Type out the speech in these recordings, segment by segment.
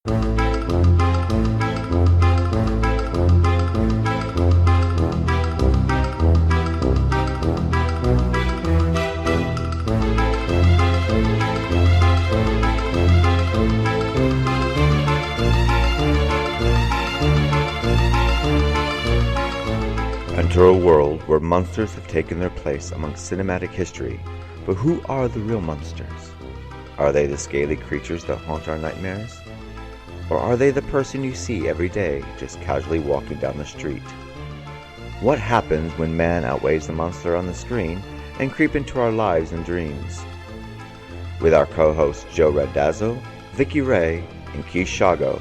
Enter a world where monsters have taken their place among cinematic history, but who are the real monsters? Are they the scaly creatures that haunt our nightmares? Or are they the person you see every day just casually walking down the street? What happens when man outweighs the monster on the screen and creep into our lives and dreams? With our co-hosts Joe Randazzo, Vicky Ray, and Keith Shago,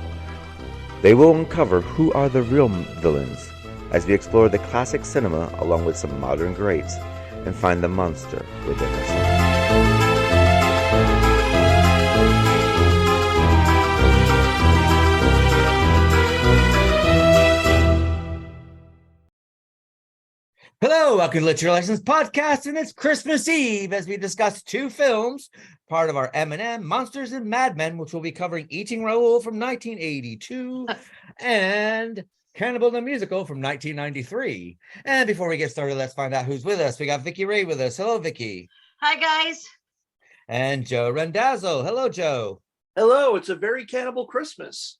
they will uncover who are the real villains as we explore the classic cinema along with some modern greats and find the monster within us. Hello, welcome to Literary License Podcast, and it's Christmas Eve as we discuss two films, part of our M&M, Monsters and Madmen, which we'll be covering Eating Raoul from 1982 and Cannibal the Musical from 1993. And before we get started, let's find out who's with us. We got Vicky Ray with us. Hello, Vicky. Hi, guys. And Joe Randazzo. Hello, Joe. Hello, it's a very cannibal Christmas.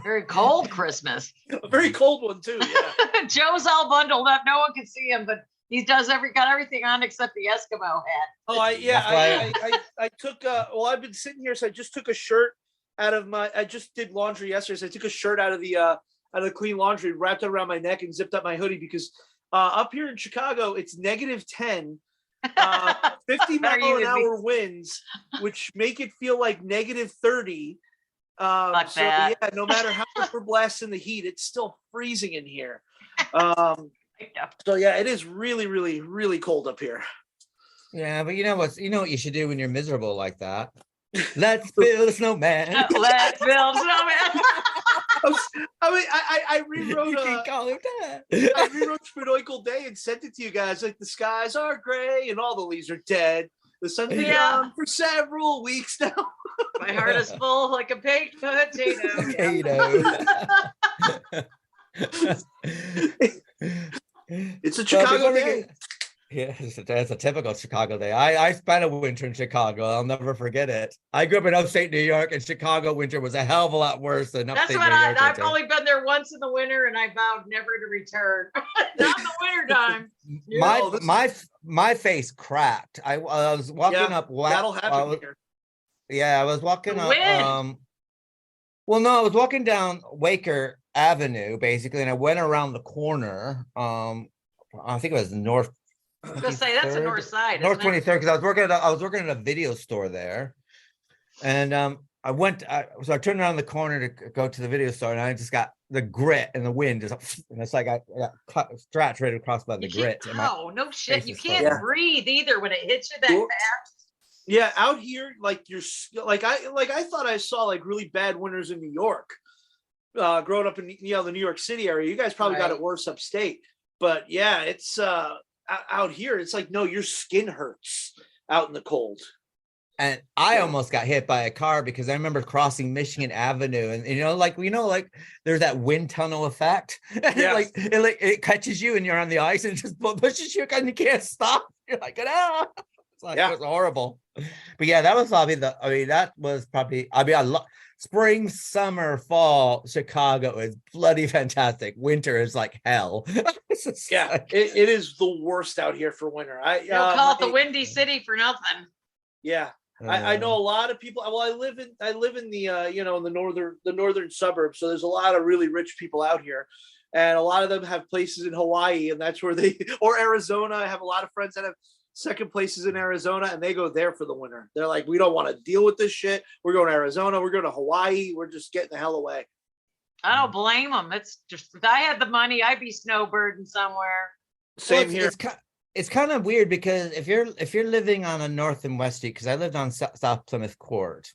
Very cold Christmas. A very cold one, too, yeah. Joe's all bundled up. No one can see him, but he got everything on except the Eskimo hat. Oh, I took, I've been sitting here, so I just took a shirt out of I just did laundry yesterday, so I took a shirt out of the clean laundry, wrapped it around my neck and zipped up my hoodie because up here in Chicago, it's -10, 50 mile an hour winds, which make it feel like -30. Yeah, no matter how much we're blasting the heat, it's still freezing in here. So yeah, it is really, really, really cold up here. Yeah, but you know what you should do when you're miserable like that? Let's build a snowman. Let's build a snowman. I rewrote I rewrote Spinoikle Day and sent it to you guys. Like, the skies are gray and all the leaves are dead. The sun's been down for several weeks now. My heart is full like a baked potato. It's a Chicago day. Yeah, it's a typical Chicago day. I spent a winter in Chicago. I'll never forget it. I grew up in upstate New York, and Chicago winter was a hell of a lot worse than upstate New York. I've only been there once in the winter, and I vowed never to return. Not in the winter time. My face cracked. I was walking up. That'll happen here. Yeah, I was walking up. I was walking down Waker Avenue basically, and I went around the corner. I think it was North. I was gonna say that's the north side. North 23rd, because I was working at a video store there, and so I turned around the corner to go to the video store, and I just got the grit and the wind and it's like I got scratched right across by the grit. Oh no shit! You can't breathe either when it hits you that fast. Yeah, out here, like I thought I saw like really bad winters in New York. Growing up in the New York City area, you guys probably got it worse upstate, but yeah, it's out here, it's like, no, your skin hurts out in the cold. And I almost got hit by a car because I remember crossing Michigan Avenue, and there's that wind tunnel effect. Yes. it catches you and you're on the ice and it just pushes you and you can't stop. You're like, ah. It was horrible. But yeah, that was probably spring, summer, fall, Chicago is bloody fantastic. Winter is like hell. It is the worst out here for winter. You'll call it the Windy City for nothing. Yeah. I know a lot of people. Well, I live in the in the northern suburbs, so there's a lot of really rich people out here, and a lot of them have places in Hawaii, and that's where or Arizona. I have a lot of friends that have second places in Arizona, and they go there for the winter. They're like, we don't want to deal with this shit. We're going to Arizona. We're going to Hawaii. We're just getting the hell away. I don't blame them. It's just, if I had the money, I'd be snowbirding somewhere. Same here. It's kind of weird because if you're living on a North and West Street, because I lived on South Plymouth Court,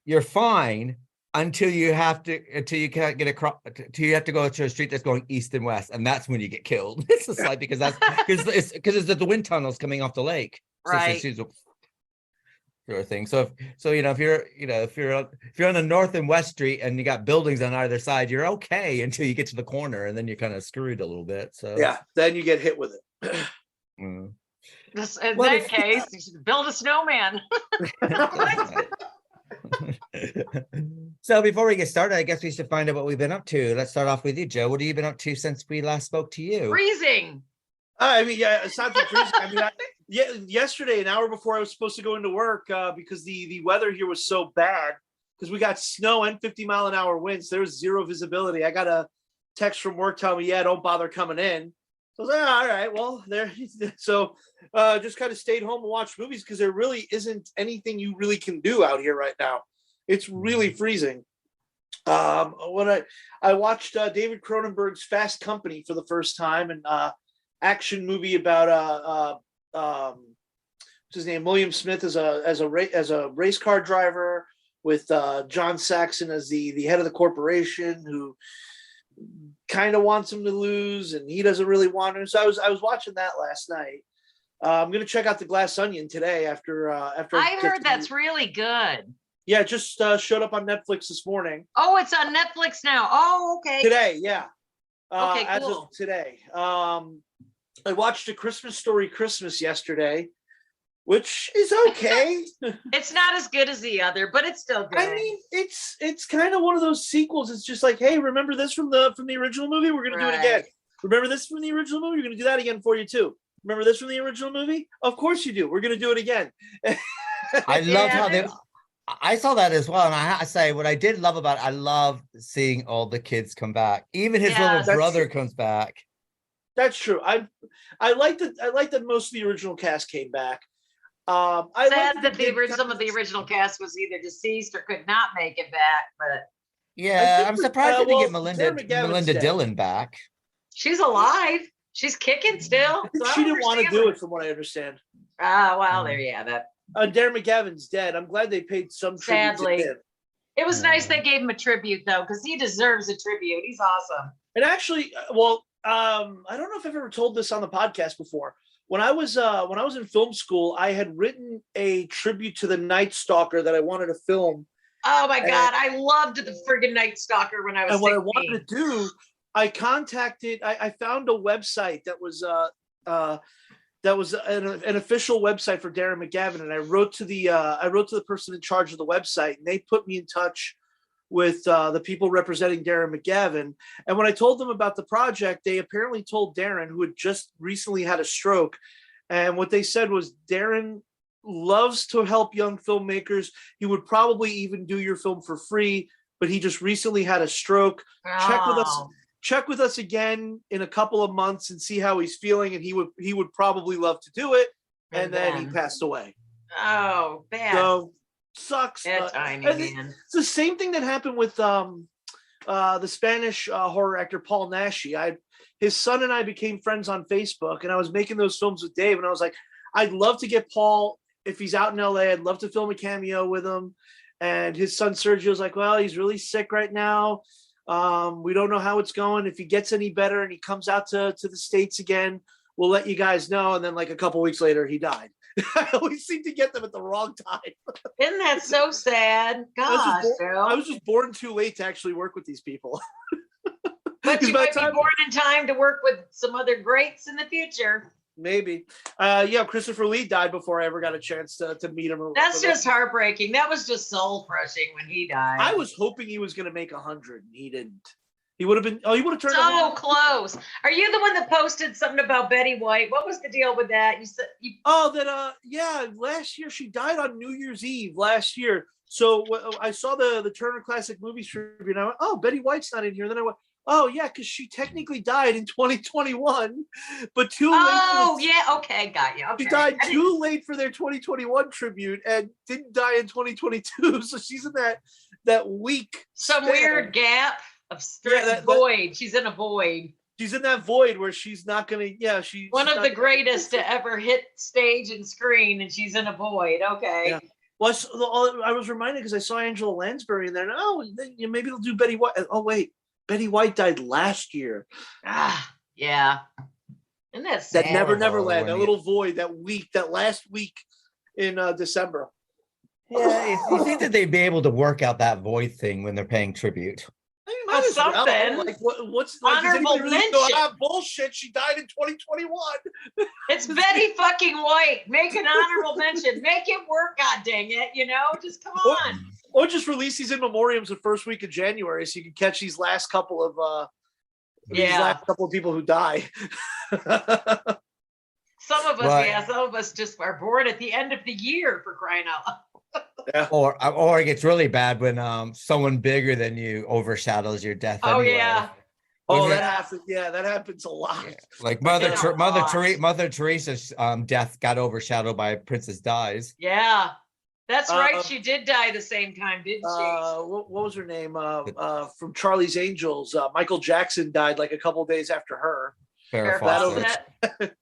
you're fine until you can't get across, until you have to go to a street that's going east and west, and that's when you get killed. It's just like because it's the wind tunnels coming off the lake, right? sort of thing. So if you're on the North and West Street and you got buildings on either side, you're okay until you get to the corner, and then you're kind of screwed a little bit. So yeah, then you get hit with it. In that case, you should build a snowman. So before we get started, I guess we should find out what we've been up to. Let's start off with you, Joe. What have you been up to since we last spoke to you? Freezing. I mean, yeah, aside from freezing, yesterday, an hour before I was supposed to go into work, because the weather here was so bad, because we got snow and 50-mile-an-hour winds. There was zero visibility. I got a text from work telling me, "Yeah, don't bother coming in." So I was like, all right, well, there. So just kind of stayed home and watched movies, because there really isn't anything you really can do out here right now. It's really freezing. When I watched David Cronenberg's Fast Company for the first time, and action movie about what's his name, William Smith as a race car driver, with John Saxon as the head of the corporation, who kind of wants him to lose and he doesn't really want him. So I was watching that last night. I'm gonna check out The Glass Onion today after I heard that's really good. Yeah, it just showed up on Netflix this morning. Oh, it's on Netflix now. Oh, okay. Today, yeah. Okay, as cool. of today. I watched A Christmas Story Christmas yesterday, which is okay. It's not as good as the other, but it's still good. I mean, it's kind of one of those sequels. It's just like, hey, remember this from the original movie? We're gonna do it again. Remember this from the original movie? We're gonna do that again for you too. Remember this from the original movie? Of course you do. We're gonna do it again. I loved how I saw that as well, and I say what I did love about it, I love seeing all the kids come back. Even his little brother comes back. That's true. I like that most of the original cast came back. Sad that some of the original cast was either deceased or could not make it back, but yeah, I'm surprised they didn't get Melinda Dillon back. She's alive. She's kicking still. So she didn't want to do it, from what I understand. Well, there you have it. Darren McGavin's dead. I'm glad they paid some tribute to him. It was nice they gave him a tribute, though, because he deserves a tribute. He's awesome. And actually, I don't know if I've ever told this on the podcast before. When I was in film school, I had written a tribute to the Night Stalker that I wanted to film. Oh my God, I loved the friggin' Night Stalker when I was 16. What I wanted to do, I found a website that was an official website for Darren McGavin, and I wrote to the person in charge of the website, and they put me in touch with the people representing Darren McGavin. And when I told them about the project, they apparently told Darren, who had just recently had a stroke, and what they said was, Darren loves to help young filmmakers. He would probably even do your film for free, but he just recently had a stroke. Oh. Check with us again in a couple of months and see how he's feeling, and he would probably love to do it. And then he passed away. Oh, bad. So sucks. Tiny man. It's the same thing that happened with the Spanish horror actor Paul Naschy. His son and I became friends on Facebook, and I was making those films with Dave, and I was like, I'd love to get Paul, if he's out in LA, I'd love to film a cameo with him. And his son Sergio was like, well, he's really sick right now. We don't know how it's going. If he gets any better and he comes out to the States again, we'll let you guys know. And then like a couple weeks later, he died. I always seem to get them at the wrong time. Isn't that so sad? Gosh, I was just born too late to actually work with these people. But you might be born in time to work with some other greats in the future. Maybe. Christopher Lee died before I ever got a chance to meet him. That's just heartbreaking. That was just soul crushing when he died. I was hoping he was going to make 100, and he didn't. He would have been. Oh, he would have turned. So close. Are you the one that posted something about Betty White? What was the deal with that? You said you. Oh, that last year she died on New Year's Eve last year. So I saw the Turner Classic Movies tribute, and I went, oh, Betty White's not in here. And then I went, oh yeah, because she technically died in 2021, but too late. Oh yeah, okay, got you. Okay. She died too late for their 2021 tribute and didn't die in 2022. So she's in that week. Some weird gap of void. She's in a void. She's in that void where she's not gonna. Yeah, she's one of the greatest to ever hit stage and screen, and she's in a void. Okay. Yeah. Well, I was reminded because I saw Angela Lansbury in there. And maybe they'll do Betty White. Oh wait. Betty White died last year. Yeah. Isn't that sad? That Neverland, that little void, that last week in December. Yeah, you think that they'd be able to work out that void thing when they're paying tribute? Might as well. something. Like what's like, Honorable really go, mention. bullshit. She died in 2021. It's Betty fucking White. Make an honorable mention. Make it work, god dang it. Just come on. Or just release these in memoriams the first week of January so you can catch these last couple of people who die. Some of us just are born at the end of the year, for crying out loud. Yeah. Or it gets really bad when someone bigger than you overshadows your death. Oh anyway. yeah. That happens. Yeah, that happens a lot. Yeah. Like Mother Teresa's death got overshadowed by Princess Di's. Yeah, that's right. She did die the same time, didn't she? What was her name? From Charlie's Angels. Michael Jackson died like a couple days after her. Farrah Fawcett.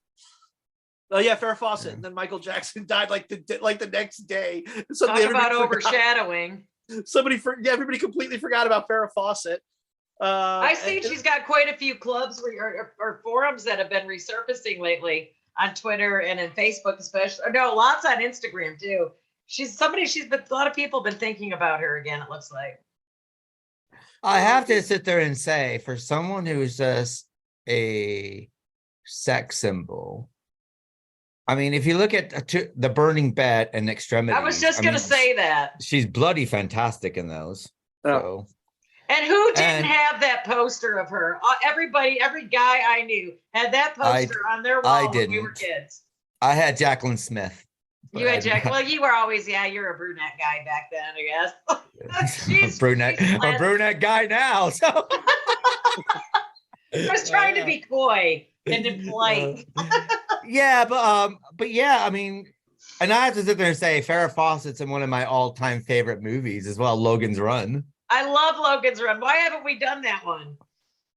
Oh yeah, Farrah Fawcett, and then Michael Jackson died like the next day. So talk about overshadowing. Everybody completely forgot about Farrah Fawcett. I see she's got quite a few clubs or forums that have been resurfacing lately on Twitter and in Facebook, especially. No, lots on Instagram too. A lot of people have been thinking about her again. It looks like. I have to sit there and say, for someone who's just a sex symbol. I mean, if you look at the Burning Bed and Extremities. I was just going to say that. She's bloody fantastic in those. So. And who didn't have that poster of her? Every guy I knew had that poster on their wall when we were kids. I had Jacqueline Smith. You had Well, you were always, you're a brunette guy back then, I guess. I'm a brunette guy now. So. I was trying to be coy and impolite. But yeah, I mean, and I have to sit there and say Farrah Fawcett's in one of my all-time favorite movies as well, Logan's Run. I love Logan's Run. Why haven't we done that one?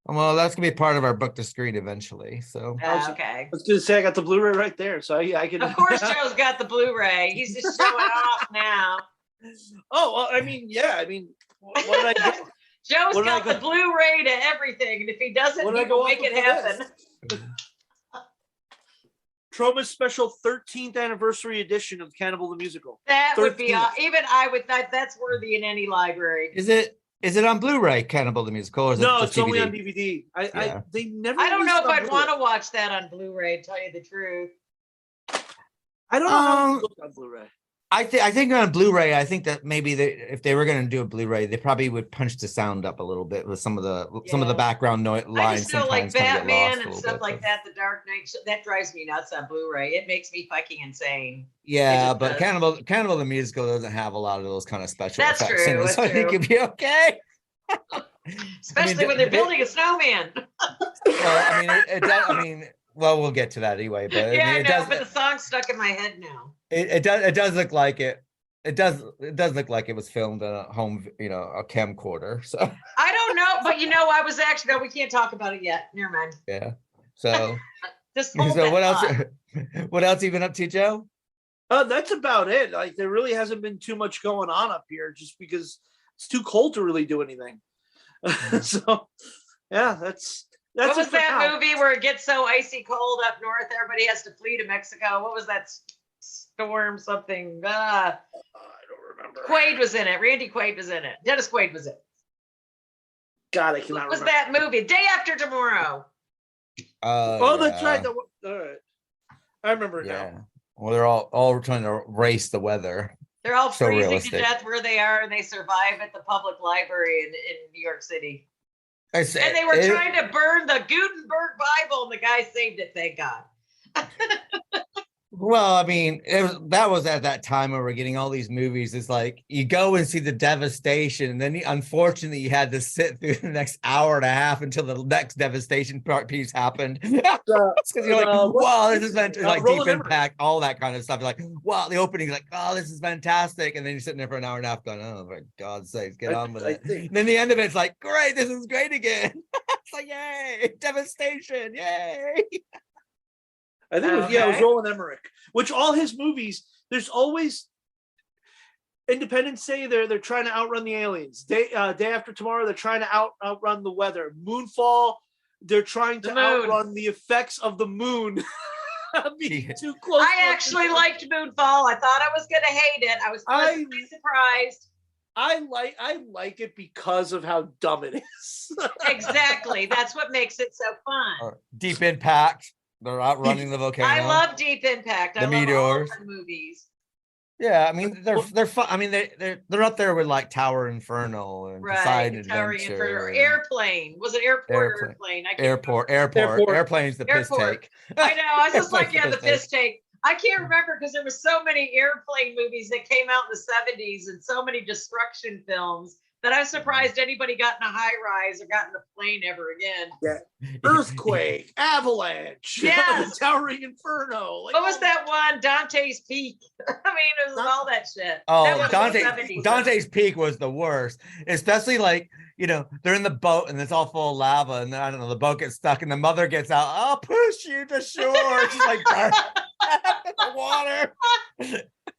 Well, that's gonna be part of our book to screen eventually. So okay. I was gonna say I got the Blu-ray right there, so I can. Of course, Joe's got the Blu-ray. He's just showing off now. Oh, well, I mean, what did I do? Joe's got the Blu-ray to everything, and if he doesn't, he will make it happen. Troma's special 13th anniversary edition of Cannibal the Musical. That 13th. Would be even I would think that's worthy in any library. Is it on Blu-ray, Cannibal the Musical? Or is no, it it's only on DVD. They never. I don't know if I'd want to watch that on Blu-ray. To tell you the truth, I don't know how to look on Blu-ray. I think on Blu-ray, I think that maybe if they were going to do a Blu-ray, they probably would punch the sound up a little bit with some of the background noise lines. I just feel like Batman and stuff like that. The Dark Knight that drives me nuts on Blu-ray. It makes me fucking insane. Yeah, but Cannibal the Musical doesn't have a lot of those kind of special effects. That's true. So I think it'd be okay. Especially when they're building a snowman. Well, we'll get to that anyway. But but the song's stuck in my head now. It does look like it. It does look like it was filmed on a home, a camcorder. So I don't know, but I was actually we can't talk about it yet. Never mind. Yeah. So what else? What else you been up to, Joe? That's about it. Like there really hasn't been too much going on up here, just because it's too cold to really do anything. So yeah, that's. What was that movie where it gets so icy cold up north, everybody has to flee to Mexico? What was that storm something? I don't remember. Quaid was in it. Randy Quaid was in it. Dennis Quaid was it. God, I cannot remember. What was that movie? Day After Tomorrow. That's right. All right. I remember it now. Well, they're all trying to race the weather. They're all freezing to death where they are, and they survive at the public library in New York City. And they were trying to burn the Gutenberg Bible, and the guy saved it, thank God. Well, I mean, that was at that time when we're getting all these movies. It's like you go and see the devastation, and then unfortunately you had to sit through the next hour and a half until the next devastation piece happened. Because you're like, wow, this is fantastic. Like Deep Impact, all that kind of stuff. You're like, wow, the opening's like, oh, this is fantastic. And then you're sitting there for an hour and a half going, oh, for God's sakes, get on with it. And then the end of it's like, great, this is great again. It's like, yay, devastation, yay. I think it was Roland Emmerich, which all his movies, there's always Independence Day, they're trying to outrun the aliens. Day After Tomorrow, they're trying to outrun the weather. Moonfall, they're trying to outrun the effects of the moon. Being too close. I actually liked Moonfall. I thought I was going to hate it. I was pleasantly surprised. I like it because of how dumb it is. Exactly. That's what makes it so fun. Deep Impact. They're outrunning the volcano. I love Deep Impact. I Meteors. love all her movies. Yeah, I mean they're fun. I mean they're up there with like Tower Inferno and Poseidon Adventure. Airplane. Was it airport or airplane? Airport. Airplane's the piss take. I know. I was just like, yeah, the piss take. I can't remember because there were so many airplane movies that came out in the 70s and so many destruction films that I'm surprised anybody got in a high rise or got in a plane ever again. Yeah. Earthquake, avalanche, yes. Towering Inferno. Like, what was that one? Dante's Peak. I mean, it was all that shit. Oh, Dante's Peak was the worst, especially like, you know, they're in the boat and it's all full of lava and then, I don't know, the boat gets stuck and the mother gets out. I'll push you to shore. She's like, the water.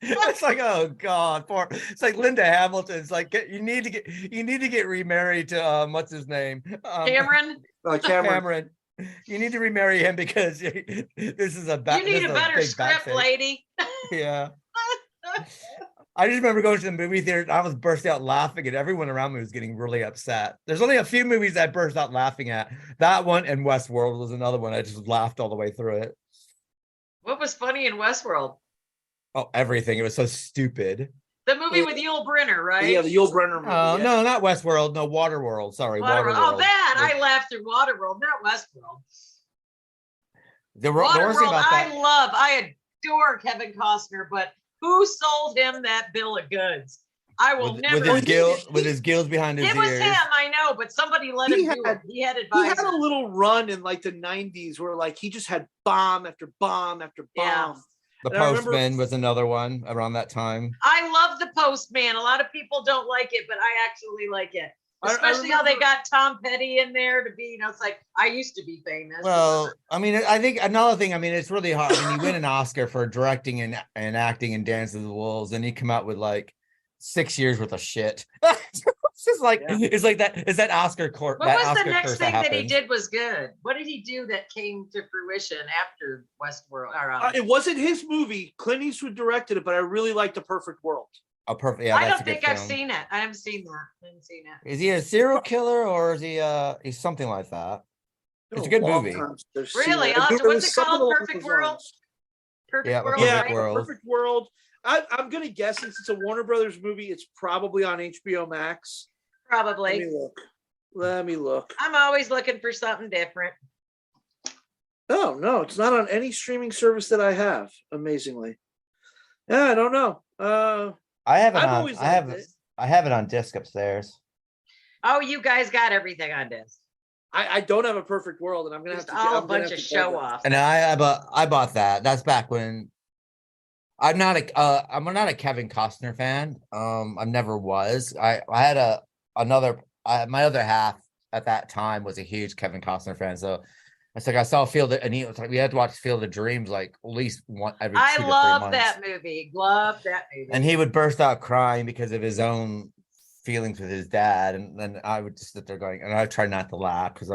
It's like, oh God, it's like Linda Hamilton. It's like you need to get remarried to what's his name? Cameron. Cameron. You need to remarry him because this is a you need a better script, lady. Yeah. I just remember going to the movie theater and I was bursting out laughing and everyone around me was getting really upset. There's only a few movies I burst out laughing at. That one and Westworld was another one. I just laughed all the way through it. What was funny in Westworld? Oh, everything. It was so stupid. The movie with Yul Brynner, right? Yeah, the Yul Brynner movie. Oh, no, not Westworld. No, Waterworld. Sorry, Waterworld. Oh, that. I laughed through Waterworld, not Westworld. Waterworld, I adore Kevin Costner, but who sold him that bill of goods? I will never. With his gills behind his ears. It was him, I know, but somebody let him do it. He had advisors. He had a little run in like the 90s where like he just had bomb after bomb after bomb. Yeah. The Postman was another one around that time. I love The Postman. A lot of people don't like it, but I actually like it. Especially how they got Tom Petty in there to be, you know, it's like, I used to be famous. Well, I mean, I think another thing, I mean, it's really hard. I mean, you win an Oscar for directing and acting in Dance of the Wolves, and you come out with like 6 years worth of shit. It's just like, it's like that. Is that Oscar court? What was the next thing that he did was good? What did he do that came to fruition after Westworld? It wasn't his movie. Clint Eastwood directed it, but I really liked The Perfect World. Oh, perfect. Yeah, I don't think I've seen it. I haven't seen that. Is he a serial killer or is he he's something like that? It's a good movie. Really? What's it called? Perfect World? Perfect World. Yeah, Perfect World. I'm gonna guess since it's a Warner Brothers movie, it's probably on HBO Max. Probably. Let me look. I'm always looking for something different. No, it's not on any streaming service that I have. Amazingly, yeah, I don't know. I have it on disc upstairs. Oh, you guys got everything on disc. I don't have a Perfect World, and I'm gonna have to. A bunch of show off. And I bought that. That's back when. I'm not a Kevin Costner fan. I never was. I had my other half at that time was a huge Kevin Costner fan. So it's like I saw Field of, and he was like, we had to watch Field of Dreams like at least every 2 to 3 months. I love that movie. Love that movie. And he would burst out crying because of his own feelings with his dad, and then I would just sit there going, and I try not to laugh because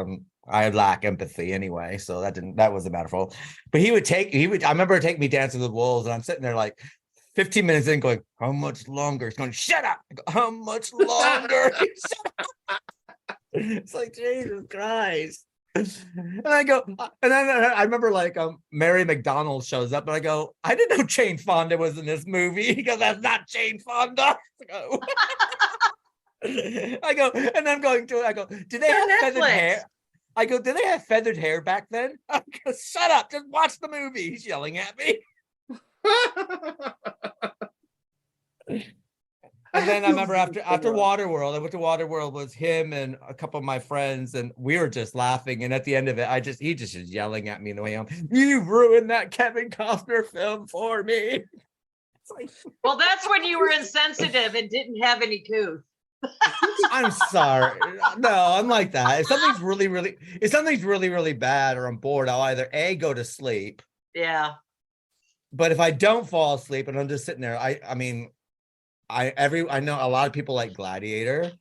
I lack empathy anyway, so that wasn't matter for. But I remember take me Dance with the Wolves, and I'm sitting there like 15 minutes in going, how much longer? He's going, shut up. I go, how much longer? It's like, Jesus Christ. And I go, and then I remember like Mary McDonald shows up, and I go, I didn't know Jane Fonda was in this movie. He goes, that's not Jane Fonda. I go, and I'm going to it. I go, do they have feathered hair? I go, did they have feathered hair back then? I go, shut up, just watch the movie. He's yelling at me. And then I remember after Waterworld, I went to Waterworld with him and a couple of my friends, and we were just laughing. And at the end of it, he just is yelling at me in the way you ruined that Kevin Costner film for me. Like, well, that's when you were insensitive and didn't have any couth. I'm sorry. No, I'm like that. If something's really, really bad or I'm bored, I'll either A, go to sleep. Yeah. But if I don't fall asleep and I'm just sitting there, I mean, I know a lot of people like Gladiator.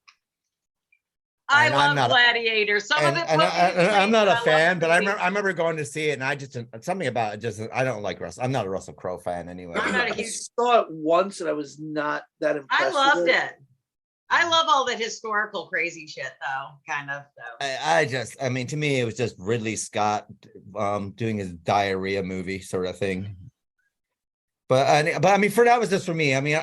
I And love Gladiator. Some of it. I'm not a fan, but I I remember going to see it, and I just something about it. Just I don't like Russell. I'm not a Russell Crowe fan anyway. I'm not a I huge. saw it once and I was not that impressed. I loved it. I love all that historical crazy shit, though. Kind of. So. I mean, to me, it was just Ridley Scott doing his diarrhea movie sort of thing. But I mean, that was just for me. I mean,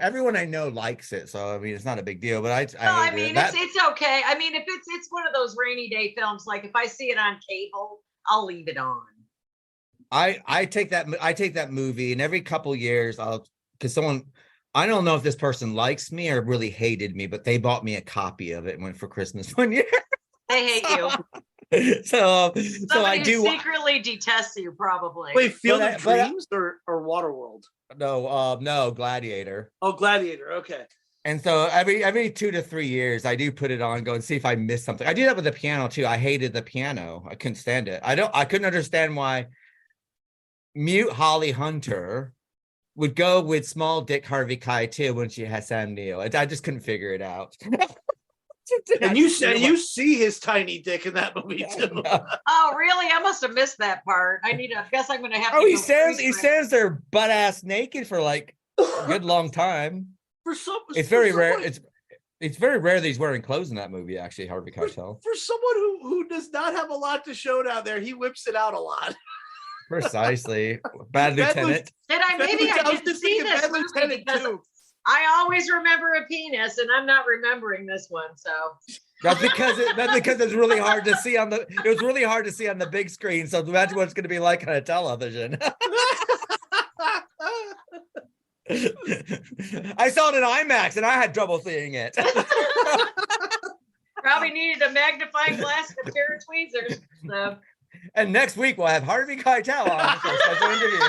everyone I know likes it, so I mean, it's not a big deal. But I mean, it's okay. I mean, if it's one of those rainy day films, like if I see it on cable, I'll leave it on. I take that movie, and every couple years because I don't know if this person likes me or really hated me, but they bought me a copy of it and went for Christmas one year. They hate you. So I do secretly detest you, probably. Wait, Field of Dreams or Waterworld? No, Gladiator. Oh, Gladiator. Okay. And so every 2 to 3 years, I do put it on, go and see if I miss something. I do that with the piano too. I hated the piano. I couldn't stand it. I couldn't understand why mute Holly Hunter would go with small dick Harvey Keitel when she has Sam Neill. I just couldn't figure it out. And you see his tiny dick in that movie too. Oh, really? I must have missed that part. I guess I'm going to have to. He stands there butt ass naked for like a good long time. It's very rare. It's very rare that he's wearing clothes in that movie. Actually, Harvey Keitel. For someone who does not have a lot to show down there, he whips it out a lot. Precisely. Bad Lieutenant. I didn't see this movie because I always remember a penis, and I'm not remembering this one. So that's because it's really hard to see it was really hard to see on the big screen. So imagine what it's going to be like on a television. I saw it in IMAX, and I had trouble seeing it. Probably needed a magnifying glass and a pair of tweezers. So. And next week we'll have Harvey Keitel on for a special interview.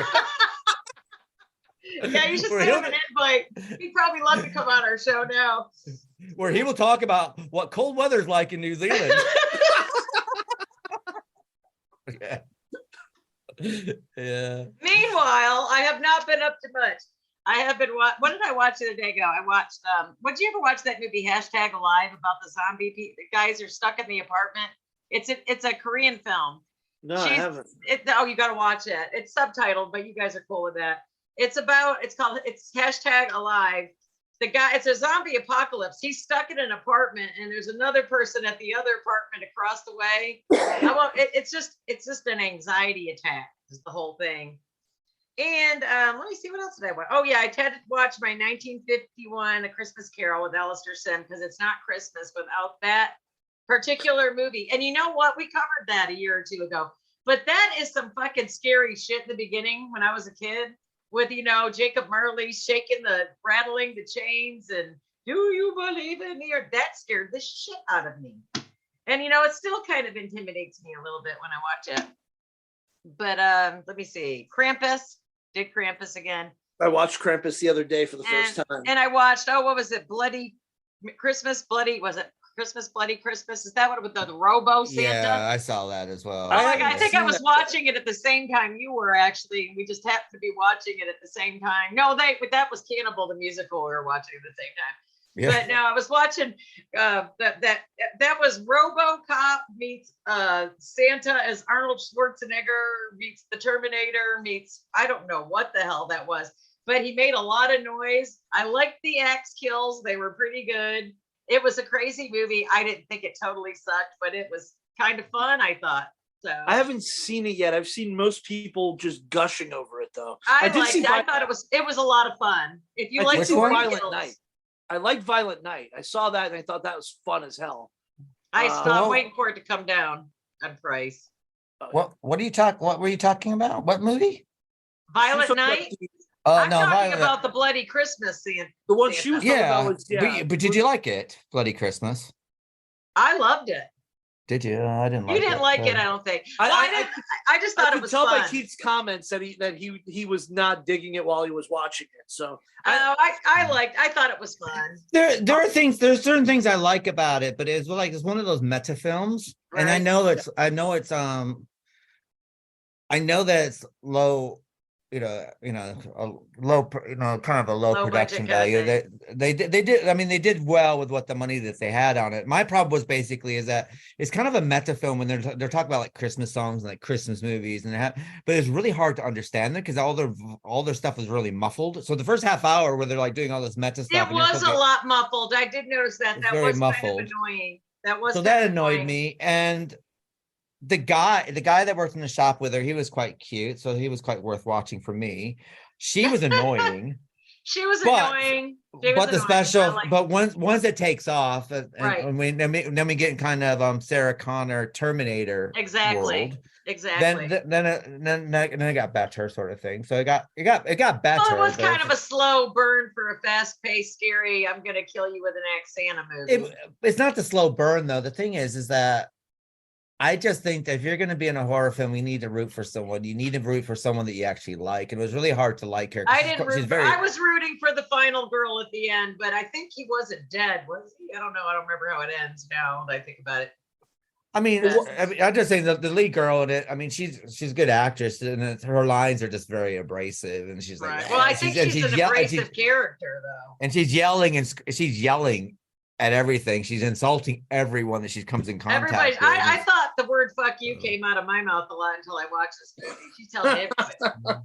Yeah, you should send him an invite. He'd probably love to come on our show now. Where he will talk about what cold weather's like in New Zealand. Yeah. Meanwhile, I have not been up to much. I have been what did I watch the other day ago? I watched did you ever watch that movie #Alive about the zombie the guys are stuck in the apartment? It's a Korean film. No, I haven't. You got to watch it. It's subtitled, but you guys are cool with that. It's #Alive. The guy, it's a zombie apocalypse. He's stuck in an apartment, and there's another person at the other apartment across the way. It's just an anxiety attack. Is the whole thing. And let me see, what else did I watch? Oh yeah, I had to watch my 1951 A Christmas Carol with Alistair Sim because it's not Christmas without that particular movie. And you know what? We covered that a year or two ago. But that is some fucking scary shit in the beginning when I was a kid with, Jacob Marley rattling the chains and do you believe in me? Or that scared the shit out of me. And, it still kind of intimidates me a little bit when I watch it. But let me see. Krampus. Did Krampus again. I watched Krampus the other day for the first time. And I watched, what was it? Bloody Christmas? Was it Christmas, Bloody Christmas? Is that what it was? The Robo Santa? Yeah, I saw that as well. I think I was watching it at the same time you were, actually. We just happened to be watching it at the same time. No, that was Cannibal the musical we were watching at the same time. Yeah. But no, I was watching that was RoboCop meets Santa as Arnold Schwarzenegger meets the Terminator meets I don't know what the hell that was, but he made a lot of noise. I liked the axe kills; they were pretty good. It was a crazy movie. I didn't think it totally sucked, but it was kind of fun, I thought. So I haven't seen it yet. I've seen most people just gushing over it, though. I thought it was a lot of fun. If you like Violent Night. I liked Violent Night. I saw that and I thought that was fun as hell. I stopped waiting for it to come down on price. What were you talking about? What movie? Violent Night? I'm talking about the Bloody Christmas scene. The one she was talking about was, But did you like it? Bloody Christmas. I loved it. Did you? I didn't like it. You didn't like it, I don't think. I just thought it was fun. I could tell by Keith's comments that he was not digging it while he was watching it. So I thought it was fun. There's certain things I like about it, but it's one of those meta films. Right. And I know that it's low a low, kind of a low Low production budget kind of value. They did. I mean, they did well with what the money that they had on it. My problem was basically is that it's kind of a meta film when they're talking about like Christmas songs and like Christmas movies but it's really hard to understand them because all their stuff is really muffled. So the first half hour where they're like doing all this meta stuff, It was a lot muffled. I did notice that. It's That very was muffled. kind of annoying. That was so kind that of annoyed annoying. me. And the guy that worked in the shop with her, he was quite cute, so he was quite worth watching for me. She was annoying. She was But- annoying. But the special, but once it takes off, Right. and then we get in kind of Sarah Connor Terminator Exactly. world. Exactly. Then it got better, sort of thing. So it got better. Well, it was but kind of a slow burn for a fast-paced, scary, I'm gonna kill you with an axe Santa movie. It's not the slow burn though. The thing is that I just think that if you're going to be in a horror film, you need to root for someone. You need to root for someone that you actually like. And it was really hard to like her. I didn't root. I was rooting for the final girl at the end, but I think he wasn't dead, was he? I don't know. I don't remember how it ends now that I think about it. I mean, I'm just saying the lead girl in it. I mean, she's a good actress, and her lines are just very abrasive. And she's like, well, I think she's an abrasive character, though. And she's yelling at everything. She's insulting everyone that she comes in contact with. I thought the word "fuck you" came out of my mouth a lot until I watched this movie. She's telling everybody.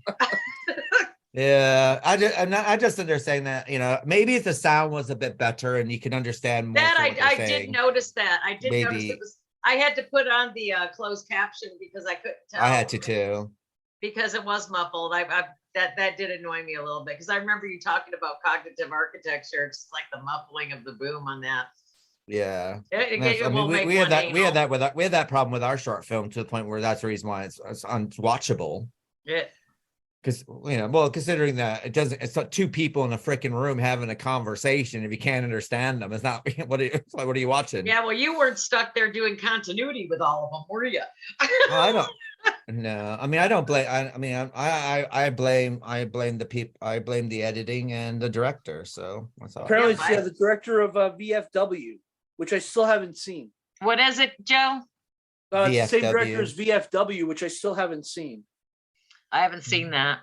Yeah, I just think they're saying that, maybe if the sound was a bit better and you can understand more. That I did notice that. I did notice it was. I had to put on the closed caption because I couldn't tell. I had to too. Because it was muffled. That did annoy me a little bit because I remember you talking about cognitive architecture. It's like the muffling of the boom on that. Yeah, we had that problem with our short film to the point where that's the reason why it's unwatchable. Yeah. Because considering that it's not two people in a freaking room having a conversation. If you can't understand them, it's not. What are you watching? Yeah, well, you weren't stuck there doing continuity with all of them, were you? I don't. No, I mean, I don't blame. I blame the people. I blame the editing and the director. So that's all. Apparently, the director of VFW, which I still haven't seen. What is it, Joe? Same director as VFW, which I still haven't seen. I haven't seen that.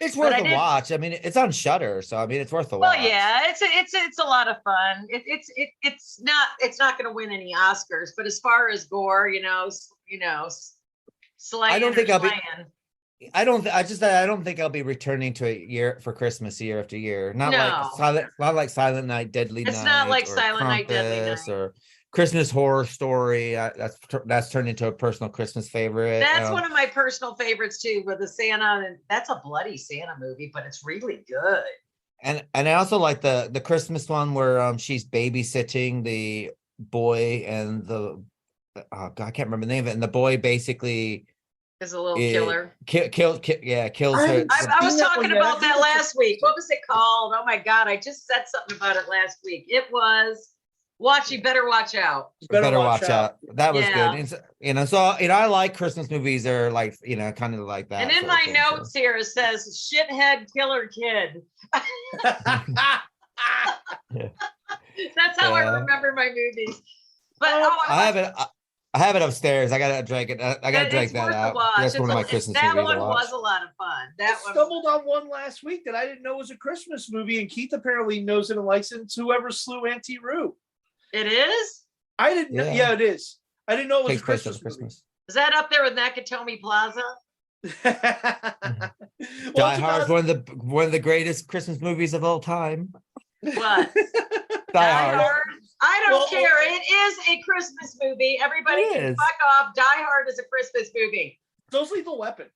It's worth a watch. I mean, it's on Shudder, so I mean, it's worth a watch. Well, yeah, it's a lot of fun. It's not going to win any Oscars, but as far as gore, slaying. I don't think I don't think I'll be returning to it year for Christmas year after year. Not like Silent Night, Deadly Night. It's not like Silent Night, Deadly Night or Christmas Horror Story. That's turned into a personal Christmas favorite. That's one of my personal favorites too, with the Santa, and that's a bloody Santa movie, but it's really good. And I also like the Christmas one where she's babysitting the boy and the I can't remember the name of it, and the boy basically is a little killer. Kills her. I was talking about that last week. What was it called? Oh my God, I just said something about it last week. It was You Better Watch Out. Better watch out. That was good. I like Christmas movies. They're like, kind of like that. And in my notes here, it says shithead killer kid. That's how I remember my movies. But I have it upstairs. I gotta drag it. I gotta drag that out. That's one of my Christmas movies. That one was a lot of fun. I stumbled on one last week that I didn't know was a Christmas movie, and Keith apparently knows it and likes it. It's Whoever Slew Auntie Roo. It is? I didn't know. Yeah, it is. I didn't know it was a Christmas movie. Is that up there with Nakatomi Plaza? Die Hard, one of the greatest Christmas movies of all time. What? Die Hard. I don't care. It is a Christmas movie. Everybody can fuck off. Die Hard is a Christmas movie. So's Lethal Weapon.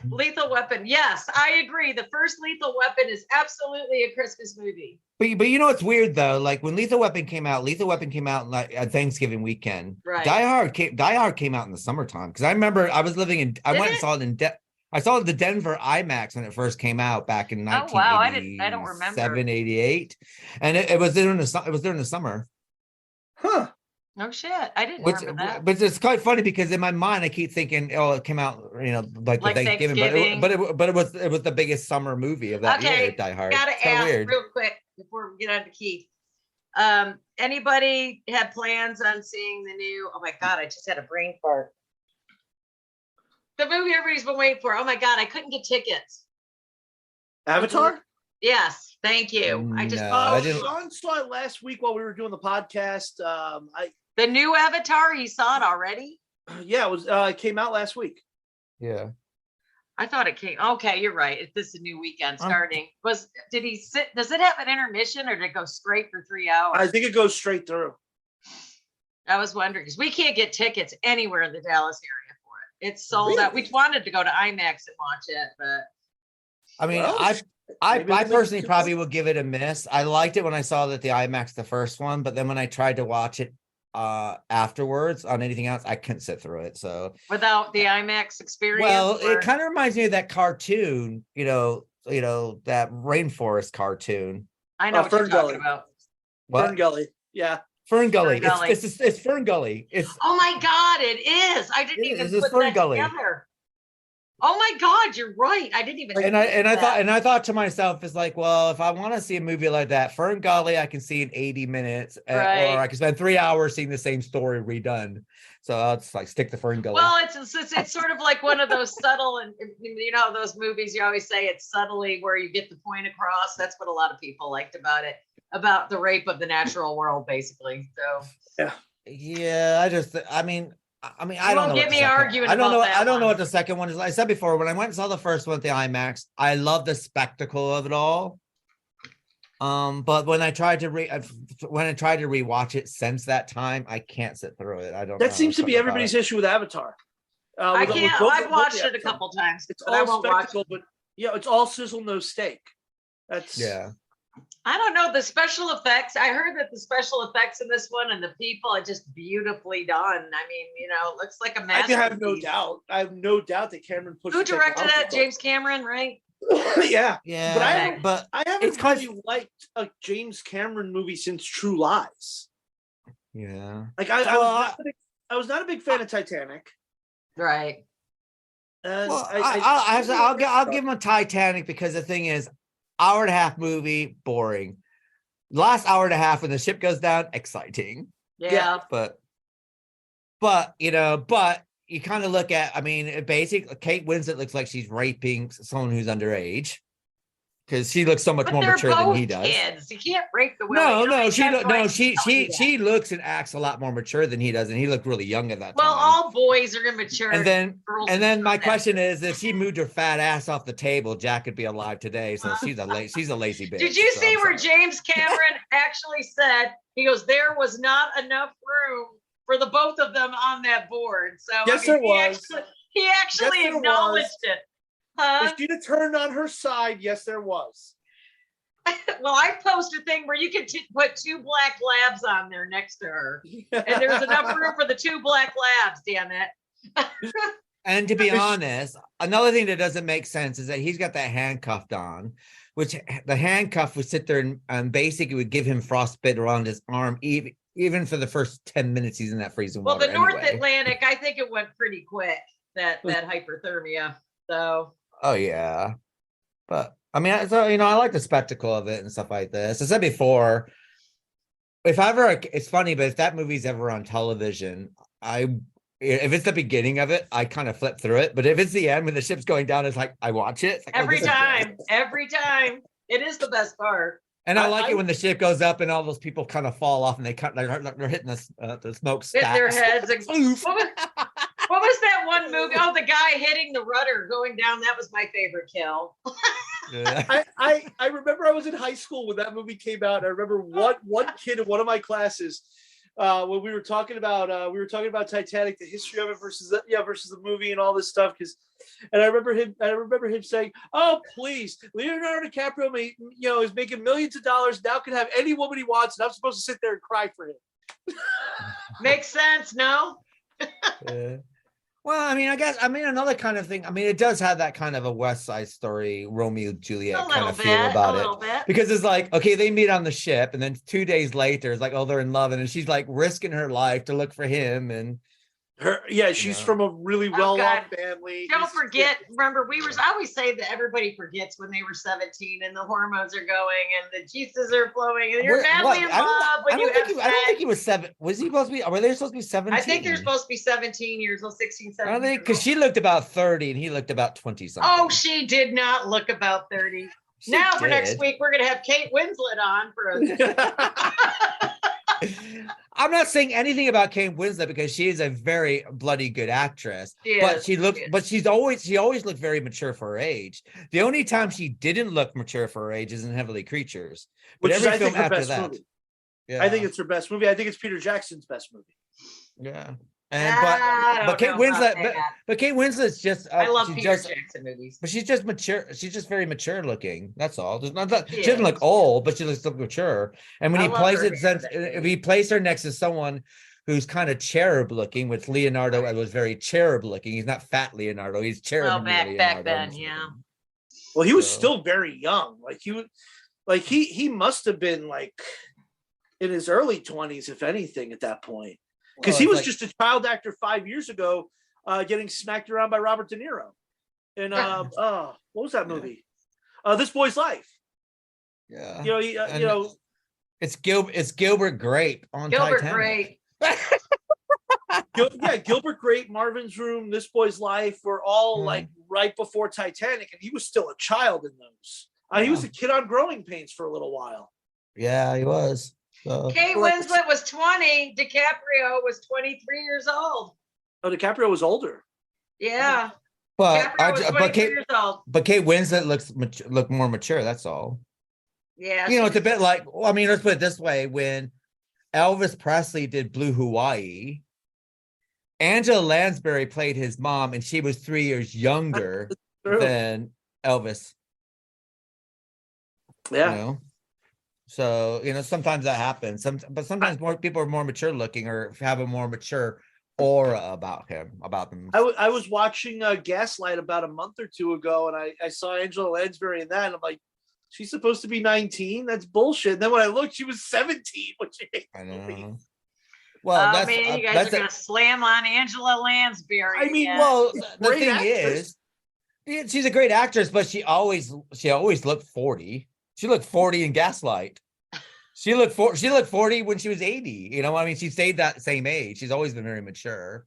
Lethal Weapon. Yes, I agree. The first Lethal Weapon is absolutely a Christmas movie. But it's weird though. Like when Lethal Weapon came out like at Thanksgiving weekend. Right. Die Hard came out in the summertime because I remember I was living in. I went and saw it I saw the Denver IMAX when it first came out back in 1987, I don't remember. 88, and it was during the summer. Huh. No shit. I didn't remember that. But it's quite funny because in my mind I keep thinking, it came out, like Thanksgiving. But it was the biggest summer movie of that year. Die Hard. Gotta ask real quick before we get on to Keith. Anybody had plans on seeing the new? Oh my God! I just had a brain fart. The movie everybody's been waiting for. Oh my God, I couldn't get tickets. Avatar? Yes, thank you. I just Sean saw it last week while we were doing the podcast. The new Avatar, he saw it already? Yeah, it came out last week. Yeah. I thought it came. Okay, you're right. This is a new weekend starting. Does it have an intermission or did it go straight for 3 hours? I think it goes straight through. I was wondering because we can't get tickets anywhere in the Dallas area for it. It's sold Really? out. We wanted to go to IMAX and watch it, but I mean, I personally probably will give it a miss. I liked it when I saw that the IMAX, the first one, but then when I tried to watch it afterwards on anything else, I couldn't sit through it. So without the IMAX experience, well, it kind of reminds me of that cartoon, that rainforest cartoon. I know what you're talking about. What? Fern Gully, yeah. Fern Gully. Fern Gully. It's Fern Gully. Oh my God, it is. I didn't even put that together. Oh my God, you're right. I didn't even. I thought to myself, it's like, well, if I want to see a movie like that, Fern Gully, I can see in 80 minutes, right. Or I can spend 3 hours seeing the same story redone. So I'll just like stick to Fern Gully. Well, it's sort of like one of those subtle, and those movies you always say it's subtly where you get the point across. That's what a lot of people liked about it, about the rape of the natural world, basically. So yeah, I don't know. Get me arguing. I don't know what the second one is. I said before, when I went and saw the first one at the IMAX, I love the spectacle of it all. But when I tried to rewatch it since that time, I can't sit through it. I don't. That seems to be everybody's issue with Avatar. I can't. I've watched it a couple times. It's all spectacle, but it's all sizzle, no steak. That's I don't know the special effects. I heard that the special effects in this one and the people are just beautifully done. I mean, it looks like a masterpiece. I have no doubt. I have no doubt that Cameron pushed. Who directed that? James Cameron, right? Yeah. But I haven't really liked a James Cameron movie since True Lies. Yeah. Like I was not a big fan of Titanic. Right. I'll give him a Titanic because the thing is, hour and a half movie, boring. Last hour and a half when the ship goes down, exciting. Yeah. But you kind of look at, basically Kate Winslet looks like she's raping someone who's underage. Because she looks so much more mature than he does. Kids. You can't rape the women. She looks and acts a lot more mature than he does, and he looked really young at that time. Well, all boys are immature. And then my question is, if she moved her fat ass off the table, Jack could be alive today. So she's a lazy bitch. Did you see where James Cameron actually said, he goes, there was not enough room for the both of them on that board. So yes, there was. He actually acknowledged it. If she'd have turned on her side, yes, there was. Well, I posted a thing where you could put 2 black labs on there next to her. And there's enough room for the 2 black labs, damn it. And to be honest, another thing that doesn't make sense is that he's got that handcuffed on, which the handcuff would sit there and basically would give him frostbite around his arm, even for the first 10 minutes he's in that freezing water. Well, the North Atlantic, I think it went pretty quick, that hypothermia. So. Oh yeah, but I like the spectacle of it and stuff like this. I said before, it's funny, but if that movie's ever on television, if it's the beginning of it, I kind of flip through it. But if it's the end when the ship's going down, it's like I watch it. It's like, every time, it is the best part. And I like it when the ship goes up and all those people kind of fall off and they're hitting the smoke stacks. Hit their heads. What was that one movie? Oh, the guy hitting the rudder going down. That was my favorite kill. Yeah. I remember I was in high school when that movie came out. I remember one kid in one of my classes when we were talking about Titanic, the history of it versus the movie and all this stuff. And I remember him saying, "Oh, please, Leonardo DiCaprio, is making millions of dollars now, can have any woman he wants, and I'm supposed to sit there and cry for him." Makes sense, no? Yeah. Well, another kind of thing. It does have that kind of a West Side Story, Romeo and Juliet kind of feel about it. Because it's like, okay, they meet on the ship, and then 2 days later, it's like, oh, they're in love, and then she's like risking her life to look for him, and She's from a really well-off family. Don't forget, remember, I always say that everybody forgets when they were 17 and the hormones are going and the juices are flowing and you're madly in love when you have sex. I don't think he was 7. Was he supposed to be? Were they supposed to be 17? I think they're supposed to be 17 years old, 16, 17. I don't think, because she looked about 30 and he looked about 20 something. Oh, she did not look about 30. For next week, we're going to have Kate Winslet on for us. I'm not saying anything about Kate Winslet because she is a very bloody good actress. She always looked very mature for her age. The only time she didn't look mature for her age is in Heavenly Creatures. But every film after that. Yeah. I think it's her best movie. I think it's Peter Jackson's best movie. Yeah. But Kate Winslet's just I love Peter Jackson movies. But she's just mature. She's just very mature looking. That's all. She doesn't look old, but she looks mature. And when if he plays her next to someone who's kind of cherub looking, which Leonardo was very cherub looking. He's not fat Leonardo. He's cherub. Well, back then, yeah. Well, he was still very young. He must have been like in his early 20s, if anything, at that point. Because he was just a child actor 5 years ago, getting smacked around by Robert De Niro. And what was that movie? This Boy's Life. Yeah. It's Gilbert Grape on Titanic. Gilbert Grape, Marvin's Room, This Boy's Life were all like right before Titanic, and he was still a child in those. He was a kid on Growing Pains for a little while. Yeah, he was. Kate Winslet was 20. DiCaprio was 23 years old. Oh, DiCaprio was older. Yeah. But Kate Winslet look more mature. That's all. Yeah. It's a bit like, let's put it this way. When Elvis Presley did Blue Hawaii, Angela Lansbury played his mom, and she was 3 years younger than Elvis. Yeah. So, sometimes that happens. But sometimes more people are more mature looking or have a more mature aura about them. I was watching Gaslight about a month or two ago, and I saw Angela Lansbury in that, and I'm like, she's supposed to be 19? That's bullshit. And then when I looked, she was 17 when she made the movie. Well, you guys are going to slam on Angela Lansbury. I mean, the thing is, she's a great actress, but she always looked 40. She looked 40 in Gaslight. She looked 40 when she was 80. She stayed that same age. She's always been very mature.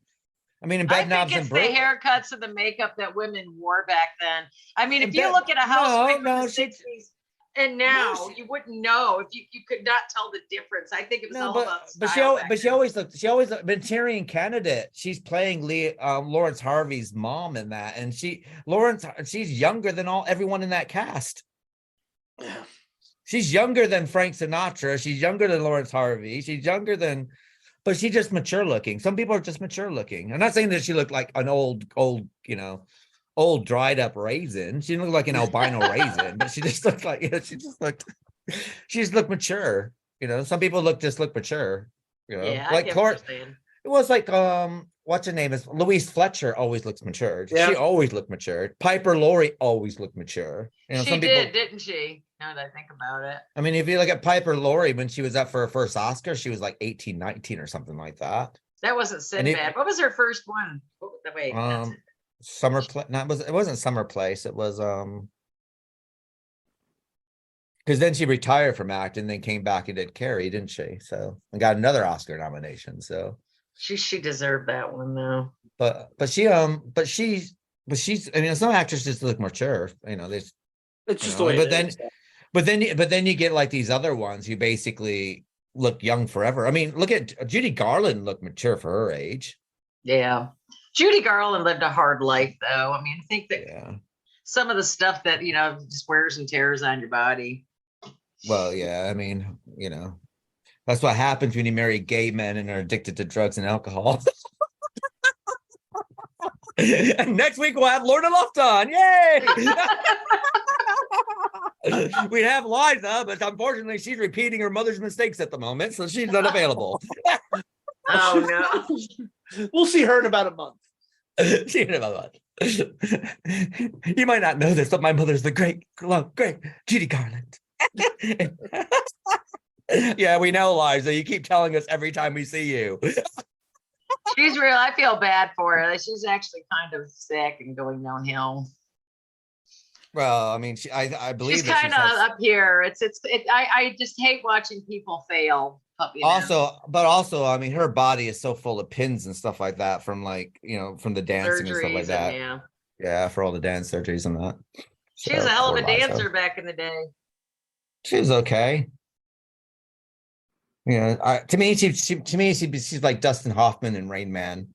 In Bedknobs and Broom. The haircuts and the makeup that women wore back then. If you look at a housewife from the 60s and now, you wouldn't know if you could not tell the difference. I think it was all about style. But she always looked Manchurian Candidate. She's playing Lawrence Harvey's mom in that, and she's younger than everyone in that cast. Yeah. She's younger than Frank Sinatra. She's younger than Lawrence Harvey. She's younger than, but she's just mature looking. Some people are just mature looking. I'm not saying that she looked like an old dried up raisin. She didn't look like an albino raisin, but she just looked like, she just looked mature. Some people look mature. Yeah, like Clark. It was like what's her name is Louise Fletcher always looks mature. Yeah. She always looked mature. Piper Laurie always looked mature. Didn't she? Now that I think about it. If you look at Piper Laurie when she was up for her first Oscar, she was like 18, 19 or something like that. That wasn't Sinbad. What was her first one? Wait, Summer Play. It wasn't Summer Place. It was because then she retired from acting, then came back and did Carrie, didn't she? So and got another Oscar nomination. So she deserved that one though. But she's some actresses look mature. It's just the way. But then you get like these other ones who basically look young forever. Look at Judy Garland, looked mature for her age. Yeah. Judy Garland lived a hard life though. I think that some of the stuff that, just wears and tears on your body. Well, yeah, that's what happens when you marry gay men and are addicted to drugs and alcohol. And next week we'll have Lorna Luft on. Yay! We have Liza, but unfortunately she's repeating her mother's mistakes at the moment, so she's unavailable. Oh no. We'll see her in about a month. You might not know this, but my mother's the great Judy Garland. Yeah, we know, Liza. You keep telling us every time we see you. She's real. I feel bad for her. She's actually kind of sick and going downhill. Well, I mean, I believe She's that kind of up here. I just hate watching people fail. Also, I mean, her body is so full of pins and stuff like that from from the dancing and stuff like that. Yeah, for all the dance surgeries and that. She was a hell of a dancer back in the day. She was okay. To me, she's like Dustin Hoffman in Rain Man.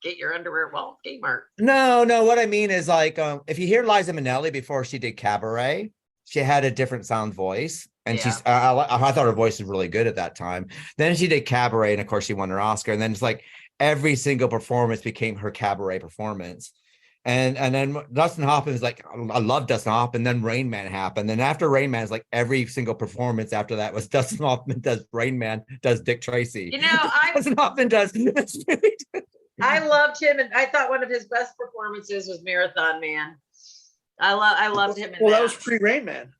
Get your underwear well, Kmart. No. What I mean is if you hear Liza Minnelli before she did Cabaret, she had a different sound voice, and I thought her voice was really good at that time. Then she did Cabaret, and of course she won her Oscar. And then it's like every single performance became her Cabaret performance. And then Dustin Hoffman was like, I love Dustin Hoffman. Then Rain Man happened. And after Rain Man, it's like every single performance after that was Dustin Hoffman does Rain Man, does Dick Tracy. Dustin Hoffman does. I loved him, and I thought one of his best performances was Marathon Man. I loved him. That was pre-Rain Man.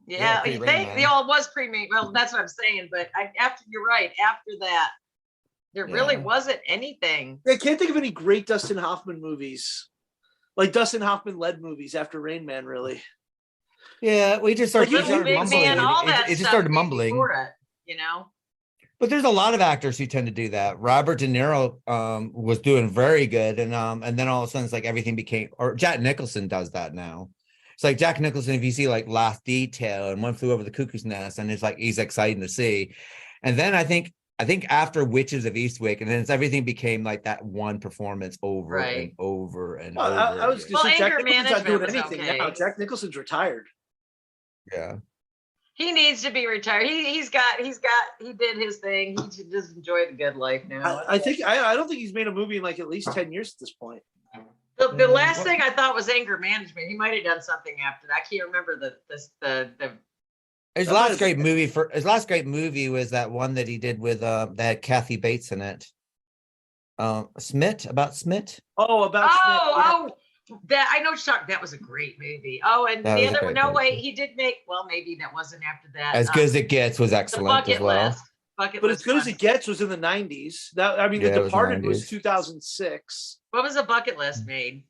Yeah, it was pre-Rain. Well, that's what I'm saying. But you're right. After that, there really wasn't anything. I can't think of any great Dustin Hoffman movies. Like Dustin Hoffman led movies after Rain Man, really. Yeah, we just started mumbling. It just started mumbling. But there's a lot of actors who tend to do that. Robert De Niro was doing very good, and then all of a sudden it's like everything became. Or Jack Nicholson does that now. It's like Jack Nicholson, if you see like Last Detail and One Flew Over the Cuckoo's Nest, and it's like he's exciting to see. And then I think after Witches of Eastwick, and then everything became like that one performance over and over and over. I was going to say Jack Nicholson's not doing anything now. Jack Nicholson's retired. Yeah. He needs to be retired. He did his thing. He should just enjoy the good life now. I don't think he's made a movie in like at least 10 years at this point. The last thing I thought was Anger Management. He might have done something after that. I can't remember his last great movie was that one that he did with that had Kathy Bates in it. Smith. Oh, about Schmidt. Oh, that I know what you're talking. That was a great movie. Oh, and the other one, no way, he did make. Well, maybe that wasn't after that. As Good as It Gets was excellent as well. But As Good as It Gets was in the 90s. The Departed was 2006. What was a Bucket List made?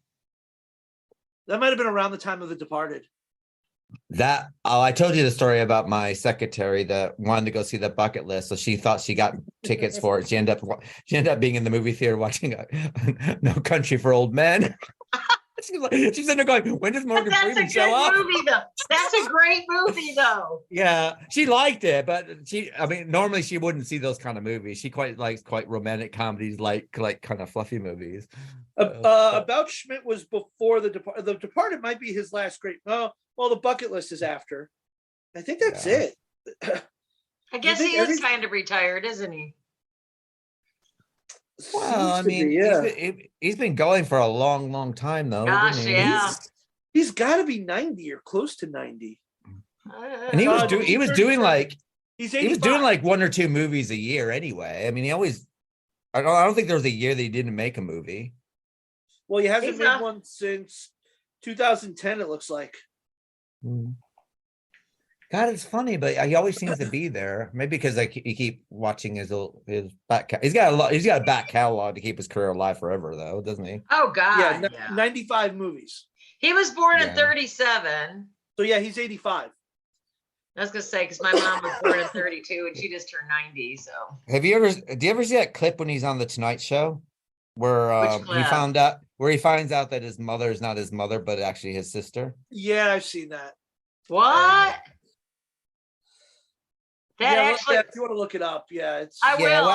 That might have been around the time of The Departed. I told you the story about my secretary that wanted to go see the Bucket List, so she thought she got tickets for it. She ended up being in the movie theater watching No Country for Old Men. She's in there going, when does Morgan Freeman show up? That's a great movie, though. Yeah, she liked it, but normally she wouldn't see those kind of movies. She likes romantic comedies, like kind of fluffy movies. About Schmidt was before The Departed. The Departed might be his last great. Well, The Bucket List is after. I think that's it. I guess he is kind of retired, isn't he? Well, I mean, he's been going for a long, long time, though. Gosh, yeah. He's got to be 90 or close to 90. And he was doing like 85. one or two movies a year anyway. I mean, I don't think there was a year that he didn't make a movie. Well, he hasn't made one since 2010, it looks like. God, it's funny, but he always seems to be there. Maybe because you keep watching his back. He's got a back catalog to keep his career alive forever, though, doesn't he? Oh God, yeah. 95 movies. He was born in 37. So yeah, he's 85. I was gonna say because my mom was born in 32 and she just turned 90. So do you ever see that clip when he's on the Tonight Show where he finds out that his mother is not his mother but actually his sister? Yeah, I've seen that. What? If you want to look it up, I will.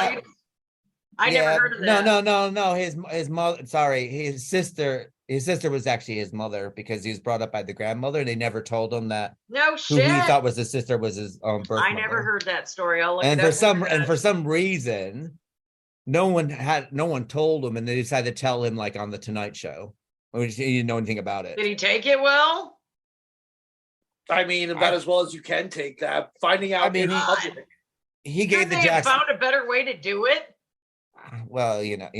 I never heard of that. No. His mother. Sorry, his sister. His sister was actually his mother because he was brought up by the grandmother, and they never told him that. No shit. Who he thought was his sister was his birth mother. I never heard that story. I'll look for some reason, no one told him, and they decided to tell him like on the Tonight Show. He didn't know anything about it. Did he take it well? I mean, about as well as you can take that. Finding out. He gave the Jackson. Found a better way to do it. Well, you know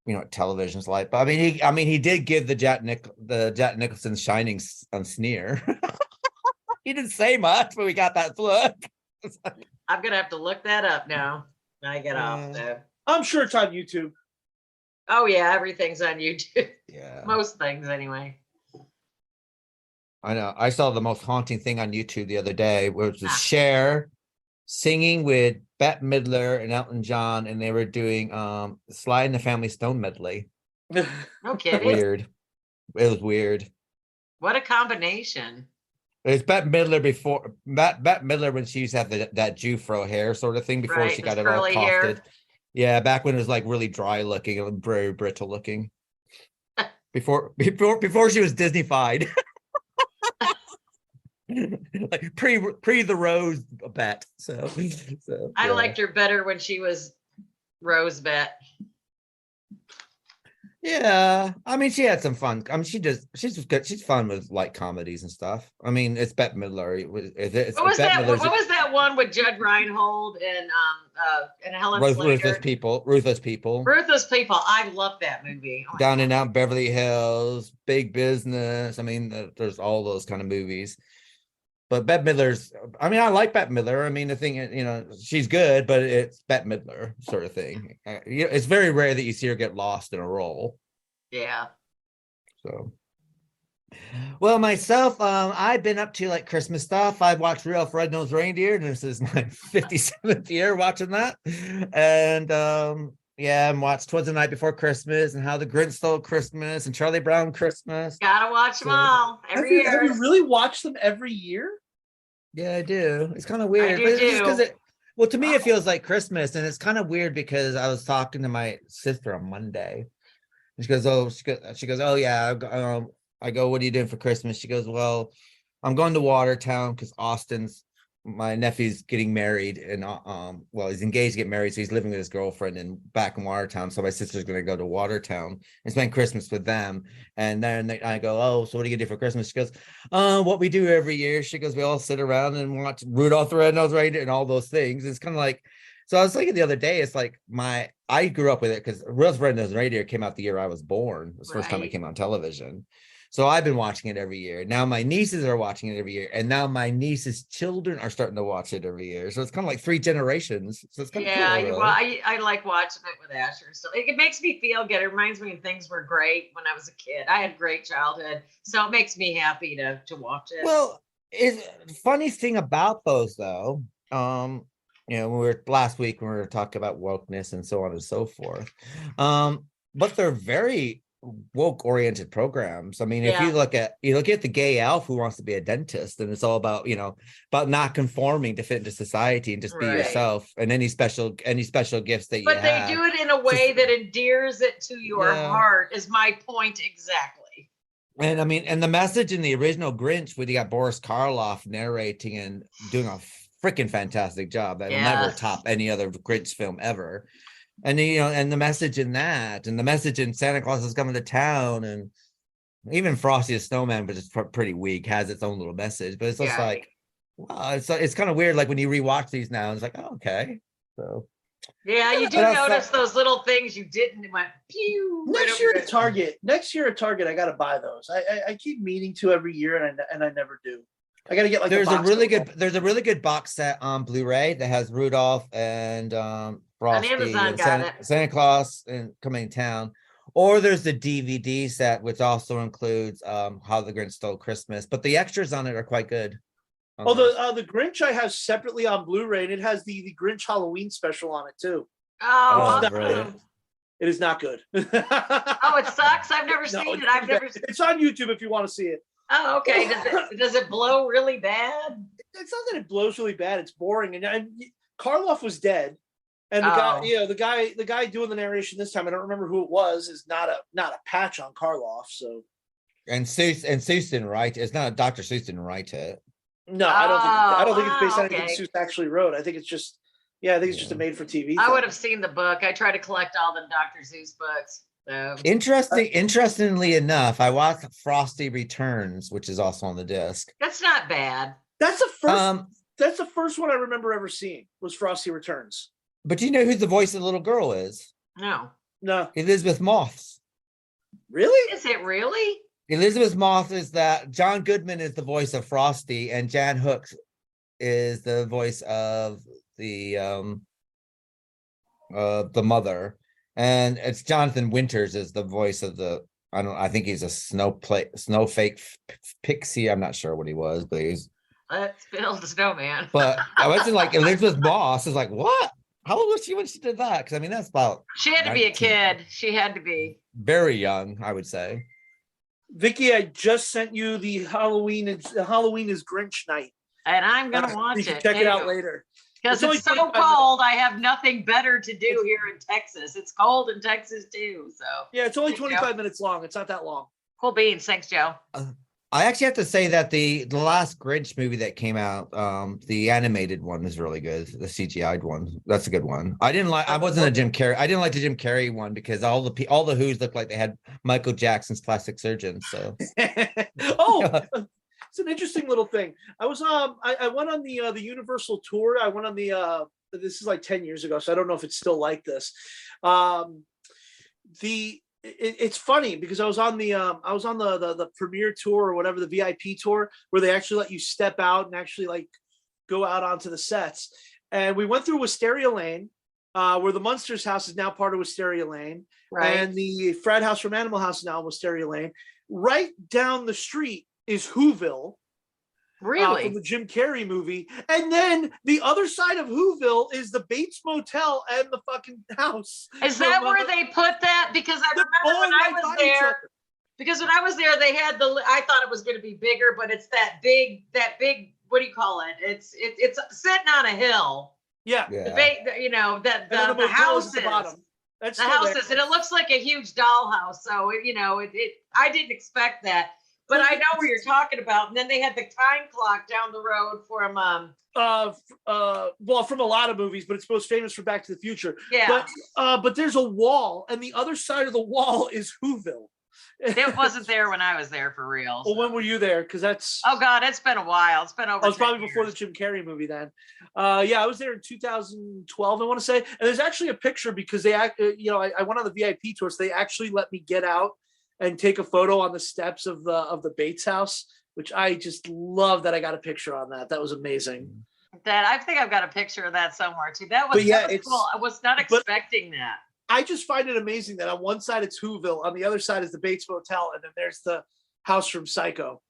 what television's like. But he did give the Jack Nicholson Shining on sneer. He didn't say much, but we got that look. I'm gonna have to look that up now when I get off there. I'm sure it's on YouTube. Oh yeah, everything's on YouTube. Yeah, Most things anyway. I know. I saw the most haunting thing on YouTube the other day, which was Ah. Cher singing with Bette Midler and Elton John, and they were doing Sly and the Family Stone medley. No kidding. Weird. It was weird. What a combination. It's Bette Midler before Bette Midler when she used to have that Jufro hair sort of thing before Right, she this got it all curly hair. costed. Yeah, back when it was like really dry looking and very brittle looking. before she was Disney-fied. Like pre the Rose bet. So I yeah. liked her better when she was Rose Bet. Yeah, I mean, she had some fun. I mean, she's good. She's fun with light comedies and stuff. I mean, it's Bette Midler. What was that one with Judd Reinhold and Helen Ruthless Slater? People. Ruthless People. I love that movie. Oh Down and Out Beverly Hills, Big Business. I mean, there's all those kind of movies. But Bette Midler's, I mean, I like Bette Midler. I mean, the thing, she's good, but it's Bette Midler sort of thing. It's very rare that you see her get lost in a role. Yeah. So, well, myself, I've been up to like Christmas stuff. I've watched Rudolph the Red-Nosed Reindeer, and this is my 57th year watching that. And yeah, and watched 'Twas the Night Before Christmas and How the Grinch Stole Christmas and Charlie Brown Christmas. Gotta watch them all every year. Have you really watched them every year? Yeah, I do. It's kind of weird. I do Because well, to me, it feels like Christmas, and it's kind of weird because I was talking to my sister on Monday, and she goes, "Oh yeah." I go, "What are you doing for Christmas?" She goes, "Well, I'm going to Watertown because my nephew's getting married, and well, he's engaged to get married, so he's living with his girlfriend and back in Watertown. So my sister's going to go to Watertown and spend Christmas with them. And then I go, "Oh, so what do you do for Christmas?" She goes, "What we do every year." She goes, "We all sit around and watch Rudolph the Red-Nosed Reindeer and all those things." It's kind of like, so I was thinking the other day, it's like I grew up with it because Rudolph the Red-Nosed Reindeer came out the year I was born. It was the first time it came on television. So I've been watching it every year. Now my nieces are watching it every year. And now my nieces' children are starting to watch it every year. So it's kind of like 3 generations. So it's kind of cool. Really. Well, I like watching it with Asher. So it makes me feel good. It reminds me when things were great when I was a kid. I had a great childhood. So it makes me happy to watch it. Well, funny thing about those though, when we were last week when we were talking about wokeness and so on and so forth. But they're very woke oriented programs. I mean, if you look at the gay elf who wants to be a dentist, and it's all about about not conforming to fit into society and just be yourself, and any special gifts that you have. But they do it in a way that endears it to your heart, is my point exactly. And I mean, and the message in the original Grinch, where you got Boris Karloff narrating and doing a freaking fantastic job that'll never top any other Grinch film ever. And and the message in that, and the message in Santa Claus is coming to town, and even Frosty the Snowman, but it's pretty weak, has its own little message. But it's just like, wow, it's kind of weird. Like when you rewatch these now, it's like, oh, okay. So yeah, you do notice those little things you didn't. It went pew. Next year at Target, I gotta buy those. I keep meaning to every year, and I never do. I gotta get like there's a really good box set on Blu-ray that has Rudolph and Frosty and Santa Claus and coming to town. Or there's the DVD set, which also includes How the Grinch Stole Christmas, but the extras on it are quite good. The Grinch I have separately on Blu-ray, and it has the Grinch Halloween special on it too. Oh, it is not good. Oh, it sucks. I've never seen it. It's on YouTube if you want to see it. Oh, okay. Does it blow really bad? It's not that it blows really bad. It's boring. And Karloff was dead, and the guy doing the narration this time, I don't remember who it was, is not a patch on Karloff. So, and Seuss didn't write it. It's not Dr. Seuss didn't write it. No, I don't think it's based on anything Seuss actually wrote. I think it's just a made for TV thing. I would have seen the book. I try to collect all the Dr. Seuss books. So. Interestingly enough, I watched Frosty Returns, which is also on the disc. That's not bad. That's the first. That's the first one I remember ever seeing was Frosty Returns. But do you know who the voice of the little girl is? No. Elizabeth Moss. Really? Is it really? Elizabeth Moss is that. John Goodman is the voice of Frosty, and Jan Hooks is the voice of the mother. And it's Jonathan Winters is the voice of the. I think he's a snowflake pixie. I'm not sure what he was, but he's. Let's build a snowman. But I wasn't like Elizabeth Moss is like, what? How old was she when she did that? Because I mean, that's about. She had to 19. be a kid. She had to be Very young, I would say. Vicky, I just sent you the Halloween is Grinch night. And I'm gonna watch you can it. check it out later. Because It's it's only so 25 cold. I have nothing better to do here in Texas. It's cold in Texas too. So Yeah, it's only Thanks, 25 Joe. minutes long. It's not that long. Cool beans. Thanks, Joe. I actually have to say that the last Grinch movie that came out, the animated one is really good. The CGI'd one, that's a good one. I wasn't a Jim Carrey. I didn't like the Jim Carrey one because all the Who's looked like they had Michael Jackson's plastic surgeon. So Oh, it's an interesting little thing. I was I went on the Universal tour. I went on the this is like 10 years ago, so I don't know if it's still like this. It's funny because I was on the premiere tour or whatever, the VIP tour, where they actually let you step out and actually like go out onto the sets. And we went through Wisteria Lane, where the Munsters house is now part of Wisteria Lane. Right. And the frat house from Animal House is now in Wisteria Lane. Right down the street is Whoville. Really? From the Jim Carrey movie. And then the other side of Whoville is the Bates Motel and the fucking house. Is that where they put that? Because I remember when I was there. Because when I was there, they had I thought it was going to be bigger, but it's that big. What do you call it? It's sitting on a hill. Yeah. The houses. The bottom. That's the houses, and it looks like a huge dollhouse. So I didn't expect that. But I know where you're talking about. And then they had the time clock down the road from from a lot of movies, but it's most famous for Back to the Future. Yeah. But there's a wall, and the other side of the wall is Whoville. It wasn't there when I was there for real. Well, when were you there? Because that's oh god, it's been a while. It's been over. I was probably years. before the Jim Carrey movie then. I was there in 2012. I want to say, and there's actually a picture because they I went on the VIP tour, so they actually let me get out and take a photo on the steps of the Bates house, which I just love that I got a picture on that. That was amazing. That I think I've got a picture of that somewhere too. That was cool. I was not expecting that. I just find it amazing that on one side it's Whoville, on the other side is the Bates Motel, and then there's the house from Psycho.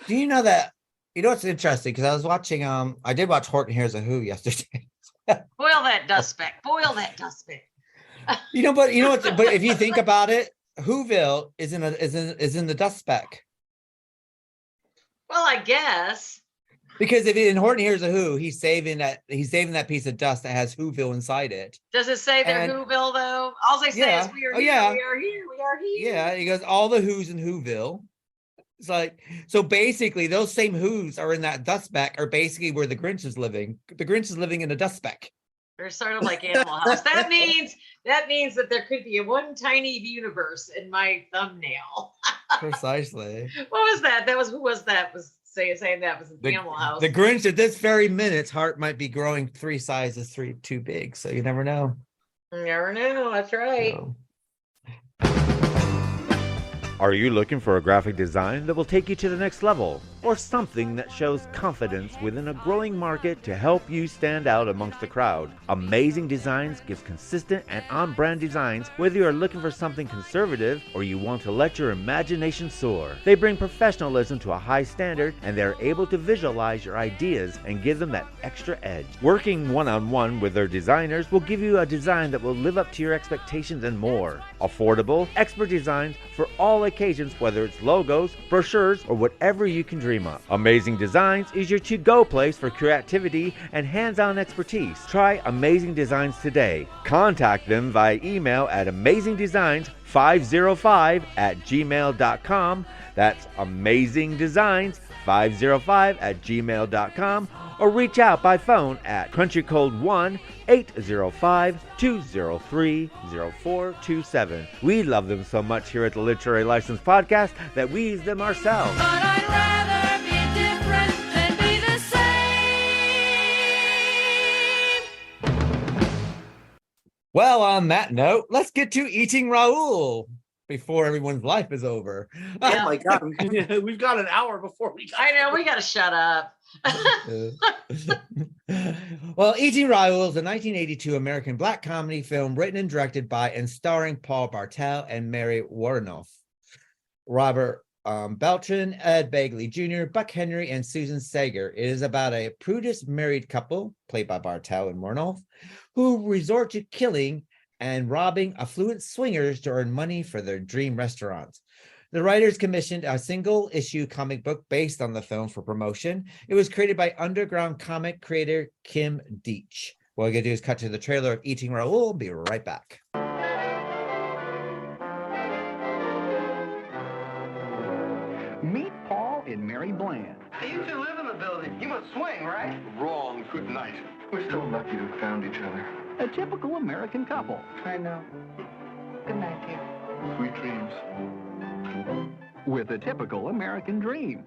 Do you know that? You know what's interesting? Because I was watching. I did watch Horton Hears a Who yesterday. Boil that dust speck. Boil that dust speck. But if you think about it, Whoville is in the dust speck. Well, I guess. Because if in Horton Hears a Who, he's saving that piece of dust that has Whoville inside it. Does it say they're Whoville though? All they say is we are here, we are here, we are here. Yeah, he goes all the Who's in Whoville. It's like so basically those same Who's are in that dust speck are basically where the Grinch is living. The Grinch is living in a dust speck. They're sort of like Animal House. That means that there could be one tiny universe in my thumbnail. Precisely. What was that? Who was that? Was saying that was the Animal House. The Grinch at this very minute's heart might be growing 3 sizes too big, so you never know. You never know. That's right. So. Are you looking for a graphic design that will take you to the next level? Or something that shows confidence within a growing market to help you stand out amongst the crowd? Amazing Designs gives consistent and on-brand designs whether you are looking for something conservative or you want to let your imagination soar. They bring professionalism to a high standard and they're able to visualize your ideas and give them that extra edge. Working one-on-one with their designers will give you a design that will live up to your expectations and more. Affordable, expert designs for all occasions, whether it's logos, brochures, or whatever you can dream of. Amazing Designs is your to-go place for creativity and hands-on expertise. Try Amazing Designs today. Contact them via email at amazingdesigns505@gmail.com. That's amazingdesigns505@gmail.com, or reach out by phone at country code 1-805-203-0427. We love them so much here at the Literary License Podcast that we use them ourselves. But I'd rather be different than be the same. Well, on that note, let's get to eating Raoul before everyone's life is over. Oh my God. We've got an hour before we got I know, we got to shut up. Well, Eating Raoul is a 1982 American black comedy film written and directed by and starring Paul Bartel and Mary Warnoff. Robert Beltran, Ed Begley Jr., Buck Henry, and Susan Sager. It is about a prudish married couple, played by Bartel and Warnoff, who resort to killing and robbing affluent swingers to earn money for their dream restaurants. The writers commissioned a single-issue comic book based on the film for promotion. It was created by underground comic creator Kim Deitch. What we're going to do is cut to the trailer of Eating Raoul. Be right back. Meet Paul and Mary Bland. Hey, you two live in the building. You must swing, right? Wrong. Good night. We're so lucky to have found each other. A typical American couple. I know. Good night, dear. Sweet dreams. With a typical American dream.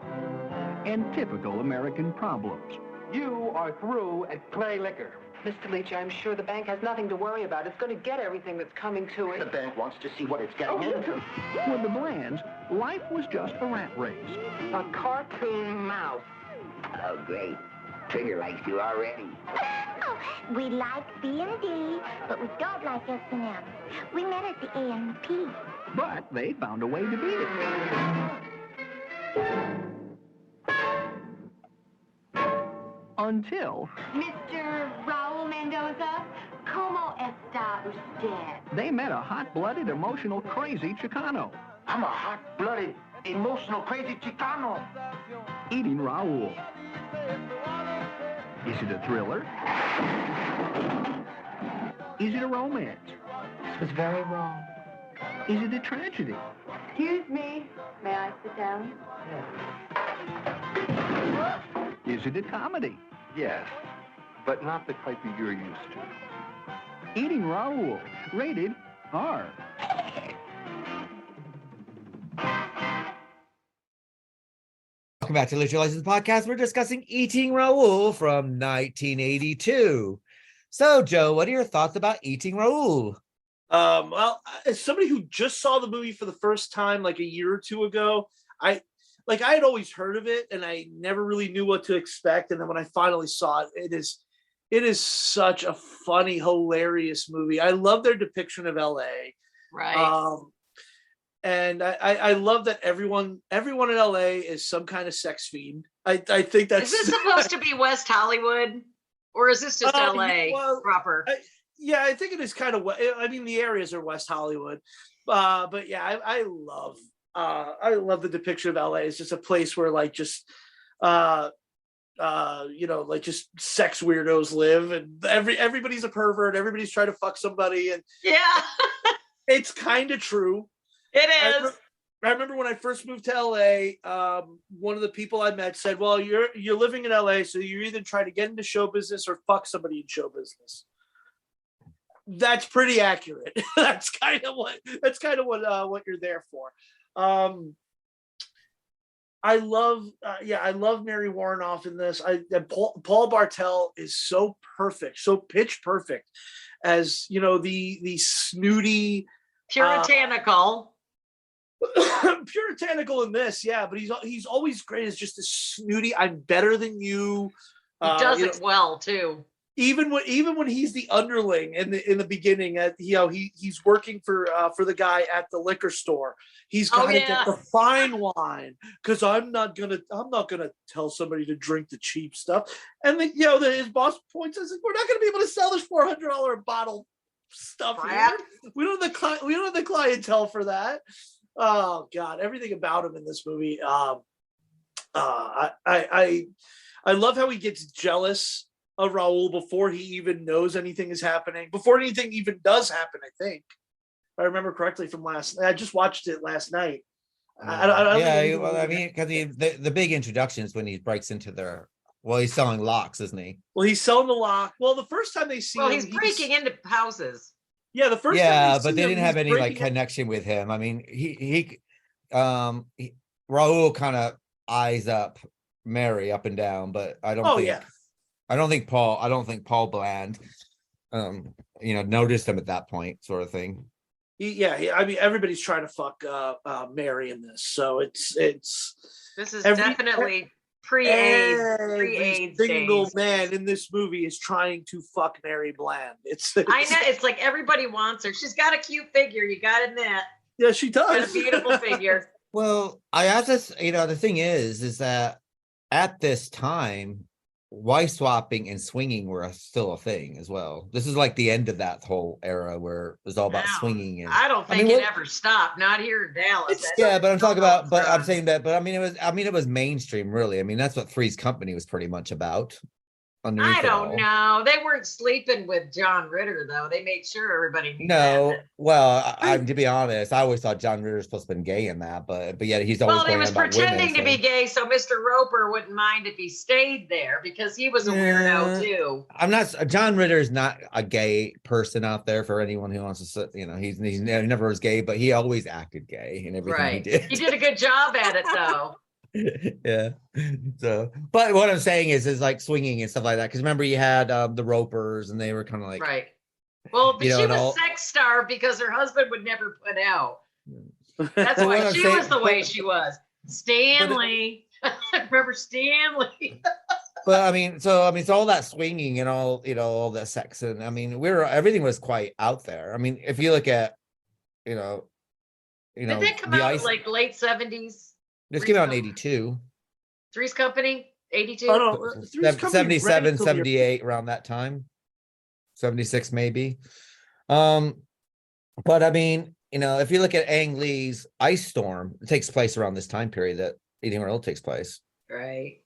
And typical American problems. You are through at Clay Liquor. Mr. Leach, I'm sure the bank has nothing to worry about. It's going to get everything that's coming to The it. bank wants to see what it's getting into. With the Blands, life was just a rat race. A cartoon mouse. Oh, great. Trigger likes you already. Oh, we like B&D, but we don't like S&M. We met at the A&P. But they found a way to beat it. Until Mr. Raoul Mendoza, como está usted? they met a hot-blooded, emotional, crazy Chicano. I'm a hot-blooded, emotional, crazy Chicano. Eating Raoul. Is it a thriller? Is it a romance? This was very wrong. Is it a tragedy? Excuse me. May I sit down? Is it a comedy? Yes, but not the type that you're used to. Eating Raoul, rated R. Welcome back to Lucha License Podcast. We're discussing Eating Raoul from 1982. So, Joe, what are your thoughts about Eating Raoul? Well, as somebody who just saw the movie for the first time like a year or two ago, I had always heard of it and I never really knew what to expect. And then when I finally saw it, it is such a funny, hilarious movie. I love their depiction of LA. Right. And I love that everyone in LA is some kind of sex fiend. I think that's Is this supposed to be West Hollywood? Or is this just LA well, proper? Yeah, I think it is kind of. I mean, the areas are West Hollywood, but yeah, I love the depiction of LA. It's just a place where like just like just sex weirdos live, and everybody's a pervert. Everybody's trying to fuck somebody, and Yeah, it's kind of true. it is. I remember when I first moved to LA, one of the people I met said, "Well, you're living in LA, so you're either trying to get into show business or fuck somebody in show business." That's pretty accurate. That's kind of what you're there for. I love Mary Warnoff in this. Paul Bartel is so perfect, so pitch perfect, as the snooty, Puritanical. puritanical in this, yeah. But he's always great as just a snooty. I'm better than you. He does it well too. Even when he's the underling in the beginning, he's working for the guy at the liquor store. He's got to get the fine wine because I'm not gonna tell somebody to drink the cheap stuff. And his boss points us, we're not gonna be able to sell this $400 a bottle stuff here. We don't have the clientele for that. Oh God, everything about him in this movie. I love how he gets jealous of Raoul before he even knows anything is happening, before anything even does happen. I think, if I remember correctly from last night. I just watched it last night. Because the big introduction is when he breaks into he's selling locks, isn't he? Well, he's selling the lock. Well, the first time they see him, He's breaking into houses. Yeah, the first time but they didn't have any like connection with him. I mean, Raoul kind of eyes up Mary up and down, but I don't think Paul Bland noticed him at that point, sort of thing. I mean, everybody's trying to fuck Mary in this, so it's This is definitely pre-AIDS single days. man in this movie is trying to fuck Mary Bland. I know, it's like everybody wants her. She's got a cute figure, you got to admit. Yeah, she does. Got a beautiful figure. Well, I asked this, the thing is that at this time, wife swapping and swinging were still a thing as well. This is like the end of that whole era where it was all about swinging. And I don't think it ever stopped. Not here in Dallas. Yeah, but I'm talking about, but I'm saying that, but I mean, it was mainstream, really. I mean, that's what Three's Company was pretty much about. I don't know. They weren't sleeping with John Ritter, though. They made sure everybody knew No, that. well, to be honest, I always thought John Ritter was supposed to have been gay in that, but yet he's always he was pretending to be gay, so Mr. Roper wouldn't mind if he stayed there because he was a weirdo too. I'm not. John Ritter is not a gay person out there for anyone who wants to. He's never was gay, but he always acted gay in everything he did. He did a good job at it, though. Yeah. So, but what I'm saying is like swinging and stuff like that. Because remember, you had the Ropers, and they were kind of like Well, but she was sex starved because her husband would never put out. That's why she was the way she was. Stanley, remember Stanley? But I mean, so all that swinging and all all that sex, and I mean, everything was quite out there. I mean, if you look at, did they come out like late 70s? This came out in 82. Three's Company, 82? Oh, no. 77, 78, around that time. 76, maybe. But I mean, if you look at Ang Lee's Ice Storm, it takes place around this time period that Eating World takes place. Right.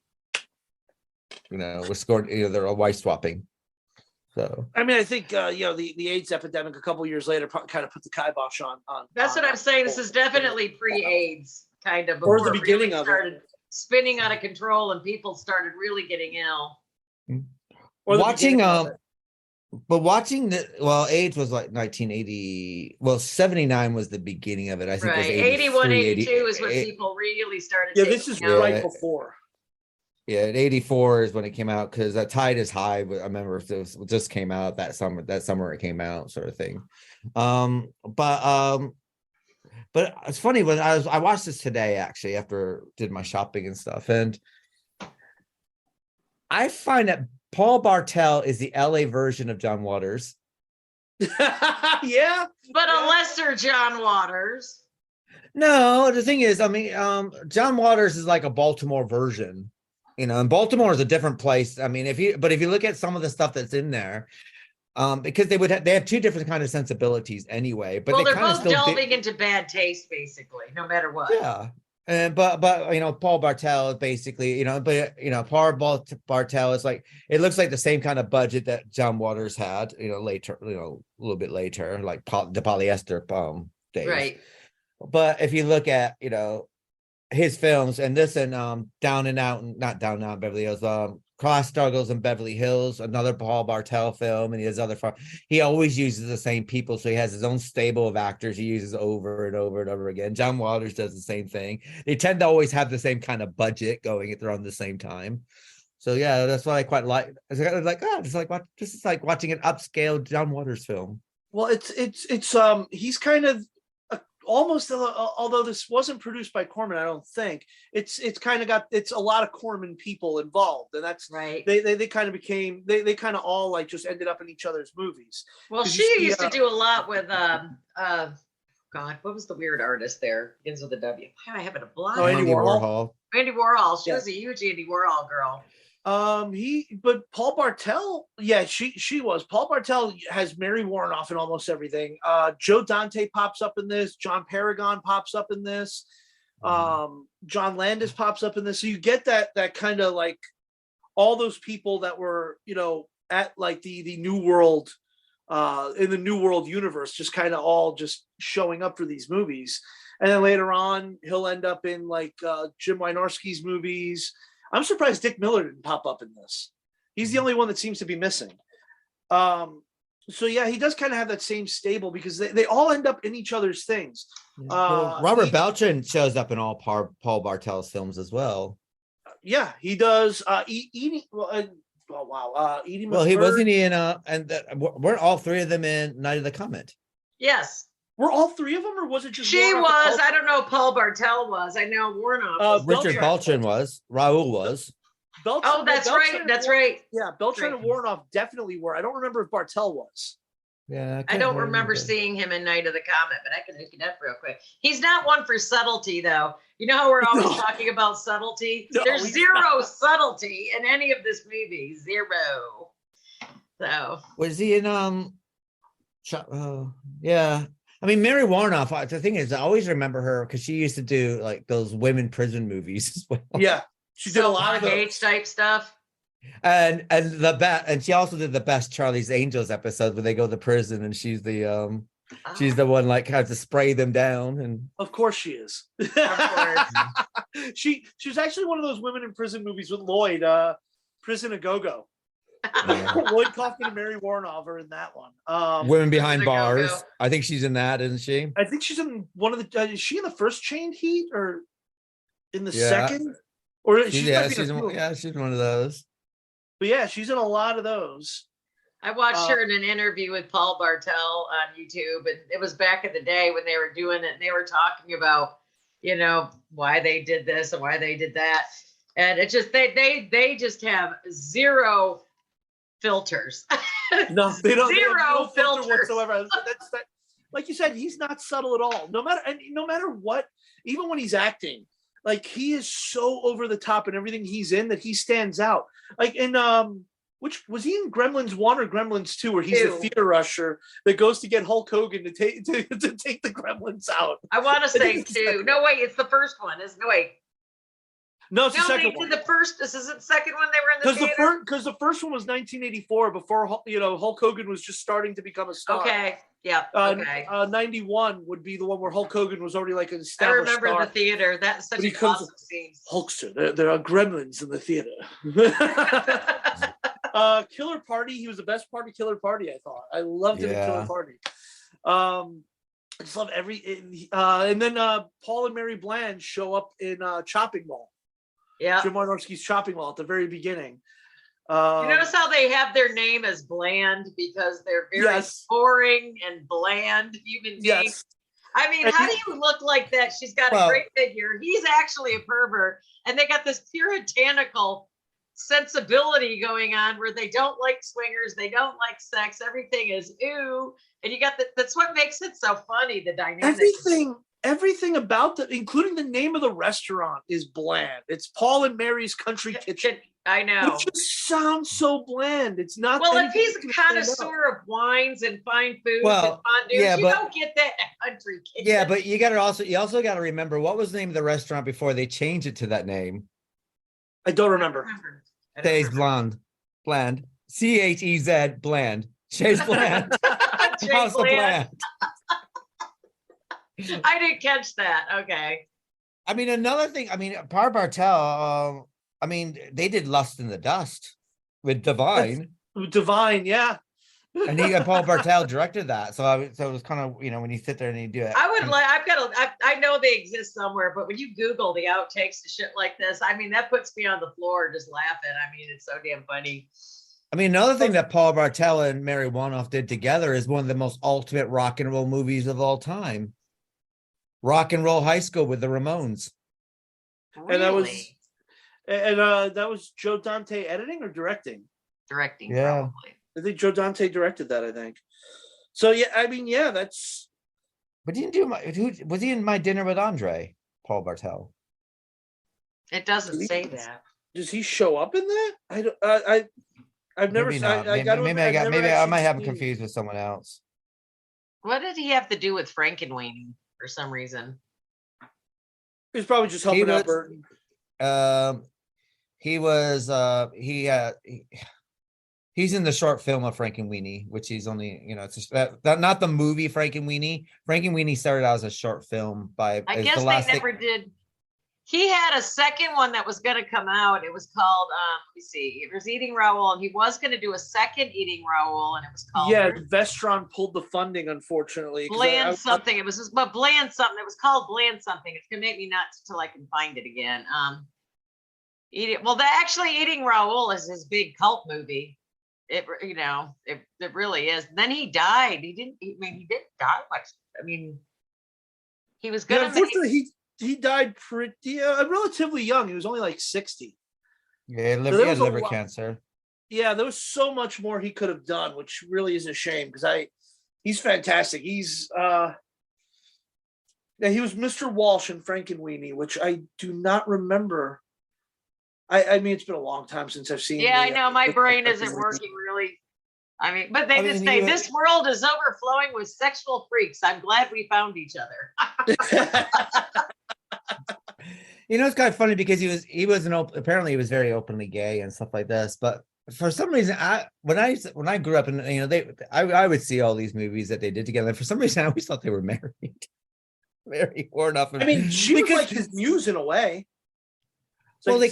With scored, they're all wife swapping. So I mean, I think the AIDS epidemic a couple years later kind of put the kibosh on. That's what I'm saying. This is definitely pre-AIDS, kind of, or the beginning really of started spinning out of control and people started really getting ill. Watching AIDS was like 1980. Well, 79 was the beginning of it. I think it was 81, 82 is when people really started. Yeah, this is right before. Yeah, 84 is when it came out because that Tide is High. I remember it just came out that summer. That summer it came out, sort of thing. But it's funny when I watched this today actually after did my shopping and stuff, and I find that Paul Bartel is the LA version of John Waters. Yeah, but a lesser John Waters. No, the thing is, I mean, John Waters is like a Baltimore version. And Baltimore is a different place. I mean, if you look at some of the stuff that's in there, because they have two different kind of sensibilities anyway. But they're both delving into bad taste, basically, no matter what. Yeah, and but Paul Bartel is basically Paul Bartel is like, it looks like the same kind of budget that John Waters had, later, a little bit later, like the polyester days. Right. But if you look at his films and this and Down and Out, not Down and Out Beverly Hills, Cross Struggles in Beverly Hills, another Paul Bartel film, and he has other he always uses the same people, so he has his own stable of actors he uses over and over and over again. John Waters does the same thing. They tend to always have the same kind of budget going at around the same time. So yeah, that's what I quite like. It's like watching an upscale John Waters film. Well, it's he's kind of almost, although this wasn't produced by Corman, I don't think it's kind of got, it's a lot of Corman people involved, and that's right. They kind of became, they kind of all like just ended up in each other's movies. Well, she used to do a lot with God, what was the weird artist there? Begins with a W. Why am I having a block? Oh, Andy Warhol. Andy Warhol. She was a huge Andy Warhol girl. But Paul Bartel, yeah, she was. Paul Bartel has Mary Warrenoff in almost everything. Joe Dante pops up in this. John Paragon pops up in this. John Landis pops up in this. So you get that kind of like all those people that were, at like the New World, in the New World universe, just kind of all just showing up for these movies. And then later on, he'll end up in like Jim Wynorski's movies. I'm surprised Dick Miller didn't pop up in this. He's the only one that seems to be missing. So yeah, he does kind of have that same stable because they all end up in each other's things. Robert Beltran shows up in all Paul Bartel's films as well. Yeah, he does. Eating. Eating. Well, he wasn't in weren't all three of them in Night of the Comet? Yes. Were all three of them, or was it just She Warnoff and was. Beltran? I don't know if Paul Bartel was. I know Warnoff was. Richard Beltran. Beltran was. Raoul was. Beltran, Oh, that's Beltran right. and That's War- right. Yeah, Beltran Right. and Warnoff definitely were. I don't remember if Bartel was. Yeah, I don't remember seeing him in Night of the Comet, but I can look it up real quick. He's not one for subtlety, though. You know how we're always No. talking about subtlety? No, There's he's zero not. subtlety in any of this movie. Zero. So Was he in yeah. I mean, Mary Warnoff, the thing is, I always remember her because she used to do like those women prison movies as well. Yeah, she did a lot of those. Age type stuff. And she also did the best Charlie's Angels episode where they go to prison and she's the one like has to spray them down. And Of course she is. Of course. she was actually one of those women in prison movies with Lloyd, Prison a Go-Go. Lloyd Kaufman and Mary Warnoff are in that one. Women Behind Prison a Bars. Go-Go. I think she's in that, isn't she? I think she's in one of the. Is she in the first Chained Heat or in the Yeah. second? Or She's in one of those. But yeah, she's in a lot of those. I watched her in an interview with Paul Bartel on YouTube, and it was back in the day when they were doing it, and they were talking about, you know, why they did this and why they did that. And it just they just have zero filters. No, they don't. They have no Zero filter filters. whatsoever. That, like you said, he's not subtle at all. No matter what, even when he's acting, like he is so over the top in everything he's in that he stands out. Like in which was he in Gremlins 1 or Gremlins 2, where he's the theater usher that goes to get Hulk Hogan to take the Gremlins out. I want to say 2. No, wait, it's the first one. No, it's the No, second they one. did the first. This isn't the second one. They were in the theater. Because the first one was 1984, before Hulk Hogan was just starting to become a star. Okay. Yeah. Okay. 91 would be the one where Hulk Hogan was already like an I established remember star. the theater. That's such But he an comes- awesome scene. Hulkster, there are gremlins in the theater. Killer Party, he was the best part of Killer Party, I thought. I loved him in Killer Party. I just love and then Paul and Mary Bland show up in Chopping Mall. Yeah. Jim Wynorski's Chopping Mall at the very beginning. You notice how they have their name as Bland because they're very boring and bland human beings. Yes. I mean, how do you look like that? She's got a great figure. He's actually a pervert. And they got this puritanical sensibility going on where they don't like swingers. They don't like sex. Everything is ooh. And you got that's what makes it so funny, the dynamic. Everything about including the name of the restaurant is bland. It's Paul and Mary's Country Kitchen. I know. It just sounds so bland. It's not. Well, if he's a connoisseur of wines and fine foods and fondues, you don't get that at Country Kitchen. Yeah, but you also got to remember, what was the name of the restaurant before they changed it to that name? I don't remember. Chez Bland. Bland. Chez Bland. Chez Bland. House of Bland. I didn't catch that. Okay. I mean, another thing, Par Bartel, they did Lust in the Dust with Divine. Divine, yeah. And Paul Bartel directed that. So it was kind of, when you sit there and you do it. I know they exist somewhere, but when you Google the outtakes to shit like this, that puts me on the floor just laughing. It's so damn funny. Another thing that Paul Bartel and Mary Warnoff did together is one of the most ultimate rock and roll movies of all time. Rock and Roll High School with the Ramones. Really? And that was Joe Dante editing or directing? Directing, yeah. probably. I think Joe Dante directed that, I think. So yeah, that's. But was he in My Dinner with Andre? Paul Bartel. It doesn't say that. Does he show up in that? I've never. Maybe not. Maybe I might have him confused with someone else. What did he have to do with Frankenweenie for some reason? He's probably just helping out Burton. He's in the short film of Frankenweenie, which he's only, it's just, not the movie Frankenweenie. Frankenweenie started out as a short film by. I guess they never did. He had a second one that was going to come out. It was called, let me see. It was Eating Raoul, and he was going to do a second Eating Raoul, and it was called. Yeah, Vestron pulled the funding, unfortunately. Bland something. It was just, but Bland something. It was called Bland something. It's going to make me nuts till I can find it again. Eating Raoul is his big cult movie. It really is. Then he died. He didn't die much. I mean, he was Yeah, gonna make. unfortunately, he died pretty relatively young. He was only like 60. Yeah, So he had liver cancer. Yeah, there was so much more he could have done, which really is a shame because he's fantastic. He's he was Mr. Walsh in Frankenweenie, which I do not remember. I mean, it's been a long time since I've seen. Yeah, I know my brain isn't working really. I mean, but they just say this world is overflowing with sexual freaks. I'm glad we found each other. You know, it's kind of funny because apparently he was very openly gay and stuff like this. But for some reason, when I grew up, and I would see all these movies that they did together. And for some reason, I always thought they were married. Very worn up. I mean, she was like his muse in a way. So well, they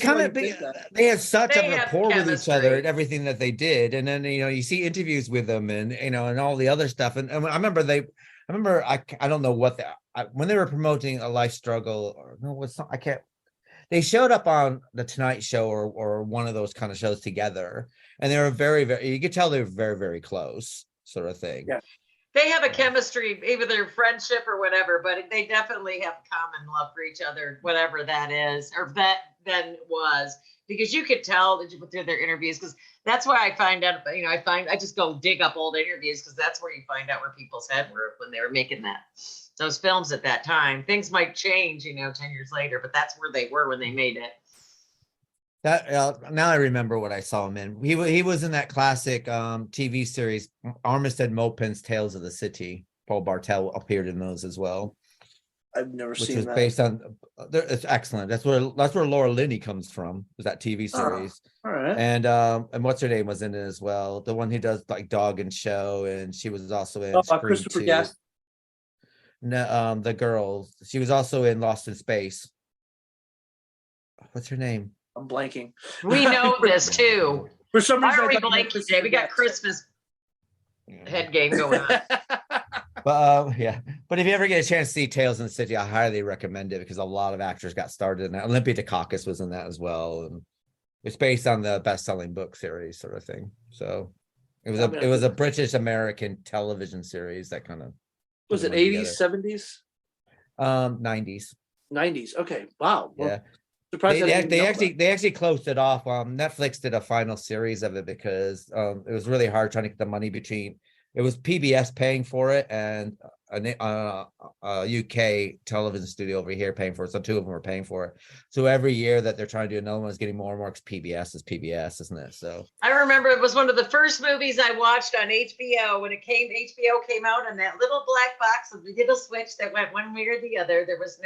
had such a rapport with each other and everything that they did, and then you see interviews with them, and and all the other stuff. And I remember I don't know what when they were promoting A Life Struggle or no, what's I can't. They showed up on the Tonight Show or one of those kind of shows together, and they were very, very. You could tell they were very, very close, sort of thing. Yeah. They have a chemistry, either their friendship or whatever, but they definitely have common love for each other, whatever that is, or that then was, because you could tell that through their interviews, because that's why I find out, I just go dig up old interviews, because that's where you find out where people's head were when they were making those films at that time. Things might change, 10 years later, but that's where they were when they made it. That now I remember what I saw him in. He was in that classic TV series Armistead Maupin's Tales of the City. Paul Bartel appeared in those as well. I've never seen that. Which was based on. It's excellent. That's where Laura Linney comes from. Was that TV series? All right. And what's her name was in it as well. The one who does like Dog and Show, and she was also in Christopher Guest. No, the girl. She was also in Lost in Space. What's her name? I'm blanking. We know this too. For some reason, why are we blanking today? We got Christmas head game going on. But but if you ever get a chance to see Tales in the City, I highly recommend it because a lot of actors got started in that. Olympia Dukakis was in that as well, and it's based on the best-selling book series, sort of thing. So it was a British American television series that kind of was it 80s, 70s, 90s, 90s. Okay, wow. Well, yeah. They actually closed it off. Netflix did a final series of it because it was really hard trying to get the money between. It was PBS paying for it and a UK television studio over here paying for it. So two of them were paying for it. So every year that they're trying to do another one is getting more and more because PBS is PBS, isn't it? So I remember it was one of the first movies I watched on HBO when HBO came out, and that little black box with the little switch that went one way or the other. There was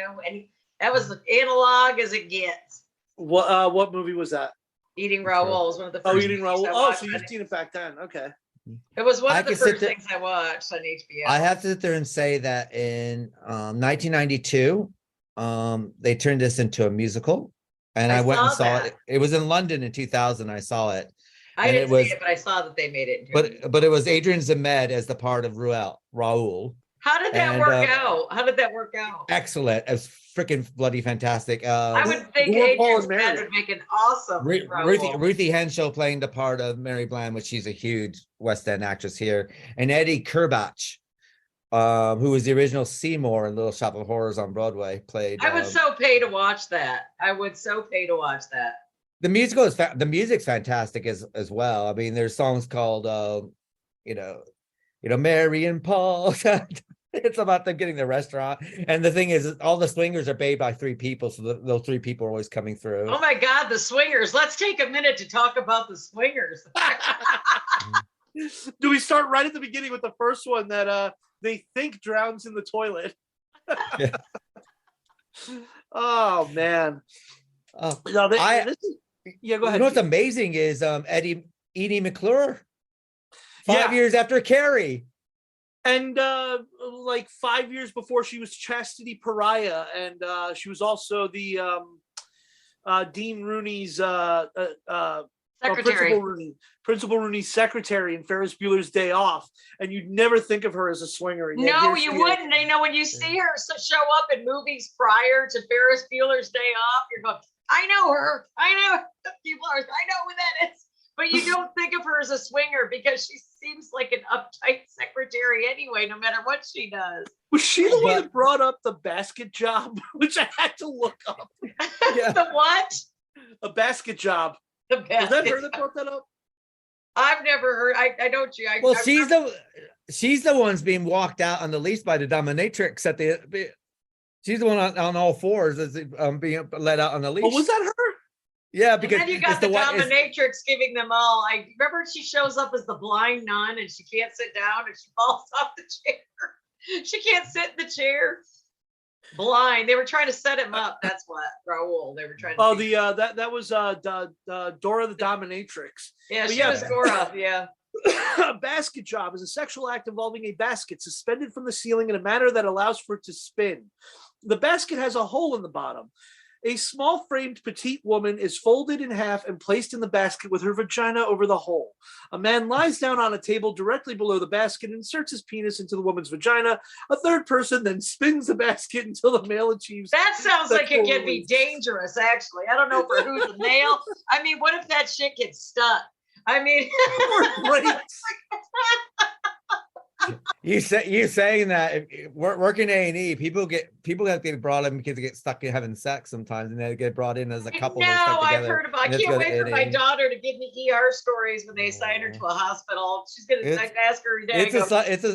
that was analog as it gets. What movie was that? Eating Raoul was one of the first. Eating Raoul. Oh, so you've seen it back then. Okay. It was one of the first things I watched on HBO. I have to sit there and say that in 1992, they turned this into a musical, and I went and saw it. It was in London in 2000. I saw it. I didn't see it, but I saw that they made it. But it was Adrian Zemed as the part of Raoul. How did that work out? How did that work out? Excellent. It was freaking bloody fantastic. I would think Adrian Zemed would make an awesome Ruthie Henshaw playing the part of Mary Bland, which she's a huge West End actress here, and Eddie Kurbach, who was the original Seymour in Little Shop of Horrors on Broadway, played. I would so pay to watch that. The musical is the music's fantastic as well. I mean, there's songs called Mary and Paul. It's about them getting the restaurant, and the thing is, all the swingers are paid by three people, so those three people are always coming through. Oh my God, the swingers! Let's take a minute to talk about the swingers. Do we start right at the beginning with the first one that they think drowns in the toilet? Yeah. Oh man! Oh, no, go ahead. You know what's amazing is Edie McClure. 5 years after Carrie. And like 5 years before, she was Chastity Pariah, and she was also the Dean Rooney's Principal Rooney's secretary in Ferris Bueller's Day Off. And you'd never think of her as a swinger. And no, you wouldn't. When you see her show up in movies prior to Ferris Bueller's Day Off, you're going, I know her. I know people are. I know who that is. But you don't think of her as a swinger because she seems like an uptight secretary anyway, no matter what she does. Was she the one that brought up the basket job, which I had to look up? Yeah. The what? A basket job. The Was that basket her that brought that up? I've never heard. I don't. Well, she's the one's being walked out on the leash by the dominatrix at the. She's the one on all fours as being let out on the leash. Oh, was that her? Yeah, because and then you got the dominatrix giving them all. I remember she shows up as the blind nun and she can't sit down and she falls off the chair. She can't sit in the chair. Blind. They were trying to set him up. That's what Raoul. They were trying to. Oh, that was Dora the Dominatrix. Yeah, she was Dora. Yeah. A basket job is a sexual act involving a basket suspended from the ceiling in a manner that allows for it to spin. The basket has a hole in the bottom. A small framed petite woman is folded in half and placed in the basket with her vagina over the hole. A man lies down on a table directly below the basket and inserts his penis into the woman's vagina. A third person then spins the basket until the male achieves. That sounds like it can be dangerous, actually. I don't know for who's the male. I mean, what if that shit gets stuck? I mean, you saying that working A&E, people have to get brought in because they get stuck in having sex sometimes, and they get brought in as a couple. No, I've heard about. I can't wait for my daughter to give me ER stories when they assign her to a hospital. She's gonna ask her every day.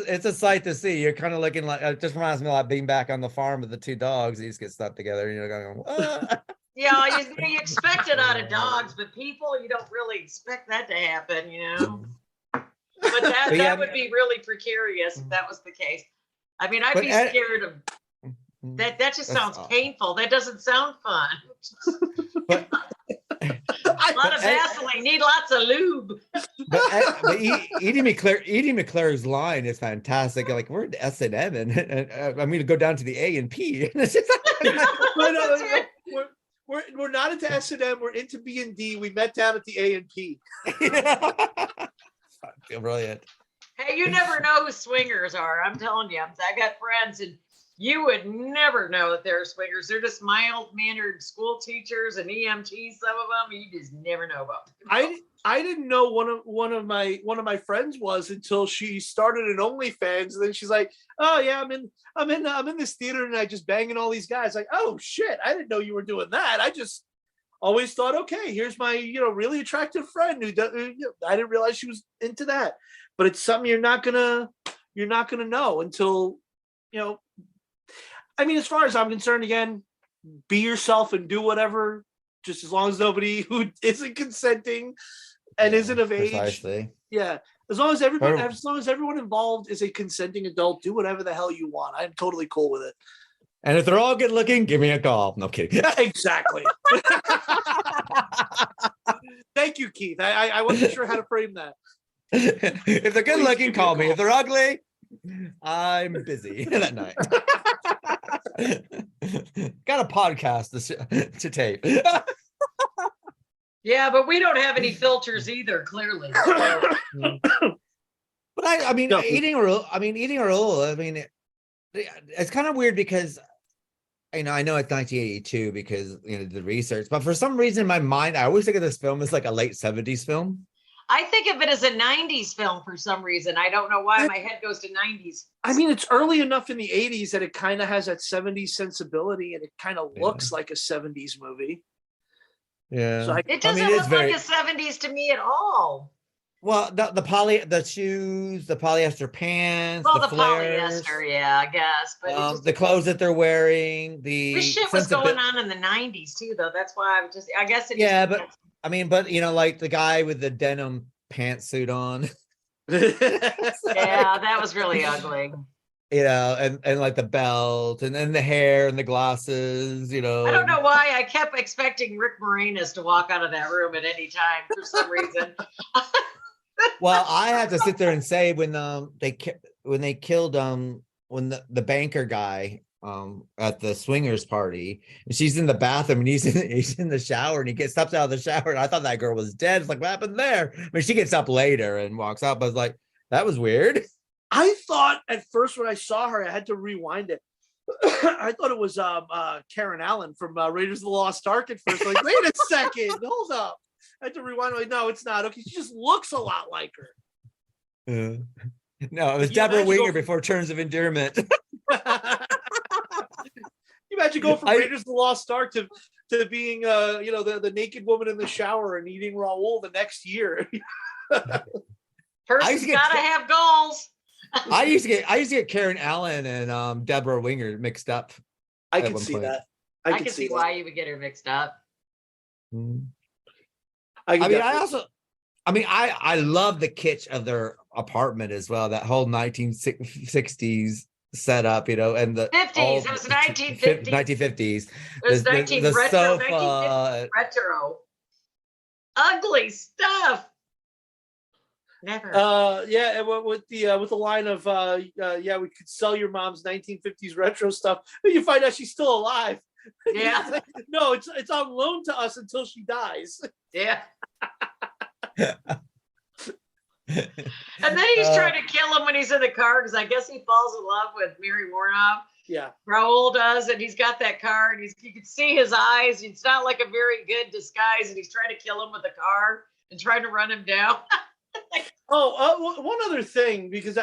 It's a sight to see. You're kind of looking like it just reminds me of like being back on the farm with the two dogs. They just get stuck together, and you're going. Ah. Yeah, you expect it out of dogs, but people, you don't really expect that to happen, you know. But that would be really precarious if that was the case. I mean, I'd be scared of that. That just sounds painful. That doesn't sound fun. But a lot of Vaseline, need lots of lube. But Edie McClure's line is fantastic. Like, we're at S&M and I'm going to go down to the A and P. We're not into S&M. We're into B&D. We met down at the A and P. Brilliant. Hey, you never know who swingers are. I'm telling you. I got friends, and you would never know that they're swingers. They're just mild-mannered school teachers and EMTs. Some of them you just never know about them. I didn't know one of my friends was until she started an OnlyFans, and then she's like, "Oh yeah, I'm in this theater and I just banging all these guys." Like, oh shit, I didn't know you were doing that. I just always thought, okay, here's my really attractive friend who does. I didn't realize she was into that, but it's something you're not gonna know until I mean, as far as I'm concerned, again, be yourself and do whatever, just as long as nobody who isn't consenting and isn't of age. Precisely. Yeah. As long as everyone involved is a consenting adult, do whatever the hell you want. I'm totally cool with it. And if they're all good looking, give me a call. No kidding. Exactly. Thank you, Keith. I wasn't sure how to frame that. If they're good looking, call me. If they're ugly, I'm busy that night. Got a podcast to tape. Yeah, but we don't have any filters either, clearly. But I mean, eating Raoul. I mean, it's kind of weird because I know it's 1982 because the research, but for some reason in my mind, I always think of this film as like a late 70s film. I think of it as a 90s film for some reason. I don't know why my head goes to 90s. I mean, it's early enough in the 80s that it kind of has that 70s sensibility and it kind of looks like a 70s movie. Yeah. So it doesn't look like a 70s to me at all. Well, the shoes, the polyester pants, the flares, polyester, yeah, I guess. But the clothes that they're wearing, this shit was going on in the 90s too, though. That's why I guess it. Yeah, but I mean, like the guy with the denim pantsuit on. Yeah, that was really ugly. And like the belt and then the hair and the glasses, I don't know why I kept expecting Rick Moranis to walk out of that room at any time for some reason. Well, I had to sit there and say when they killed the banker guy at the swingers party, and she's in the bathroom and he's in the shower and he steps out of the shower, and I thought that girl was dead. It's like, what happened there? I mean, she gets up later and walks out, but I was like, that was weird. I thought at first when I saw her, I had to rewind it. I thought it was Karen Allen from Raiders of the Lost Ark at first. Like, wait a second, hold up. I had to rewind. Like, no, it's not. Okay, she just looks a lot like her. No, it was You Deborah imagine Winger going- before Terms of Endearment. You imagine going from Raiders of the Lost Ark to being the naked woman in the shower and eating Raoul the next year. Person's gotta have goals. I used to get Karen Allen and Deborah Winger mixed up. I can see that. I can see why you would get her mixed up. I love the kitsch of their apartment as well. That whole 1960s setup, and the 50s. It was 1950s. 1950s. It was the retro, sofa. retro. Ugly stuff. Never. Yeah, with the line of we could sell your mom's 1950s retro stuff. And you find out she's still alive. Yeah. No, it's on loan to us until she dies. Yeah. And then he's trying to kill him when he's in the car because I guess he falls in love with Mary Warnoff. Yeah. Raoul does, and he's got that car, and you can see his eyes. It's not like a very good disguise, and he's trying to kill him with the car and trying to run him down. One other thing, because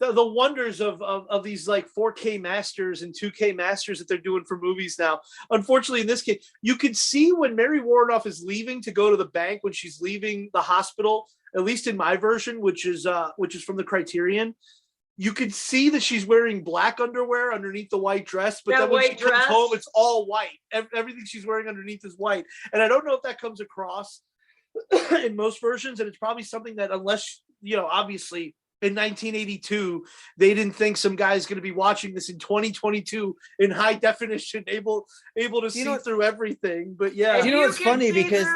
the wonders of these like 4K masters and 2K masters that they're doing for movies now. Unfortunately, in this case, you could see when Mary Warnoff is leaving to go to the bank, when she's leaving the hospital, at least in my version, which is from the Criterion, you could see that she's wearing black underwear underneath the white dress, but then when she comes home, it's all white. Everything she's wearing underneath is white. And I don't know if that comes across in most versions, and it's probably something that, unless, obviously in 1982, they didn't think some guy's going to be watching this in 2022 in high definition, able to see through everything. But yeah, it's funny because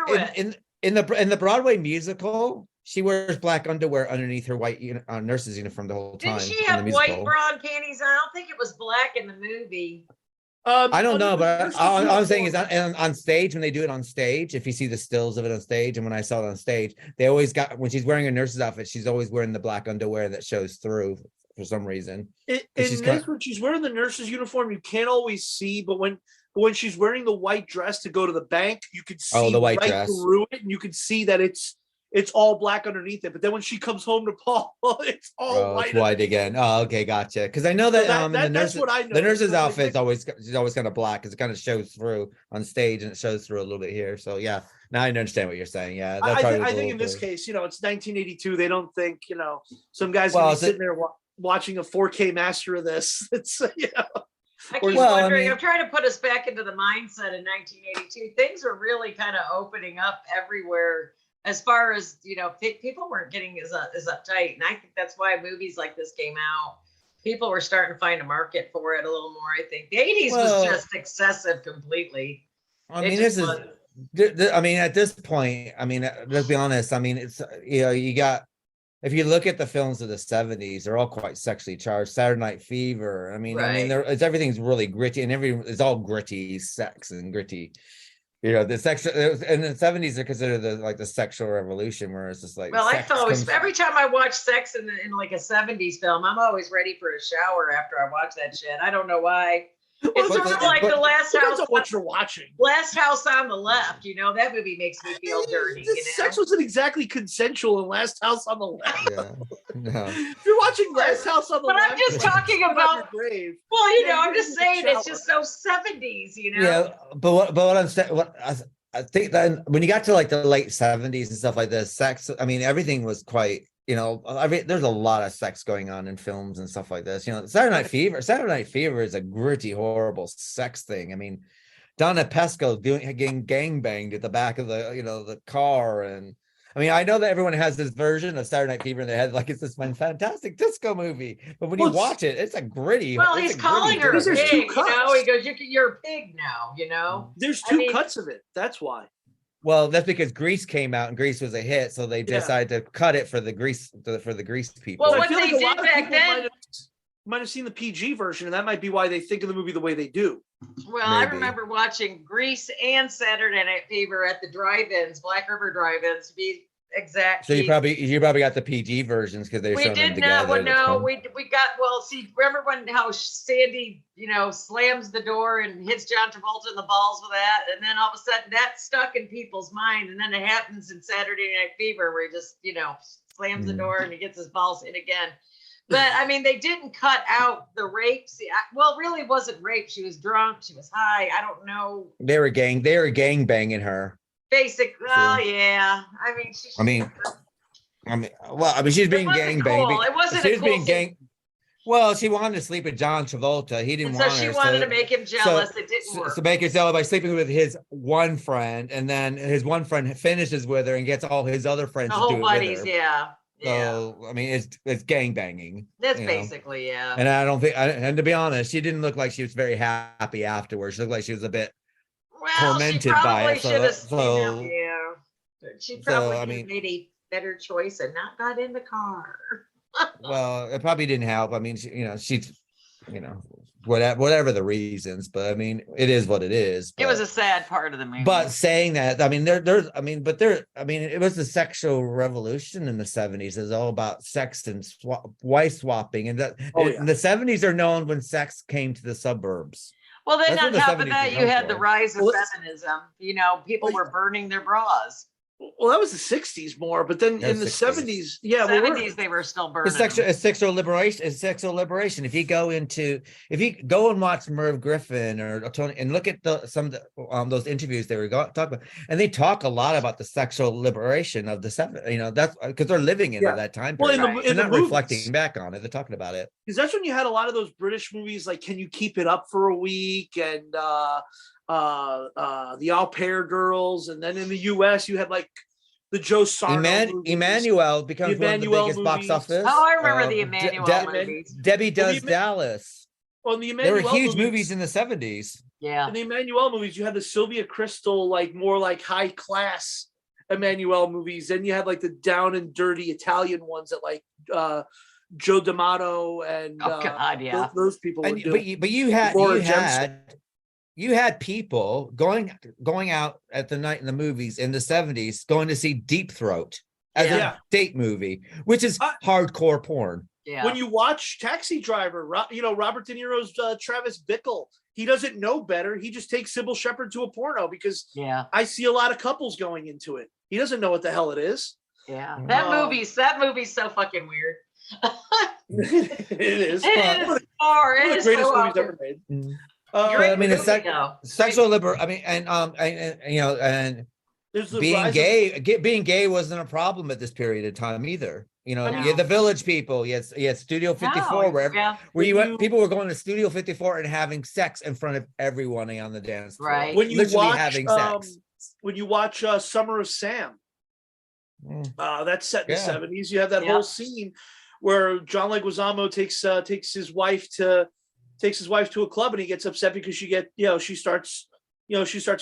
in the Broadway musical, she wears black underwear underneath her white nurse's uniform the whole time. Did she have white bra and panties on? I don't think it was black in the movie. I don't know, but all I'm saying is on stage, when they do it on stage, if you see the stills of it on stage, and when I saw it on stage, they always got, when she's wearing a nurse's outfit, she's always wearing the black underwear that shows through for some reason. When she's wearing the nurse's uniform, you can't always see, but when she's wearing the white dress to go to the bank, you could see the white right dress through it, and you could see that it's all black underneath it. But then when she comes home to Paul, it's all white. It's white again. Oh, okay, gotcha. Because I know that, that's what I know. The nurse's outfit's she's always kind of black because it kind of shows through on stage and it shows through a little bit here. So yeah, now I understand what you're saying. Yeah, I think in this case, it's 1982. They don't think some guy's gonna be sitting there watching a 4K master of this. It's I keep wondering. I'm trying to put us back into the mindset in 1982. Things were really kind of opening up everywhere. As far as, people weren't getting as uptight. And I think that's why movies like this came out. People were starting to find a market for it a little more, I think. The 80s was just excessive completely. I mean, at this point, let's be honest. It's, you got, if you look at the films of the 70s, they're all quite sexually charged. Saturday Night Fever. Everything's really gritty, and it's all gritty sex and gritty. The sexual in the 70s are considered the sexual revolution, where it's just like. Well, every time I watch sex in like a 70s film, I'm always ready for a shower after I watch that shit. I don't know why. It's sort of like the Last House. What you're watching. Last House on the Left. That movie makes me feel dirty. Sex wasn't exactly consensual in Last House on the Left. Yeah. No. If you're watching Last House on the Left, but I'm just talking about. Grave. Well, I'm just saying it's just so 70s. Yeah, but what I'm saying, I think that when you got to like the late 70s and stuff like this, sex. Everything was quite. There's a lot of sex going on in films and stuff like this. Saturday Night Fever is a gritty, horrible sex thing. Donna Pesco getting gangbanged at the back of the car, and I know that everyone has this version of Saturday Night Fever in their head, like it's this fantastic disco movie. But when you watch it, it's a gritty. Well, he's calling her a pig. He goes, "You're a pig now." There's two cuts of it. That's why. Well, that's because Grease came out and Grease was a hit, so they decided to cut it for the Grease people. Well, what they did back then might have seen the PG version, and that might be why they think of the movie the way they do. Well, maybe. I remember watching Grease and Saturday Night Fever at the drive-ins, Black River drive-ins, exactly. So you probably got the PG versions because they're We showing them did together. not. Well, That's no, fun. we got. Well, see, remember when how Sandy, slams the door and hits John Travolta in the balls with that, and then all of a sudden that stuck in people's mind, and then it happens in Saturday Night Fever where he just slams the door and he gets his balls hit again. But I mean, they didn't cut out the rape. See, well, really, it wasn't rape. She was drunk. She was high. I don't know. They were gang banging her. Basic. Well, yeah. I mean, she's being wasn't gang cool. banged. It wasn't She a was cool being gang. Well, she wanted to sleep with John Travolta. He didn't And so want she her. wanted to make him jealous. It didn't work. So make her jealous by sleeping with his one friend, and then his one friend finishes with her and gets all his other friends The to whole do it buddies, with her. yeah. So I mean, it's gang banging. That's basically, yeah. And I don't think, and to be honest, she didn't look like she was very happy afterwards. She looked like she was a bit tormented by it. She probably made a better choice and not got in the car. Well, it probably didn't help. I mean, whatever the reasons, but I mean, it is what it is. It was a sad part of the movie. But saying that, I mean, it was the sexual revolution in the 70s. It's all about sex and wife swapping, and the 70s are known when sex came to the suburbs. Well, then That's on what the top of 70s that, were you known had the for. rise of feminism. People were burning their bras. Well, that was the 60s more, but then in the 70s, yeah, 70s they were still burning. It's sexual liberation. If you go and watch Merv Griffin or Tony and look at some of those interviews they were talking about, and they talk a lot about the sexual liberation of the 70s. That's because they're living into that time period. Well, they're not reflecting back on it. They're talking about it. Because that's when you had a lot of those British movies like Can You Keep It Up for a Week and the Au Pair Girls, and then in the US you had like the Joe Sarno movies. Emmanuel becomes one of the biggest box office. Oh, I remember the Emmanuel movies. Debbie Does Dallas. Well, the Emmanuel there were huge movies in the 70s. Yeah. In the Emmanuel movies, you had the Sylvia Crystal, like more like high class Emmanuel movies. Then you had like the down and dirty Italian ones that like Joe D'Amato and those people were doing. But you had people going out at the night in the movies in the 70s going to see Deep Throat as a date movie, which is hardcore porn. Yeah. When you watch Taxi Driver, Robert De Niro's Travis Bickle, he doesn't know better. He just takes Sybil Shepherd to a porno because I see a lot of couples going into it. He doesn't know what the hell it is. Yeah. That movie's so fucking weird. It is. It is far. It is greatest so movies ever made. I mean, it's sexual liberation. I mean, and being gay wasn't a problem at this period of time either. You had the Village People. You had Studio 54, where people were going to Studio 54 and having sex in front of everyone on the dance floor. Right. When you watch having sex. When you watch Summer of Sam, that's set in the 70s. You have that whole scene where John Leguizamo takes his wife to a club, and he gets upset because she starts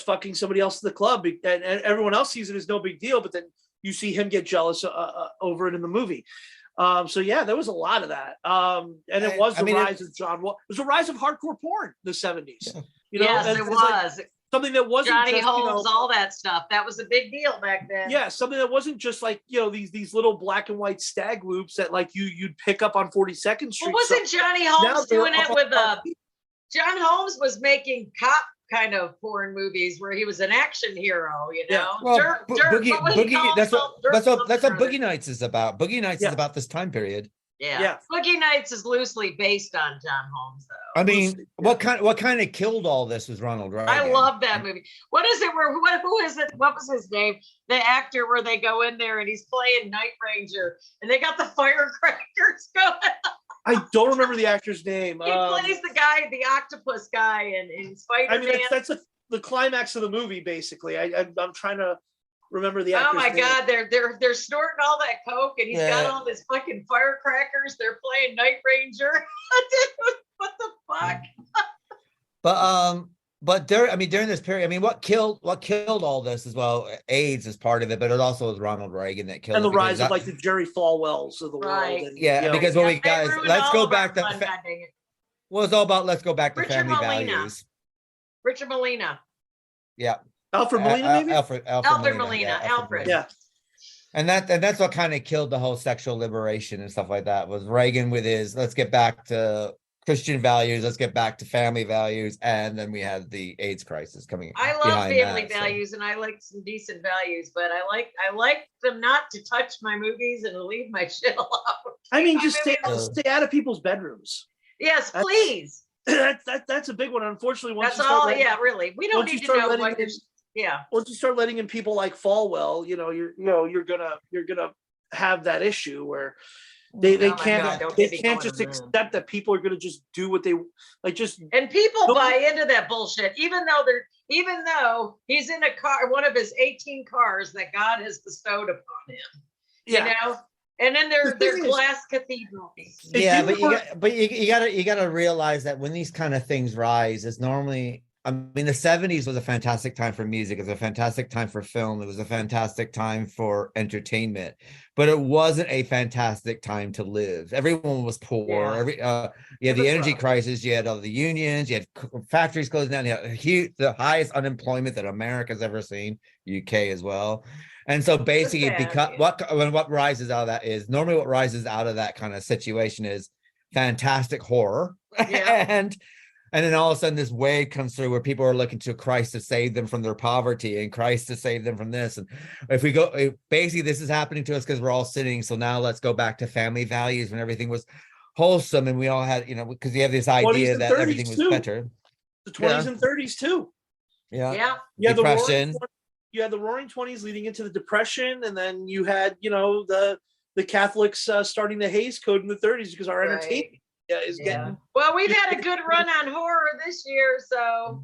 fucking somebody else at the club, and everyone else sees it as no big deal, but then you see him get jealous over it in the movie. There was a lot of that. And it was the rise of it was a rise of hardcore porn in the 70s. Yes, it was. Like something that wasn't Johnny just, Holmes, all that stuff. That was a big deal back then. Yeah, something that wasn't just like these little black and white stag loops that like you'd pick up on 42nd Street. Well, wasn't Johnny Holmes doing it with John Holmes was making cop kind of porn movies where he was an action hero, Well, that's what Boogie Nights is about. Boogie Nights is about this time period. Yeah. Boogie Nights is loosely based on John Holmes, though. I mean, what kind of killed all this was Ronald Reagan. I love that movie. What is it? Who is it? What was his name? The actor where they go in there and he's playing Night Ranger and they got the firecrackers going. I don't remember the actor's name. He plays the guy, the octopus guy in Spider-Man. I mean, that's the climax of the movie, basically. I'm trying to remember the actor's name. God, they're snorting all that coke and he's got all this fucking firecrackers. They're playing Night Ranger. What the fuck? But during this period, I mean, what killed all this as well? AIDS is part of it, but it also was Ronald Reagan that killed. And the rise of like the Jerry Falwells of the world. And, because let's go back to. Well, it's all about let's go back to Richard family Molina. values. Richard Molina. Yeah. Alfred Molina, maybe? Alfred Molina. Yeah. Alfred. Yeah. And that's what kind of killed the whole sexual liberation and stuff like that, was Reagan with his let's get back to Christian values, let's get back to family values, and then we had the AIDS crisis coming. I love family values, and I like some decent values, but I like them not to touch my movies and leave my shit alone. I mean, just stay out of people's bedrooms. Yes, please. That's a big one. Unfortunately, that's all. Yeah, really. We don't need to know what. Yeah. Once you start letting in people like Falwell, you're gonna have that issue where they can't just accept that people are gonna just do what they like. And people buy into that bullshit, even though he's in a car, one of his 18 cars that God has bestowed upon him. Yeah. You know. And then they're glass cathedrals. Yeah, but you gotta realize that when these kind of things rise, it's normally, I mean, the 70s was a fantastic time for music. It was a fantastic time for film. It was a fantastic time for entertainment, but it wasn't a fantastic time to live. Everyone was poor. Yeah. You had the energy crisis. You had all the unions. You had factories closing down. You had the highest unemployment that America's ever seen. UK as well. And so basically, because what rises out of that is normally what rises out of that kind of situation is fantastic horror. Yeah. and then all of a sudden this wave comes through where people are looking to Christ to save them from their poverty and Christ to save them from this. And if we go, basically this is happening to us because we're all sinning. So now let's go back to family values when everything was wholesome and we all had, because you have this idea that everything was better. The 20s and 30s too. Yeah. Yeah. Depression. You had the Roaring 20s leading into the Depression, and then you had, the Catholics starting the Hays Code in the 30s because our entertainment is getting. Well, we've had a good run on horror this year, so.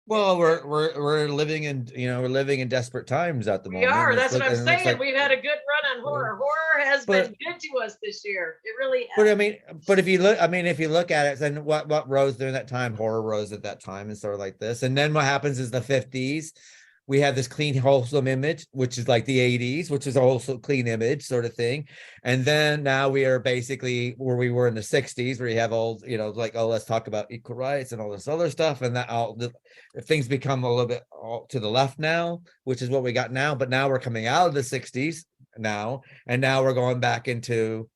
Well, we're living in desperate times at the moment. We are. That's what I'm saying. We've had a good run on horror. Horror has been good to us this year. It really has. But if you look at it, then what rose during that time? Horror rose at that time and sort of like this. And then what happens is the 50s. We have this clean, wholesome image, which is like the 80s, which is a wholesome, clean image sort of thing. And then now we are basically where we were in the 60s, where you have all, like, oh, let's talk about equal rights and all this other stuff. And that things become a little bit to the left now, which is what we got now. But now we're coming out of the 60s now, and now we're going back into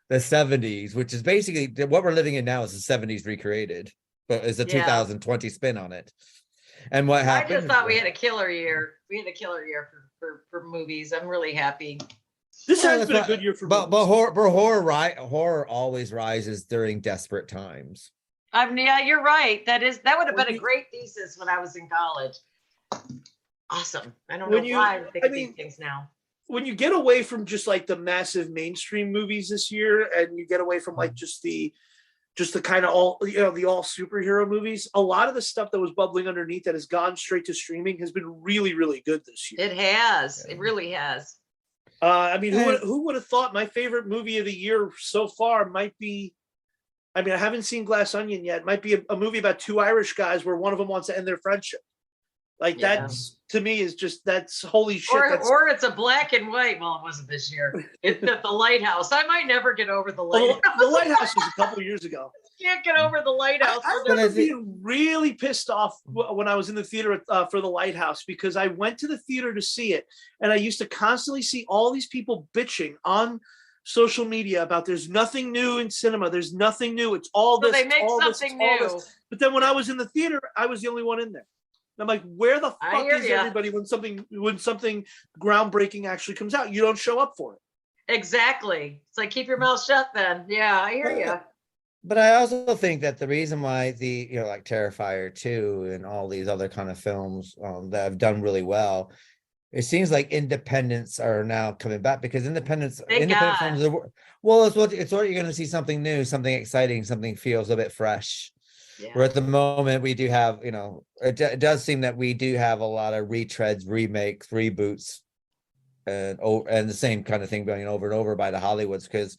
the 70s, which is basically what we're living in now is the 70s recreated, but it's a 2020 spin on it. And what happened? I just thought we had a killer year. We had a killer year for movies. I'm really happy. This has been a good year for movies. But horror always rises during desperate times. Yeah, you're right. That would have been a great thesis when I was in college. Awesome. I don't know why I'm thinking these things now. When you get away from just like the massive mainstream movies this year, and you get away from like just the kind of all superhero movies, a lot of the stuff that was bubbling underneath that has gone straight to streaming has been really, really good this year. It has. It really has. I mean, who would have thought my favorite movie of the year so far might be, I mean, I haven't seen Glass Onion yet. It might be a movie about two Irish guys where one of them wants to end their friendship. Like that's, to me, is just, that's holy shit. Or it's a black and white. Well, it wasn't this year. It's at the Lighthouse. I might never get over the Lighthouse. The Lighthouse was a couple years ago. Can't get over the Lighthouse. I remember being really pissed off when I was in the theater for the Lighthouse, because I went to the theater to see it, and I used to constantly see all these people bitching on social media about there's nothing new in cinema. There's nothing new. It's all this. So they make something new. But then when I was in the theater, I was the only one in there. And I'm like, where the fuck is everybody when something groundbreaking actually comes out? You don't show up for it. Exactly. It's like, keep your mouth shut then. Yeah, I hear you. But I also think that the reason why like Terrifier 2 and all these other kind of films that have done really well, it seems like independents are now coming back, because independent films it's what you're going to see, something new, something exciting, something feels a bit fresh. Yeah. Where at the moment we do have, it does seem that we do have a lot of retreads, remakes, reboots, and the same kind of thing going over and over by the Hollywoods, because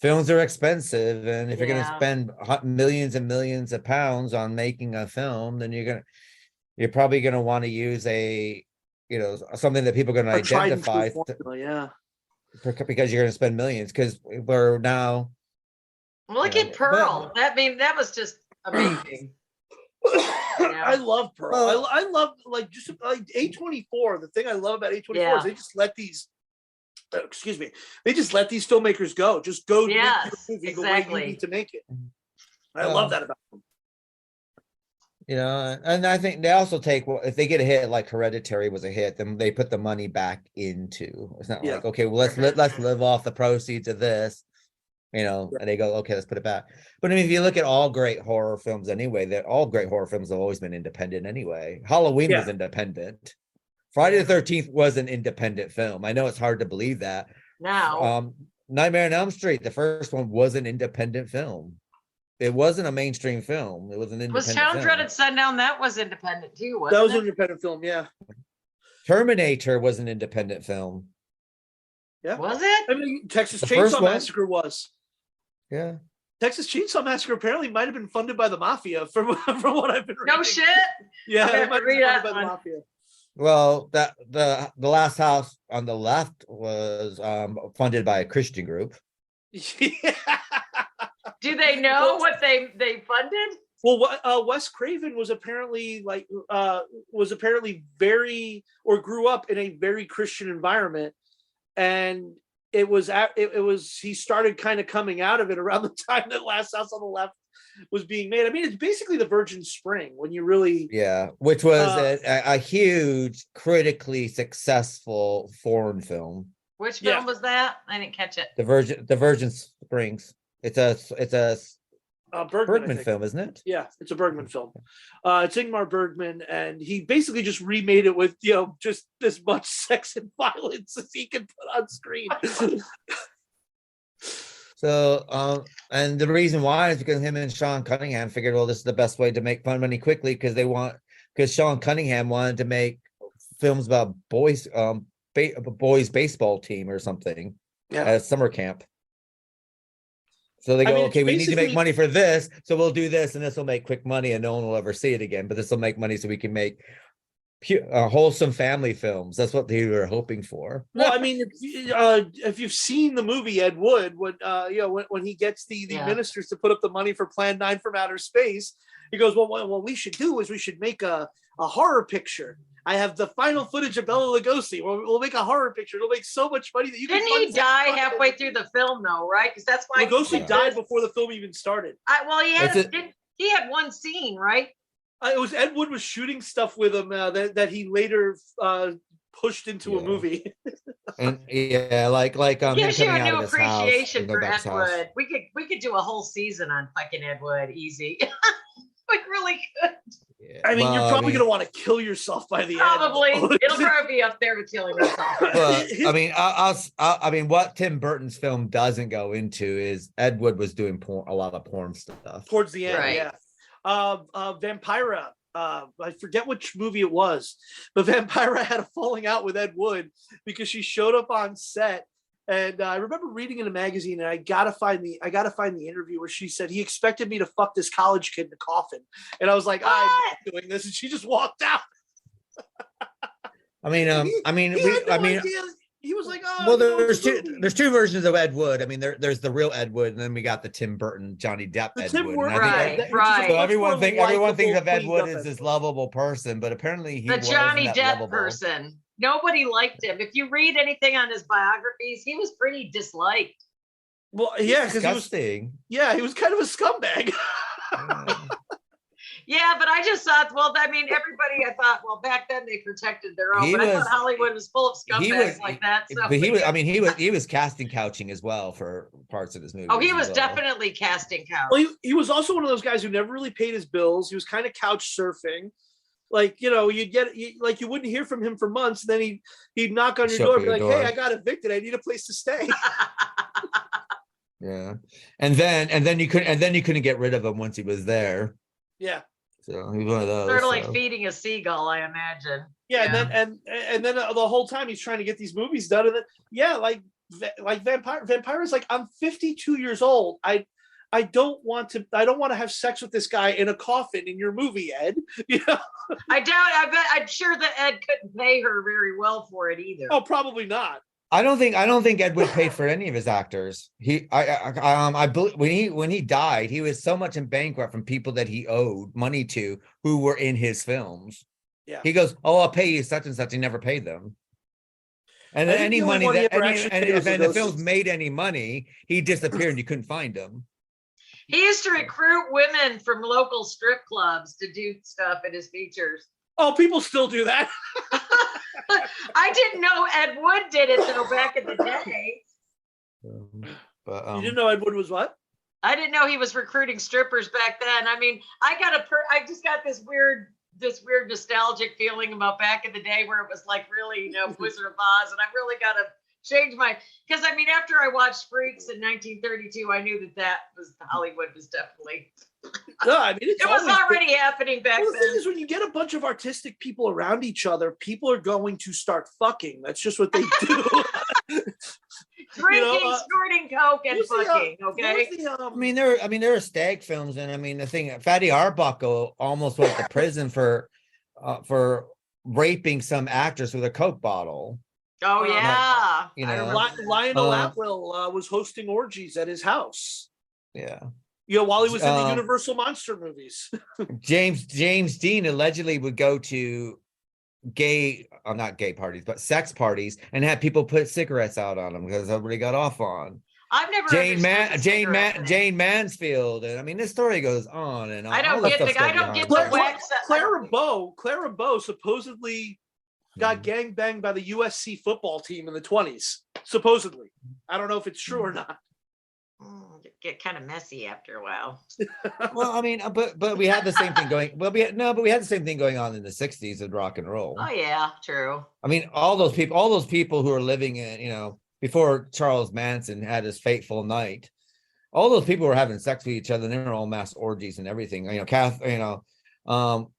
films are expensive, and if you're going to spend millions and millions of pounds on making a film, then you're probably going to want to use something that people are going to identify. Because you're going to spend millions. Because we're now. Look at Pearl. That was just amazing. I love Pearl. I love just like A24. The thing I love about A24 is they just let these excuse me, they just let these filmmakers go. Just go make your Yes, movie the way you exactly. need to make it. I love that about them. You know, and I think they also take, well, if they get a hit like Hereditary was a hit, then they put the money back into. It's not like, okay, well, let's live off the proceeds of this, you know, and they go, okay, let's put it back. But I mean, if you look at all great horror films anyway, that all great horror films have always been independent anyway. Halloween was independent. Friday the 13th was an independent film. I know it's hard to believe that. Now, Nightmare on Elm Street, the first one, was an independent film. It wasn't a mainstream film. It was an independent was Town film. Dreaded Sundown? That was independent too, wasn't That was it? an independent film, yeah. Terminator was an independent film. Yeah. Was it? I mean, Texas The first Chainsaw one? Massacre was. Yeah. Texas Chainsaw Massacre apparently might have been funded by the mafia from what I've been reading. No shit. Yeah, I it have might to have been read funded that by the one. mafia. Well, that the last house on the left was funded by a Christian group. Yeah. Do they know what they funded? Well, Wes Craven was apparently very, or grew up in a very Christian environment, and it was he started kind of coming out of it around the time that Last House on the Left was being made. I mean, it's basically the Virgin Spring when you really, which was a huge, critically successful foreign film. Which film was that? I didn't catch it. The Virgin Springs. It's a Bergman film, isn't it? Yeah, it's a Bergman film. It's Ingmar Bergman, and he basically just remade it with, you know, just as much sex and violence as he can put on screen. So, and the reason why is because him and Sean Cunningham figured, well, this is the best way to make fun money quickly, because Sean Cunningham wanted to make films about boys baseball team or something at summer camp. So they go, okay, we need to make money for this, so we'll do this, and this will make quick money, and no one will ever see it again. But this will make money, so we can make wholesome family films. That's what they were hoping for. Well, I mean, if you've seen the movie Ed Wood, when he gets the ministers to put up the money for Plan 9 from Outer Space, he goes, well, what we should do is we should make a horror picture. I have the final footage of Bela Lugosi. We'll make a horror picture. It'll make so much money that you didn't he die halfway through the film though, right? Because that's why Lugosi died before the film even started. He had one scene, right? It was Ed Wood was shooting stuff with him that he later pushed into a movie. And like gives you a new appreciation for Ed Wood. We could do a whole season on fucking Ed Wood, easy. We really could. I mean, you're probably going to want to kill yourself by the end. Probably. It'll probably be up there with killing yourself. But I mean, what Tim Burton's film doesn't go into is Ed Wood was doing a lot of porn stuff towards the end. Yeah. Vampira. I forget which movie it was, but Vampira had a falling out with Ed Wood because she showed up on set. And I remember reading in a magazine, and I gotta find the interview where she said he expected me to fuck this college kid in a coffin, and I was like, I'm not doing this, and she just walked out. He was like, oh, well, there's two versions of Ed Wood. I mean, there's the real Ed Wood, and then we got the Tim Burton, Johnny Depp Ed Wood. Right. So everyone thinks of Ed Wood as this lovable person, but apparently the Johnny Depp person. Nobody liked him. If you read anything on his biographies, he was pretty disliked. Well, yeah, because he was kind of a scumbag. Yeah, but I just thought, I thought, back then they protected their own. I thought Hollywood was full of scumbags like that. So. But he was casting couching as well for parts of his movie. Oh, he was definitely casting couch. Well, he was also one of those guys who never really paid his bills. He was kind of couch surfing. Like, you know, you wouldn't hear from him for months. And then he'd knock on your door and be like, hey, I got evicted. I need a place to stay. Yeah. And then you couldn't get rid of him once he was there. Yeah. So he's one of those. Sort of like feeding a seagull, I imagine. Yeah. And then the whole time he's trying to get these movies done. And then, like Vampira's like, I'm 52 years old. I don't want to have sex with this guy in a coffin in your movie, Ed. You know? I'm sure that Ed couldn't pay her very well for it either. Oh, probably not. I don't think Ed Wood paid for any of his actors. I believe when he died, he was so much in bankrupt from people that he owed money to who were in his films. Yeah. He goes, oh, I'll pay you such and such. He never paid them. And I then think any the only money one he that ever any, actually and made was if the the films Ghosts. made any money, he disappeared and you couldn't find him. He used to recruit women from local strip clubs to do stuff in his features. Oh, people still do that. I didn't know Ed Wood did it though back in the day. But You didn't know Ed Wood was what? I didn't know he was recruiting strippers back then. I mean, I just got this weird nostalgic feeling about back in the day where it was like really, Wizard of Oz, and I really got to change because I mean, after I watched Freaks in 1932, I knew that was Hollywood was definitely. No, I mean it was already happening back then. The thing then. is, when you get a bunch of artistic people around each other, people are going to start fucking. That's just what they do. Drinking, snorting coke, and fucking. Okay. I mean, there are stag films, and I mean, the thing, Fatty Arbuckle almost went to prison for raping some actress with a Coke bottle. Oh yeah, Lionel Atwill was hosting orgies at his house. Yeah, while he was in the Universal Monster movies. James Dean allegedly would go to not gay parties, but sex parties, and have people put cigarettes out on them because everybody got off on. I've never Jane Mansfield, and I mean this story goes on and on. I don't get the wax. Clara Bow supposedly got gang banged by the USC football team in the 20s. Supposedly, I don't know if it's true or not. Get kind of messy after a while. Well, I mean, but we had the same thing going. Well, we had the same thing going on in the 60s with rock and roll. Oh yeah, true. I mean, all those people who are living in, before Charles Manson had his fateful night, all those people were having sex with each other, and they were all mass orgies and everything.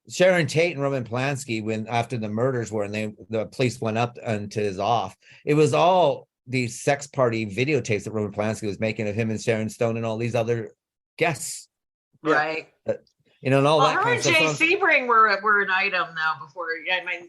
Sharon Tate and Roman Polanski, when after the murders were, and the police went up into his off, it was all these sex party videotapes that Roman Polanski was making of him and Sharon Stone and all these other guests. Right. And all that her kind and of Jay stuff. Sebring were an item now before. I mean,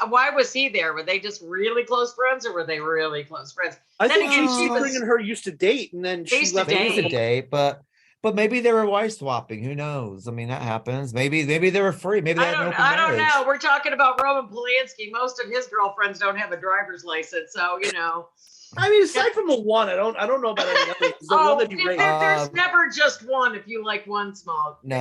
why was he there? Were they just really close friends, or were they really close friends? I think Sebring and her used to date, and then she left. They used to date, but maybe they were wife swapping. Who knows? I mean, that happens. Maybe they were free. Maybe they had an open marriage. I don't know. We're talking about Roman Polanski. Most of his girlfriends don't have a driver's license, so I mean, aside from the one, I don't know about any other. There's never just one. If you like one small. No,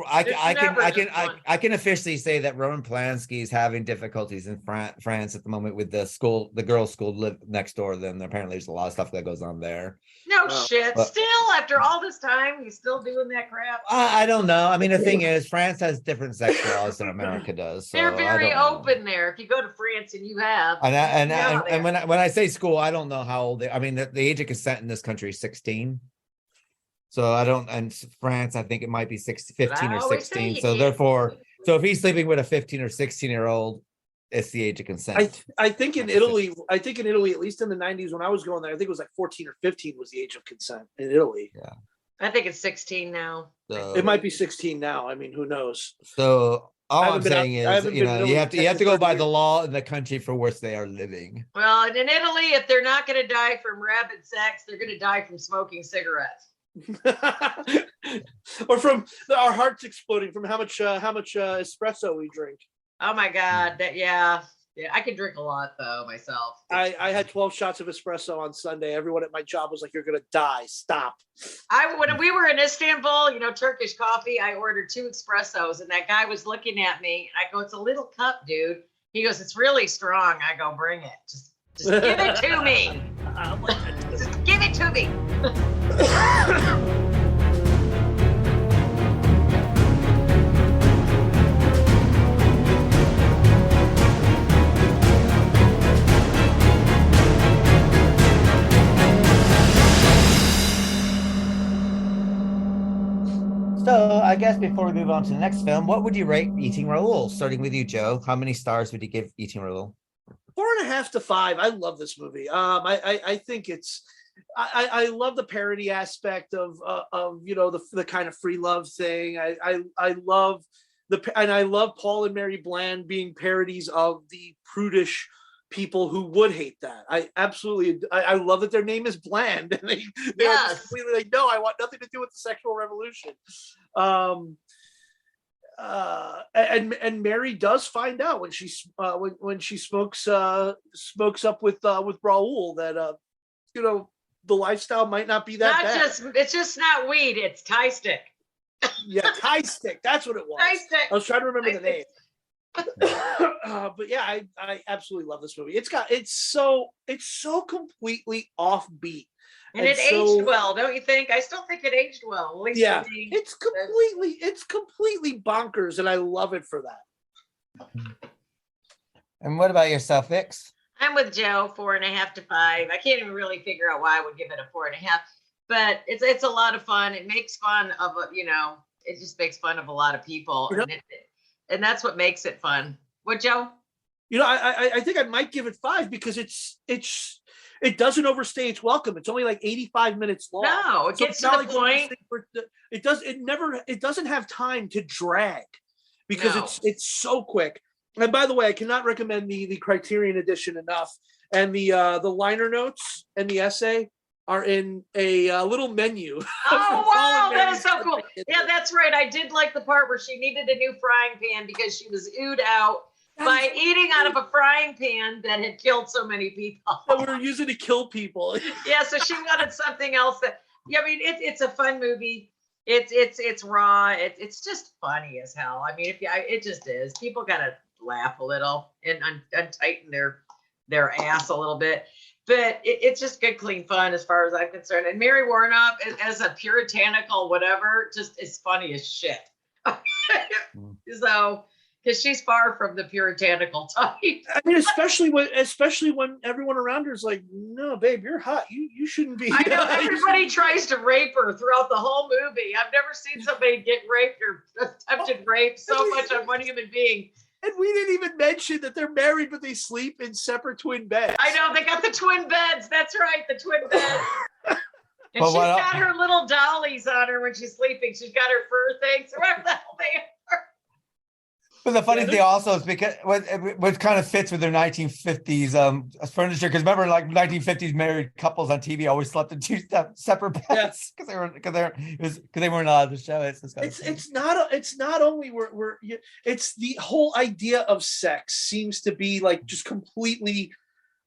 I can officially say that Roman Polanski is having difficulties in France at the moment with the girls' school live next door to them. Apparently, there's a lot of stuff that goes on there. No shit. Still, after all this time, he's still doing that crap. I don't know. I mean, the thing is, France has different sex laws than America does. So they're very open there. If you go to France, and you have, and when I say school, I don't know how old they. I mean, the age of consent in this country is 16. So I don't. And France, I think it might be 15 or 16. So therefore, if he's sleeping with a 15 or 16-year-old, it's the age of consent. I think in Italy, at least in the 90s when I was going there, I think it was like 14 or 15 was the age of consent in Italy. Yeah. I think it's 16 now. So, it might be 16 now. I mean, who knows? So all I'm saying is, you have to go by the law in the country for which they are living. Well, and in Italy, if they're not going to die from rabid sex, they're going to die from smoking cigarettes. Or from our hearts exploding from how much espresso we drink. Oh my God! Yeah, I can drink a lot though myself. I had 12 shots of espresso on Sunday. Everyone at my job was like, "You're gonna die! Stop!" When we were in Istanbul, Turkish coffee, I ordered 2 espressos, and that guy was looking at me. I go, "It's a little cup, dude." He goes, "It's really strong." I go, "Bring it. Just give it to me. Just give it to me." So I guess before we move on to the next film, what would you rate Eating Raoul? Starting with you, Joe. How many stars would you give Eating Raoul? 4.5 to 5. I love this movie. I think it's. I love the parody aspect of the kind of free love thing. I love I love Paul and Mary Bland being parodies of the prudish people who would hate that. I love that their name is Bland, and they are completely like, no, I want nothing to do with the sexual revolution. and Mary does find out when she smokes up with Raoul that the lifestyle might not be that bad. It's just not weed, it's Thai stick. Yeah, Thai stick. That's what it was. Thai stick. I was trying to remember the name. But yeah, I absolutely love this movie. It's so completely offbeat. And it aged well, don't you think? I still think it aged well. At least yeah, for me. it's completely bonkers, and I love it for that. And what about yourself, Vix? I'm with Joe, 4.5 to 5. I can't even really figure out why I would give it a 4.5, but it's a lot of fun. It makes fun of it just makes fun of a lot of people, and that's what makes it fun. What, Joe? I think I might give it 5 because it doesn't overstay its welcome. It's only like 85 minutes long. No, it gets to the point. It doesn't have time to drag because it's so quick. And by the way, I cannot recommend the Criterion edition enough. And the liner notes and the essay are in a little menu. Oh wow, that is so cool. Yeah, that's right. I did like the part where she needed a new frying pan because she was oohed out by eating out of a frying pan that had killed so many people. That we were using to kill people. Yeah, so she wanted something else I mean, it's a fun movie. It's raw. It's just funny as hell. I mean, it just is. People gotta laugh a little and untighten their ass a little bit. But it's just good, clean fun as far as I'm concerned. And Mary Warnock as a puritanical whatever, just is funny as shit. So, because she's far from the puritanical type. I mean, especially when everyone around her is like, "No, babe, you're hot. You shouldn't be." I know everybody tries to rape her throughout the whole movie. I've never seen somebody get raped or attempted rape so much on one human being. And we didn't even mention that they're married, but they sleep in separate twin beds. I know, they got the twin beds. That's right, the twin beds. And she's got her little dollies on her when she's sleeping. She's got her fur things. Whatever the hell they are. But the funny thing also is because what kind of fits with their 1950s furniture, because remember, like 1950s married couples on TV always slept in 2 separate beds because they weren't allowed to show it. So it's not only it's the whole idea of sex seems to be like just completely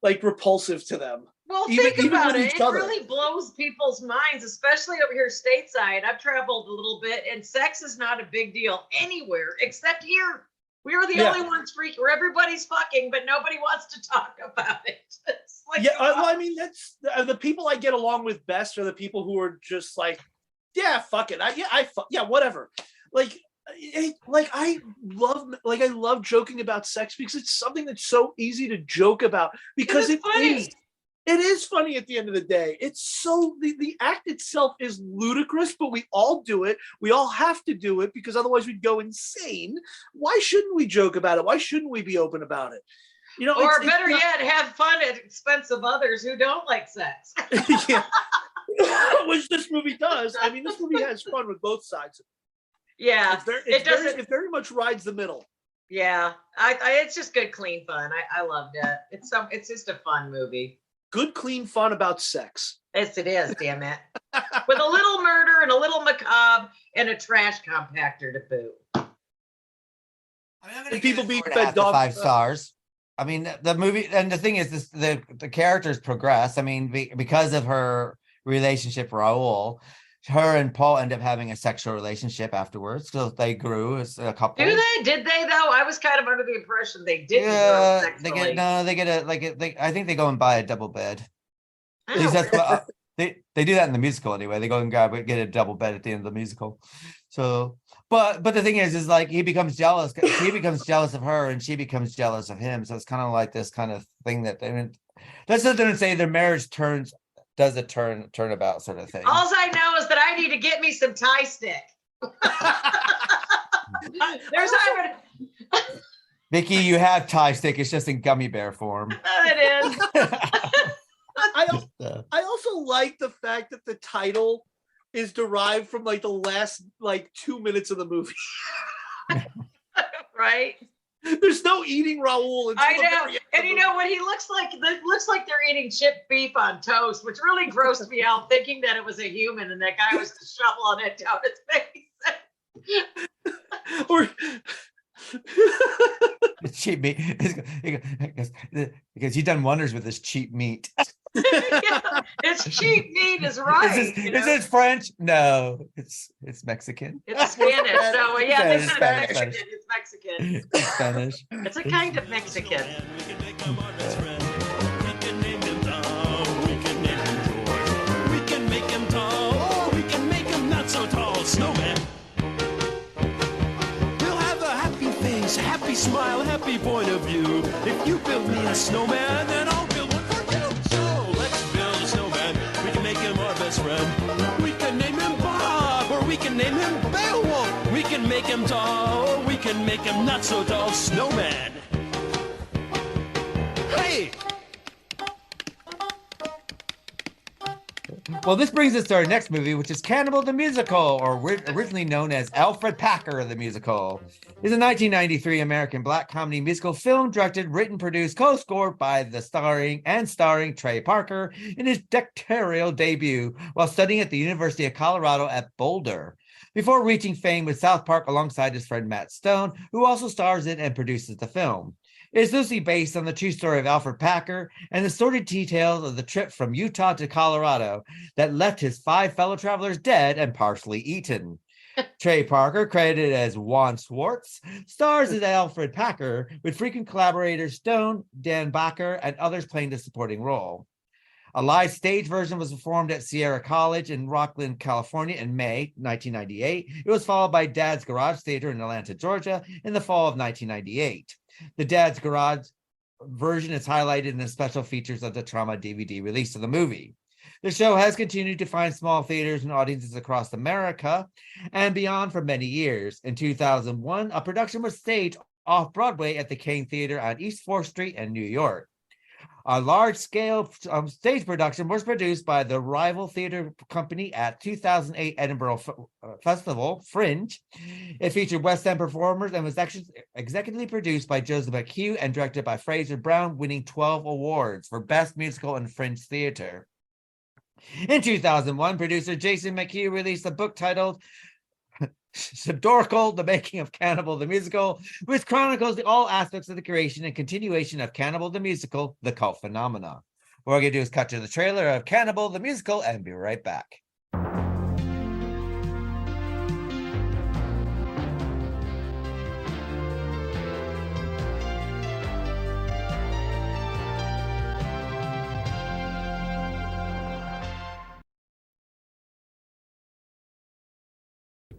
like repulsive to them. Well, think about it. It really blows people's minds, especially over here stateside. I've traveled a little bit, and sex is not a big deal anywhere except here. We are the only ones where everybody's fucking, but nobody wants to talk about it. Like, well, I mean, that's the people I get along with best are the people who are just like, yeah, fuck it. Whatever. I love joking about sex because it's something that's so easy to joke about because it is funny at the end of the day. It's so the act itself is ludicrous, but we all do it. We all have to do it because otherwise we'd go insane. Why shouldn't we joke about it? Why shouldn't we be open about it? Or better yet, have fun at expense of others who don't like sex. Yeah. Which this movie does. I mean, this movie has fun with both sides. Yeah, it very much rides the middle. Yeah, it's just good, clean fun. I loved it. It's just a fun movie. Good, clean fun about sex. Yes, it is, damn it. With a little murder and a little macabre and a trash compactor to boot. I mean, I'm gonna people being fed dog 5 stars. I mean, the movie, and the thing is, the characters progress. I mean, because of her relationship, Raoul, her and Paul end up having a sexual relationship afterwards. So they grew as a couple. Do they? Did they though? I was kind of under the impression they didn't. Yeah, I think they go and buy a double bed. At least that's what, they do that in the musical anyway. They go and get a double bed at the end of the musical. So, but the thing is like he becomes jealous. He becomes jealous of her, and she becomes jealous of him. So it's kind of like this kind of thing that that's not to say their marriage does a turnabout sort of thing. All I know is that I need to get me some Thai stick. Vicky, you have Thai stick. It's just in gummy bear form. It is. I also like the fact that the title is derived from like the last 2 minutes of the movie. Right? There's no eating Raoul. I know. And you know what he looks like? It looks like they're eating chipped beef on toast, which really grossed me out thinking that it was a human and that guy was shoveling it down his face. Or cheap meat. Because you've done wonders with this cheap meat. Yeah, it's cheap meat is right. Is this French? No, it's Mexican. It's Spanish. So yeah, Spanish, it's Spanish, Mexican. Spanish. It's Mexican. It's Spanish. It's a kind of Mexican. Snowman. He'll have a happy face, happy smile, happy point of view. If you build me a snowman, then I'll build one for you. So let's build a snowman. We can make him our best friend. We can name him Bob, or we can name him Beowulf. We can make him tall, or we can make him not so tall. Snowman. Hey! Well, this brings us to our next movie, which is Cannibal the Musical, or originally known as Alfred Packer the Musical. It's a 1993 American black comedy musical film directed, written, produced, co-scored by the starring Trey Parker in his directorial debut while studying at the University of Colorado at Boulder, before reaching fame with South Park alongside his friend Matt Stone, who also stars in and produces the film. It is loosely based on the true story of Alfred Packer and the sordid details of the trip from Utah to Colorado that left his 5 fellow travelers dead and partially eaten. Trey Parker, credited as Juan Swartz, stars as Alfred Packer, with frequent collaborators Stone, Dan Backer, and others playing the supporting role. A live stage version was performed at Sierra College in Rockland, California in May 1998. It was followed by Dad's Garage Theater in Atlanta, Georgia in the fall of 1998. The Dad's Garage version is highlighted in the special features of the Trauma DVD release of the movie. The show has continued to find small theaters and audiences across America and beyond for many years. In 2001, a production was staged off-Broadway at the Kane Theater on East 4th Street in New York. A large-scale stage production was produced by the Rival Theater Company at 2008 Edinburgh Festival, Fringe. It featured West End performers and was actually executively produced by Joseph McHugh and directed by Fraser Brown, winning 12 awards for Best Musical in Fringe Theater. In 2001, producer Jason McHugh released a book titled Subdorcal, The Making of Cannibal the Musical, which chronicles all aspects of the creation and continuation of Cannibal the Musical, the cult phenomena. What we're going to do is cut to the trailer of Cannibal the Musical and be right back.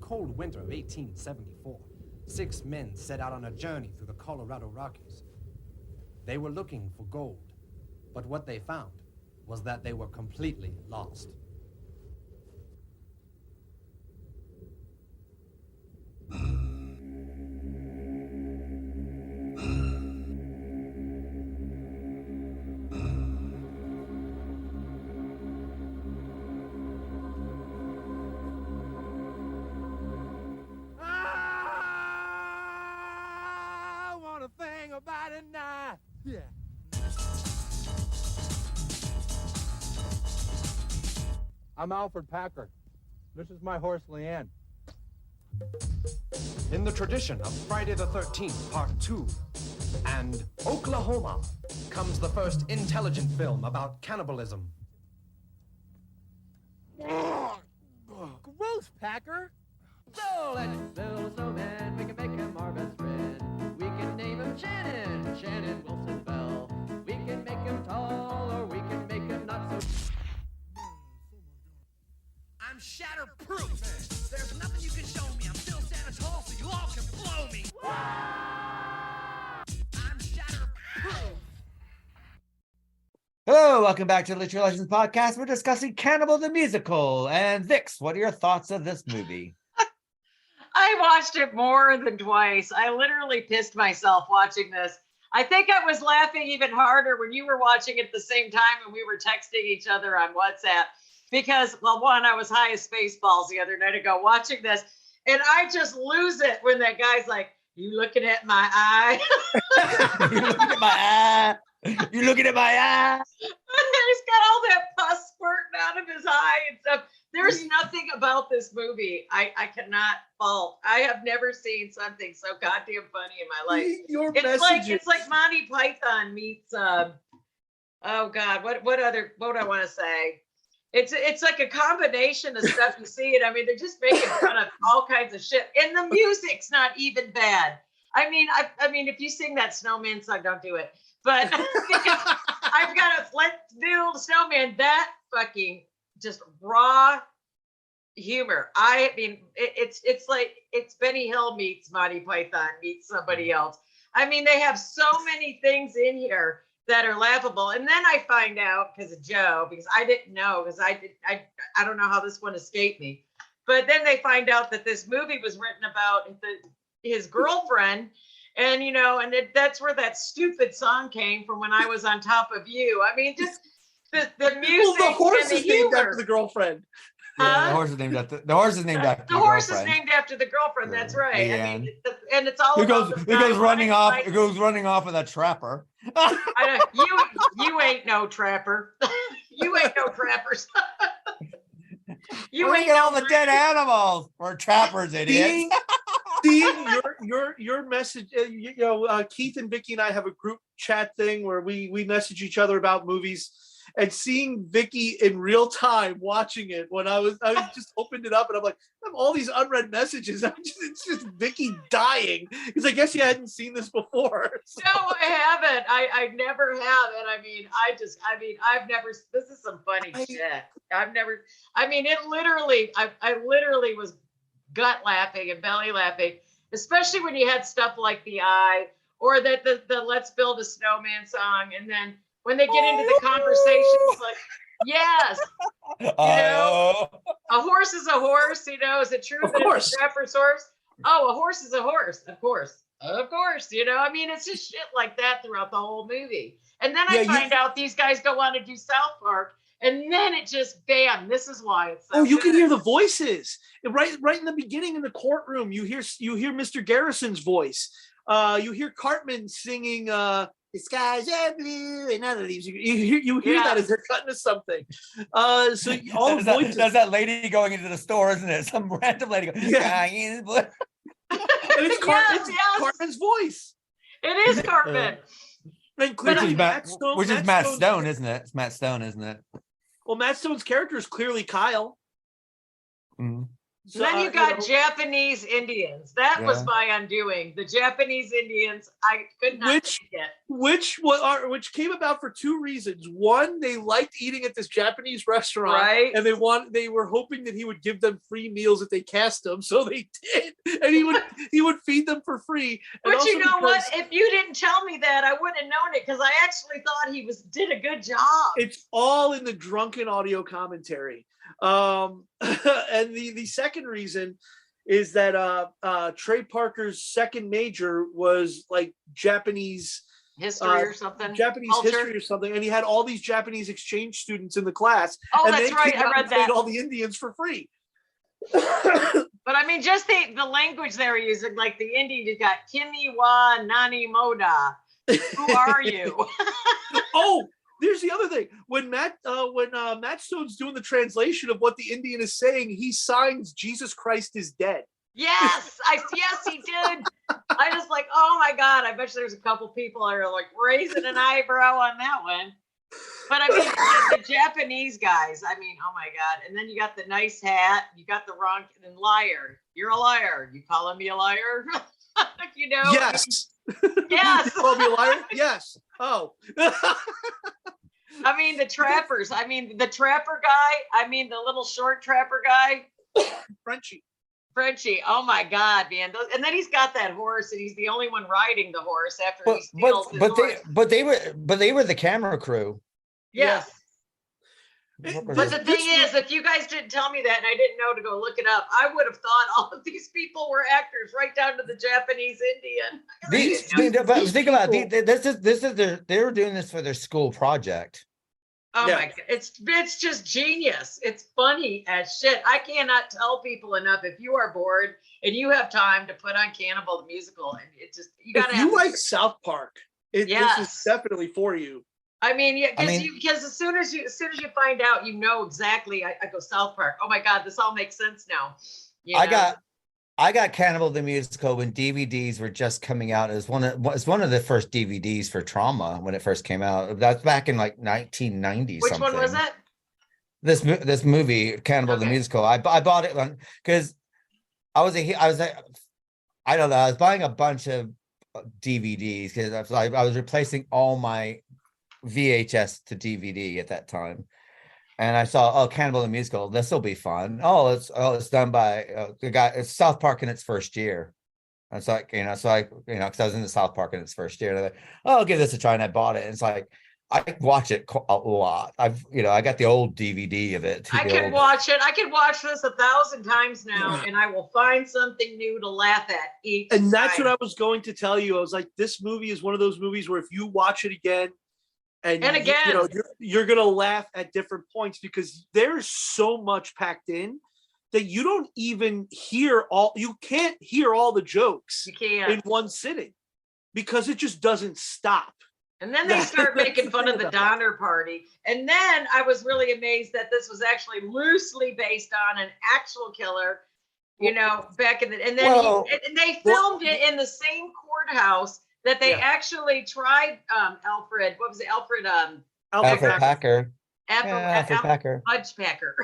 Cold winter of 1874, 6 men set out on a journey through the Colorado Rockies. They were looking for gold, but what they found was that they were completely lost. About it now. Yeah. I'm Alfred Packer. This is my horse, Leanne. In the tradition of Friday the 13th, Part 2, and Oklahoma, comes the first intelligent film about cannibalism. Gross, Packer. So let's build a snowman, we can make him our best friend. We can name him Shannon, Shannon Wilson Bell. We can make him tall, or we can make him not so. I'm shatterproof. There's nothing you can show me. I'm still Santa tall, so you all can blow me. I'm shatterproof. Hello, welcome back to the Literary Legends Podcast. We're discussing Cannibal the Musical. And Vix, what are your thoughts of this movie? I watched it more than twice. I literally pissed myself watching this. I think I was laughing even harder when you were watching it at the same time and we were texting each other on WhatsApp because, well, one, I was high as Spaceballs the other night ago watching this, and I just lose it when that guy's like, "You looking at my eye?" You looking at my eye? You looking at my eye? He's got all that pus squirting out of his eye and stuff. There's nothing about this movie I cannot fault. I have never seen something so goddamn funny in my life. It's like Monty Python meets oh God, what would I want to say? It's like a combination of stuff you see, and I mean they're just making fun of all kinds of shit, and the music's not even bad. I mean, I mean, if you sing that snowman song, don't do it. But I've got a Let's Build a Snowman. That fucking just raw humor. I mean, it's like it's Benny Hill meets Monty Python meets somebody else. I mean, they have so many things in here that are laughable. And then I find out because of Joe, because I didn't know, because I don't know how this one escaped me. But then they find out that this movie was written about his girlfriend. And, you know, and that's where that stupid song came from, When I Was on Top of You. I mean, just the music. Well, the horse and the is named humor. after the girlfriend. Yeah, the horse is named after the horse is named after The horse is named after the girlfriend. That's right. I mean, and it's all Who goes running off? Like, It goes running off with a trapper. I know, you ain't no trapper. You ain't no trappers. You Look ain't at no all the dead animals. We're trappers, idiots. Seeing your message, you know, Keith and Vicky and I have a group chat thing where we message each other about movies, and seeing Vicky in real time watching it when I just opened it up and I'm like, I have all these unread messages. It's just Vicky dying because I guess you hadn't seen this before. So. No, I haven't. I never have. And I mean, I've never, this is some funny shit. I mean, it literally, I literally was gut laughing and belly laughing, especially when you had stuff like The Eye or that the Let's Build a Snowman song. And then when they get into the conversations, like, yes, you know, a horse is a horse, you know, is it true that it's a trapper's horse? Oh, a horse is a horse, of course, you know, I mean, it's just shit like that throughout the whole movie. And then I find out these guys go on to do South Park, and then it just, bam, this is why it's so you good. can hear the voices. Right in the beginning in the courtroom, you hear Mr. Garrison's voice. You hear Cartman singing "The skies are blue" and other leaves. You hear that as they're cutting to something. So all the voices. That's that lady going into the store, isn't it? Some random lady going, "Sky is blue." And it's Cartman's voice. It is Cartman. Which is Matt Stone, isn't it? It's Matt Stone, isn't it? Well, Matt Stone's character is clearly Kyle. Mm-hmm. So, then you got Japanese Indians. That was my undoing. The Japanese Indians, I could not take it. Which came about for two reasons. One, they liked eating at this Japanese restaurant, right? And they were hoping that he would give them free meals if they cast him. So they did, and he would feed them for free. But you know what? If you didn't tell me that, I wouldn't have known it because I actually thought he did a good job. It's all in the drunken audio commentary. And the second reason is that Trey Parker's second major was like Japanese history or something, history or something, and he had all these Japanese exchange students in the class. Oh, and that's right. I read that. All the Indians for free. But I mean, just the language they were using, like the Indian, you got Kimi wa nani moda. Who are you? Oh. Here's the other thing. When Matt Stone's doing the translation of what the Indian is saying, he signs "Jesus Christ is dead." Yes, he did. I just like, oh my God, I bet you there's a couple people that are like raising an eyebrow on that one. But I mean, the Japanese guys, I mean, oh my God. And then you got the nice hat, you got the wrong, and liar. You're a liar. You calling me a liar? You know? Yes. Yes. You call me a liar? Yes. Oh. I mean, the trappers. I mean, the trapper guy. I mean, the little short trapper guy. Frenchie. Oh my God, man! And then he's got that horse, and he's the only one riding the horse after he steals his horse. But they were the camera crew. Yes. But the thing is, if you guys didn't tell me that and I didn't know to go look it up, I would have thought all of these people were actors, right down to the Japanese Indian. Think about it. They were doing this for their school project. Oh my God. It's just genius. It's funny as shit. I cannot tell people enough. If you are bored and you have time to put on Cannibal the musical, and it just, you gotta like South Park, this is definitely for you. I mean, yeah, I mean- because as soon as you find out, you know exactly. I go South Park. Oh my God, this all makes sense now. You know? I got Cannibal the Musical when DVDs were just coming out. It was one of the first DVDs for Trauma when it first came out. That's back in like 1990 Which something. one was it? This movie, Cannibal the Musical. I bought it because I was I don't know. I was buying a bunch of DVDs because I was replacing all my VHS to DVD at that time. And I saw, Cannibal the Musical. This will be fun. It's done by the guy. It's South Park in its first year. And it's like, because I was in the South Park in its first year. And I'm like, I'll give this a try. And I bought it. And it's like, I watch it a lot. I got the old DVD of it. I can watch it. I can watch this 1,000 times now, and I will find something new to laugh at each And that's time. what I was going to tell you. I was like, this movie is one of those movies where if you watch it again, and again, you're gonna laugh at different points because there's so much packed in that you don't even you can't hear all the jokes in one sitting because it just doesn't stop. And then they start making fun of the Donner Party. And then I was really amazed that this was actually loosely based on an actual killer, back in the, and then and they filmed it in the same courthouse that they actually tried Alfred. What was it? Alfred Packer. Alfred Packer. Fudge Packer.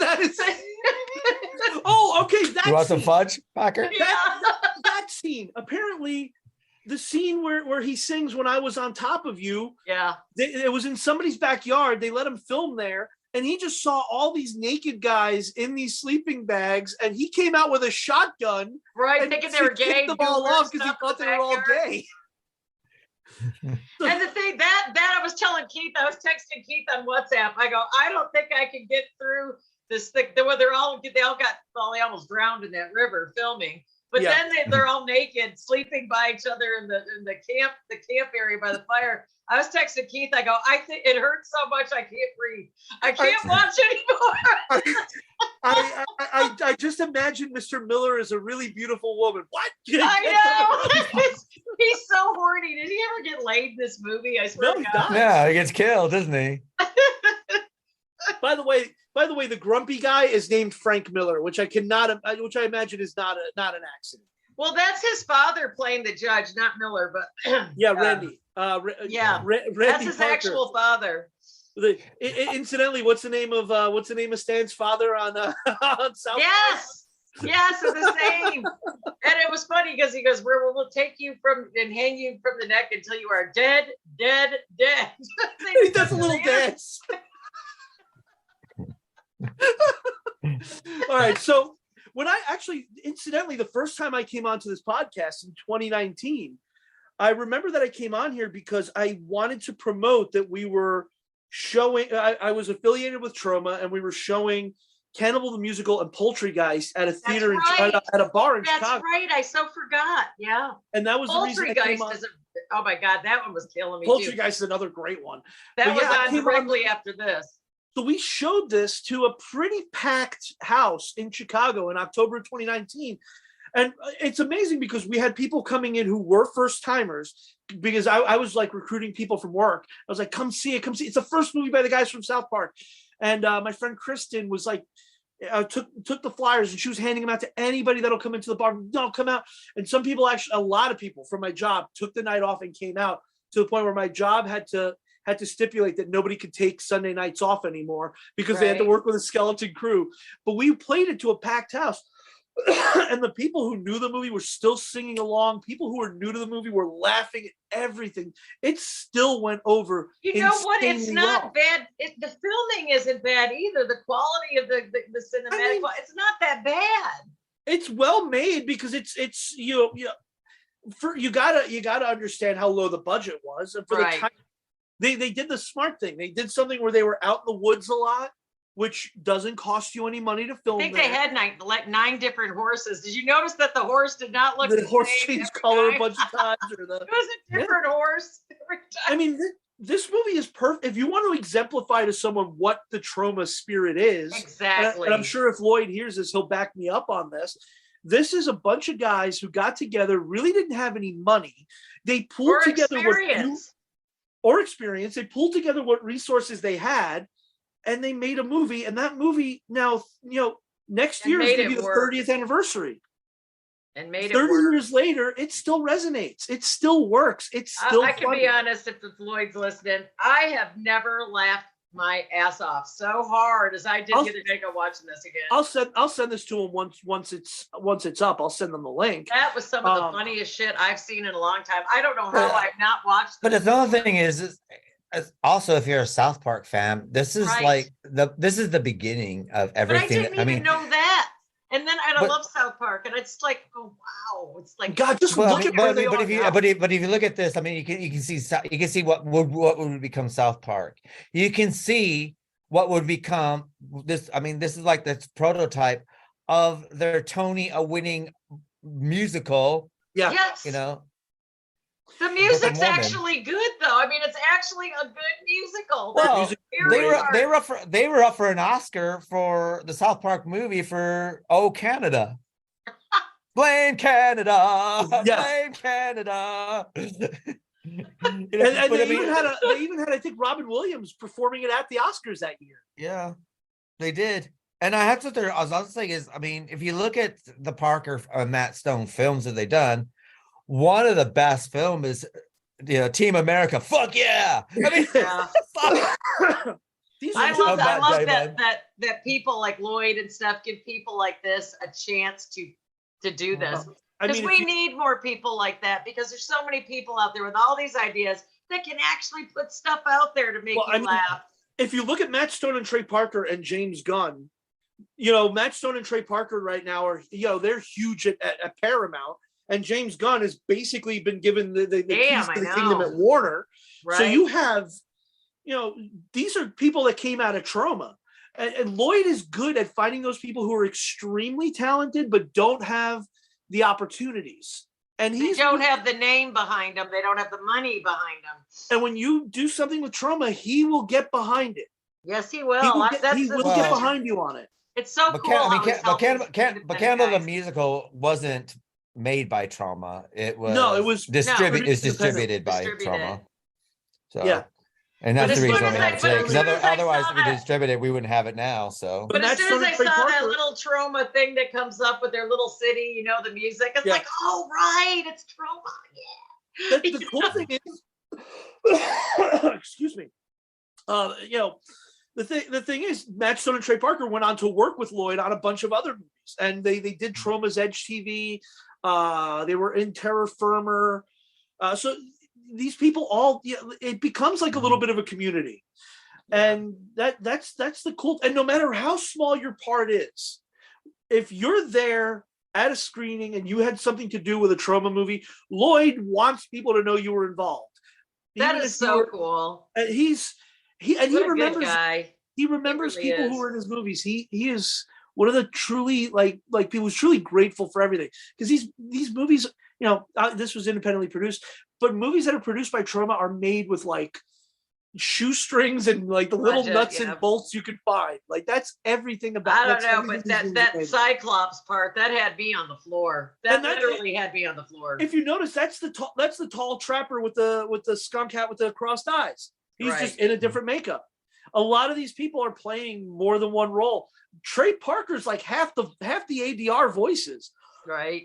That is. Oh, okay. You want some fudge, Packer? That scene. Apparently, the scene where he sings "When I Was on Top of You." Yeah. It was in somebody's backyard. They let him film there. And he just saw all these naked guys in these sleeping bags, and he came out with a shotgun. Right, thinking they were gay. Kicked them all off because he thought they were all gay. And the thing that I was telling Keith, I was texting Keith on WhatsApp. I go, I don't think I can get through this thing. They almost drowned in that river filming. But then they're all naked, sleeping by each other in the camp area by the fire. I was texting Keith. I go, I think it hurts so much I can't breathe. I can't watch anymore. I just imagine Mr. Miller as a really beautiful woman. What? I know. He's so horny. Did he ever get laid in this movie? I swear to God. Yeah, he gets killed, doesn't he? By the way, the grumpy guy is named Frank Miller, which I imagine is not an accident. Well, that's his father playing the judge, not Miller, but yeah, Randy. Randy Parker. That's his actual father. Incidentally, what's the name of Stan's father on South? Yes, it's the same. And it was funny because he goes, "We'll take you and hang you from the neck until you are dead." He does a little dance. All right, so when I incidentally, the first time I came onto this podcast in 2019, I remember that I came on here because I wanted to promote that we were showing, I was affiliated with Trauma, and we were showing Cannibal the Musical and Poultrygeist at a theater at a bar in Chicago. That's right. I so forgot. Yeah. And that was the reason I came on. Oh my God, that one was killing me. Poultrygeist is another great one. That was on directly after this. So we showed this to a pretty packed house in Chicago in October of 2019. And it's amazing because we had people coming in who were first timers, because I was like recruiting people from work. I was like, come see it. It's the first movie by the guys from South Park. And my friend Kristen was like, took the flyers, and she was handing them out to anybody that'll come into the bar. No, come out. And some people, actually, a lot of people from my job took the night off and came out, to the point where my job had to stipulate that nobody could take Sunday nights off anymore because they had to work with a skeleton crew. But we played it to a packed house. And the people who knew the movie were still singing along. People who were new to the movie were laughing at everything. It still went over. You know what? It's not bad. The filming isn't bad either. The quality of the cinematic, it's not that bad. It's well made because it's you gotta understand how low the budget was, and for the time they did the smart thing. They did something where they were out in the woods a lot, which doesn't cost you any money to film. I think they had nine different horses. Did you notice that the horse did not look the horse changed color a bunch of times? It was a different horse every time. I mean, this movie is perfect. If you want to exemplify to someone what the Trauma spirit is, exactly. And I'm sure if Lloyd hears this, he'll back me up on this. This is a bunch of guys who got together, really didn't have any money. They pulled together or experience. They pulled together what resources they had, and they made a movie. And that movie now, next year is going to be the 30th anniversary. And made 30 it work. years later, it still resonates. It still works. It's still I can funny. be honest, if the Floyd's listening, I have never laughed my ass off so hard as I did the other day watching this again. I'll send this to them once it's up. I'll send them the link. That was some of the funniest shit I've seen in a long time. I don't know how I've not watched But the other thing is also, if you're a South Park fan, this is like this is the beginning of everything. But I didn't even know that. And then I love South Park, and it's like, oh wow, it's like God. Just look at where they are now. But if you look at this, I mean, you can see what would become South Park. You can see what would become this. I mean, this is like the prototype of their Tony winning musical. Yeah, yes. The music's actually good, though. I mean, it's actually a good musical. Well, they were up for an Oscar for the South Park movie for Canada. Blame Canada. Blame Canada. They even had, I think, Robin Williams performing it at the Oscars that year. Yeah, they did. And I have to. I was saying is, I mean, if you look at the Parker Matt Stone films that they've done. One of the best film is, Team America. Fuck yeah! I mean, I love that people like Lloyd and stuff give people like this a chance to do this. Because we need more people like that, because there's so many people out there with all these ideas that can actually put stuff out there to make you laugh. If you look at Matt Stone and Trey Parker and James Gunn, Matt Stone and Trey Parker right now are, they're huge at Paramount. And James Gunn has basically been given the keys to the kingdom at Warner. Right. So you have, these are people that came out of trauma. And Lloyd is good at finding those people who are extremely talented, but don't have the opportunities. And they don't have the name behind them. They don't have the money behind them. And when you do something with trauma, he will get behind it. Yes, he will. He will get behind you on it. It's so cool. But Cannibal the musical wasn't made by Trauma. It was distributed by Trauma. So yeah, and that's the reason I have to say, because otherwise if it distributed, we wouldn't have it now. So but as soon as I saw that little Trauma thing that comes up with their little city, the music, it's like, oh right, it's Trauma. Yeah. The cool thing is excuse me. The thing is, Matt Stone and Trey Parker went on to work with Lloyd on a bunch of other movies, and they did Trauma's Edge TV. They were in Terror Firmer. So these people all, it becomes like a little bit of a community. And that's the cool. And no matter how small your part is, if you're there at a screening and you had something to do with a Trauma movie, Lloyd wants people to know you were involved. That is so cool. And he remembers guy. He remembers really people who were in his movies. He is one of the truly like people who's truly grateful for everything, because these movies, this was independently produced, but movies that are produced by Trauma are made with like shoestrings and like the little nuts and bolts you can find. Like that's everyting about. I don't know, but that Cyclops part that had me on the floor. That literally had me on the floor. If you notice, that's the tall trapper with the skunk hat with the crossed eyes. He's just in a different makeup. A lot of these people are playing more than one role. Trey Parker's like half the ADR voices. Right.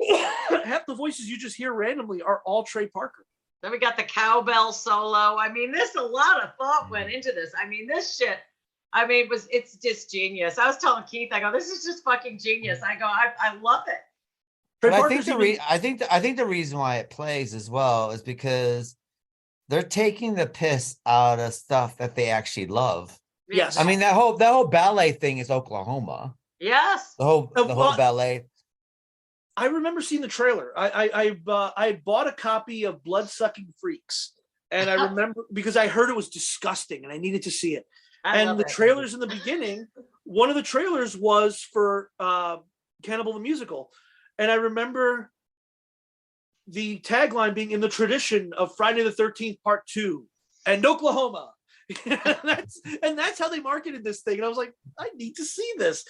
Half the voices you just hear randomly are all Trey Parker. Then we got the cowbell solo. I mean, a lot of thought went into this. I mean, this shit, it's just genius. I was telling Keith, I go, this is just fucking genius. I go, I love it. But I think the reason why it plays as well is because they're taking the piss out of stuff that they actually love. Yes. I mean, that whole ballet thing is Oklahoma. Yes. The whole ballet. I remember seeing the trailer. I bought a copy of Blood-Sucking Freaks, and I remember because I heard it was disgusting and I needed to see it. And the trailers in the beginning, one of the trailers was for Cannibal the Musical. And I remember the tagline being in the tradition of Friday the 13th Part 2 and Oklahoma. and that's how they marketed this thing. And I was like, I need to see this.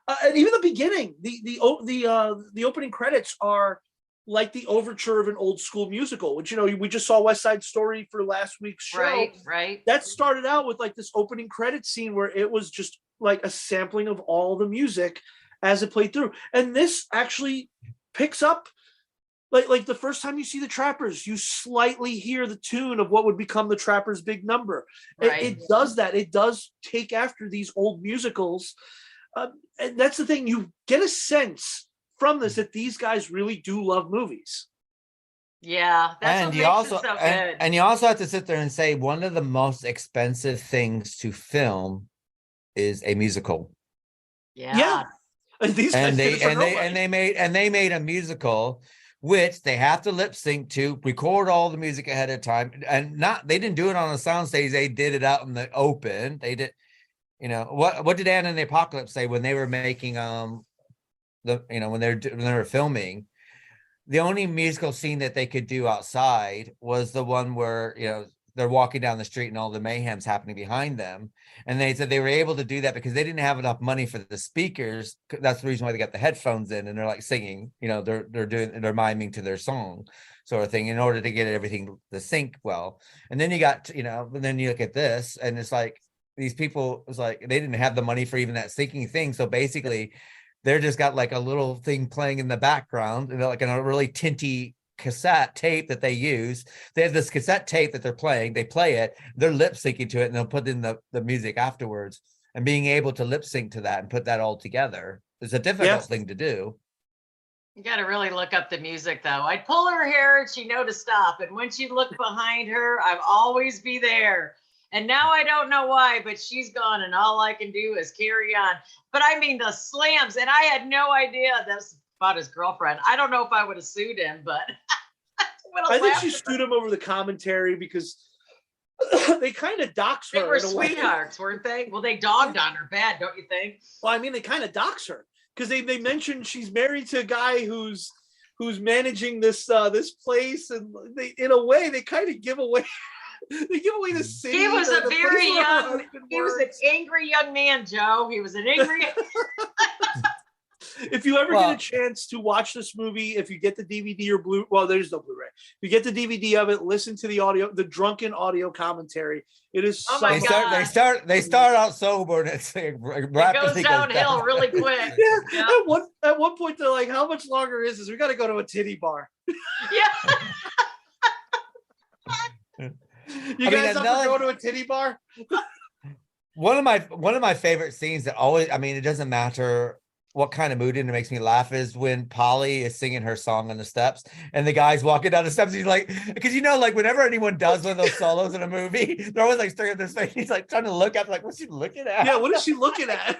And even the beginning, the opening credits are like the overture of an old school musical, which, we just saw West Side Story for last week's show. Right. That started out with like this opening credit scene where it was just like a sampling of all the music as it played through. And this actually picks up like the first time you see the Trappers, you slightly hear the tune of what would become the Trappers' big number. Right. It does that. It does take after these old musicals. And that's the thing. You get a sense from this that these guys really do love movies. Yeah, that's and what you makes also it so and, good. and you also have to sit there and say one of the most expensive things to film is a musical. Yeah. And these guys did it for nobody. they made a musical which they have to lip sync to, record all the music ahead of time, and they didn't do it on a soundstage. They did it out in the open. They did, what did Anna and the Apocalypse say when they were making when they were filming? The only musical scene that they could do outside was the one where they're walking down the street and all the mayhem's happening behind them. And they said they were able to do that because they didn't have enough money for the speakers. That's the reason why they got the headphones in and they're like singing, they're miming to their song sort of thing in order to get everything to sync well. And then you got, and then you look at this and it's like, these people, it's like, they didn't have the money for even that syncing thing. So basically they're just got like a little thing playing in the background, like in a really tinty cassette tape that they use. They have this cassette tape that they're playing, they play it, they're lip syncing to it, and they'll put in the music afterwards. And being able to lip sync to that and put that all together is a difficult thing to do. You got to really look up the music, though. I'd pull her hair and she'd know to stop. And when she'd look behind her, I'd always be there. And now I don't know why, but she's gone and all I can do is carry on. But I mean, the slams, and I had no idea that's about his girlfriend. I don't know if I would have sued him, but I think she sued him over the commentary because they kind of dox her. They were sweethearts, weren't they? Well, they dogged on her bad, don't you think? Well, I mean, they kind of dox her because they mentioned she's married to a guy who's managing this place, and they, in a way, they kind of give away. They give away the city. He was he was an angry young man, Joe. He was an angry. If you ever get a chance to watch this movie, if you get the DVD or there's no Blu-ray. If you get the DVD of it, listen to the drunken audio commentary. It is. Oh my God. They start out sober and it goes downhill really quick. Yeah. At one point they're like, "How much longer is this? We got to go to a titty bar." Yeah. You guys ever go to a titty bar? One of my favorite scenes that always, it doesn't matter what kind of mood it makes me laugh, is when Polly is singing her song on the steps and the guy's walking down the steps. He's like, because whenever anyone does one of those solos in a movie, they're always like staring at their face. He's like trying to look up, like, what's she looking at? Yeah, what is she looking at?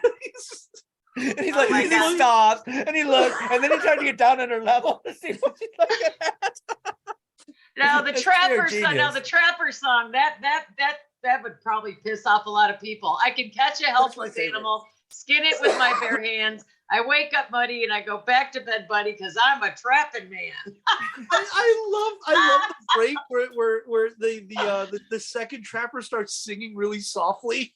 And he's like, he stops and he looks, and then he tries to get down on her level to see what she's looking at. Now the Trapper song, that would probably piss off a lot of people. I can catch a helpless animal, skin it with my bare hands. I wake up muddy and I go back to bed, buddy, because I'm a trapping man. I love the break where the second Trapper starts singing really softly.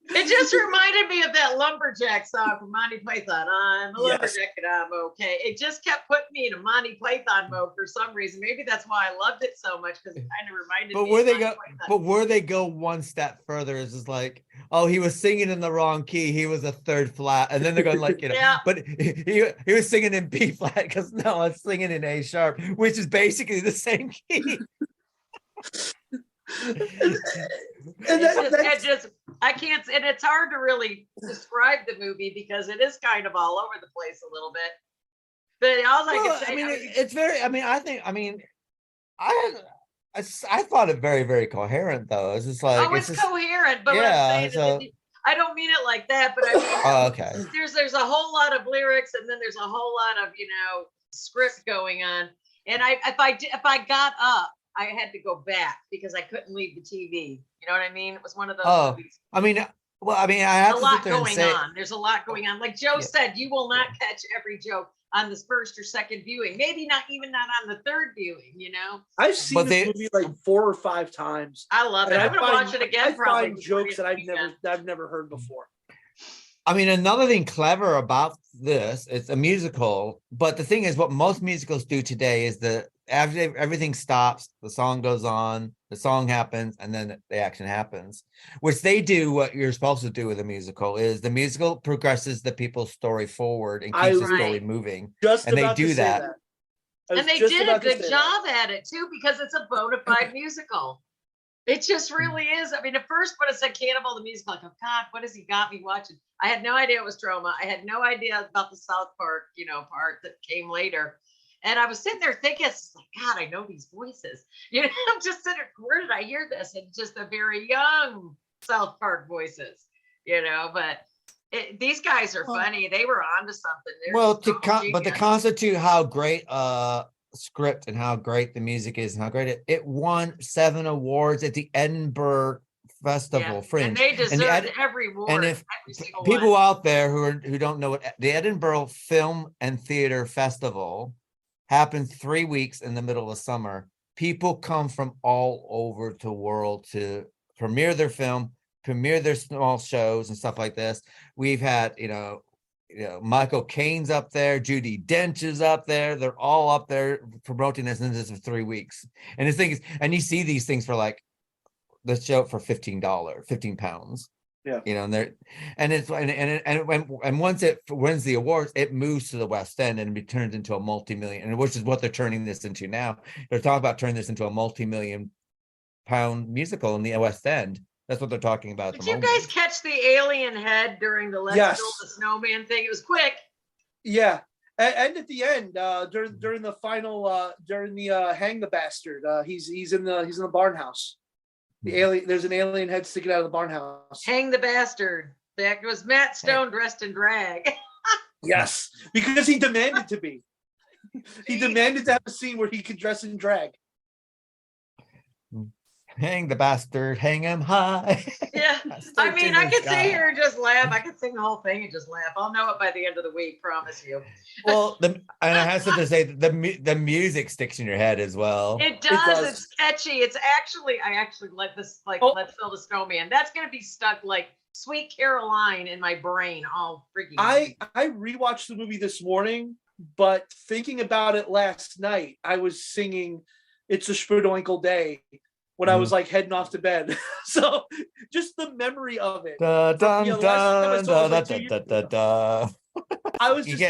It just reminded me of that lumberjack song from Monty Python. I'm a lumberjack and I'm okay. It just kept putting me in a Monty Python mode for some reason. Maybe that's why I loved it so much, because it kind of reminded me of where they go one step further is just like, oh, he was singing in the wrong key. He was a third flat. And then they're going like, but he was singing in B flat because no, I was singing in A sharp, which is basically the same key. I can't, and it's hard to really describe the movie because it is kind of all over the place a little bit. But all I can say, it's very. I thought it very, very coherent though. It's just like it's coherent, but what I'm saying is, I don't mean it like that, but I mean, okay. There's a whole lot of lyrics, and then there's a whole lot of script going on, and if I got up, I had to go back because I couldn't leave the TV. You know what I mean? It was one of those movies. I have a lot going on. There's a lot going on. Like Joe said, you will not catch every joke on this first or second viewing. Maybe not on the third viewing. I've seen this movie like 4 or 5 times. I love it. I'm gonna watch it again. I find jokes that I've never heard before. I mean, another thing clever about this, it's a musical, but the thing is, what most musicals do today is after everything stops, the song goes on, the song happens, and then the action happens. Which they do what you're supposed to do with a musical is the musical progresses the people's story forward and keeps the story moving. And they do that. And they did a good job at it too, because it's a bona fide musical. It just really is. I mean, at first when it said Cannibal the musical, like, oh God, what has he got me watching? I had no idea it was Troma. I had no idea about the South Park, part that came later. And I was sitting there thinking, it's like, God, I know these voices. I'm just sitting there, where did I hear this? And just the very young South Park voices, but these guys are funny. They were onto something. But to constitute how great script and how great the music is and how great it won 7 awards at the Edinburgh Festival Fringe. And they deserved every award. And if people out there who don't know what the Edinburgh Film and Theater Festival happens 3 weeks in the middle of summer, people come from all over the world to premiere their film, premiere their small shows and stuff like this. We've had, Michael Caine's up there, Judi Dench is up there. They're all up there promoting this, and this is for 3 weeks. And the thing is, and you see these things for like the show for £15. Yeah. And once it wins the awards, it moves to the West End and it turns into a multi-million, which is what they're turning this into now. They're talking about turning this into a multi-million-pound musical in the West End. That's what they're talking about. Did you guys catch the alien head during the Let's Build the Snowman thing? It was quick. Yeah. And at the end, during the final, during the Hang the Bastard, he's in the barn house. The alien, there's an alien head sticking out of the barn house. Hang the Bastard. That was Matt Stone dressed in drag. Yes, because he demanded to be. He demanded to have a scene where he could dress in drag. Hang the bastard, hang him high. Yeah, I mean, I could sit here and just laugh. I could sing the whole thing and just laugh. I'll know it by the end of the week, promise you. Well, and I have to say, the music sticks in your head as well. It does. It's catchy. It's actually, I actually like this, Let's Build a Snowman. That's gonna be stuck like Sweet Caroline in my brain all freaking. I rewatched the movie this morning, but thinking about it last night, I was singing "It's a Sprinkle Day" when I was like heading off to bed. So just the memory of it. I was just,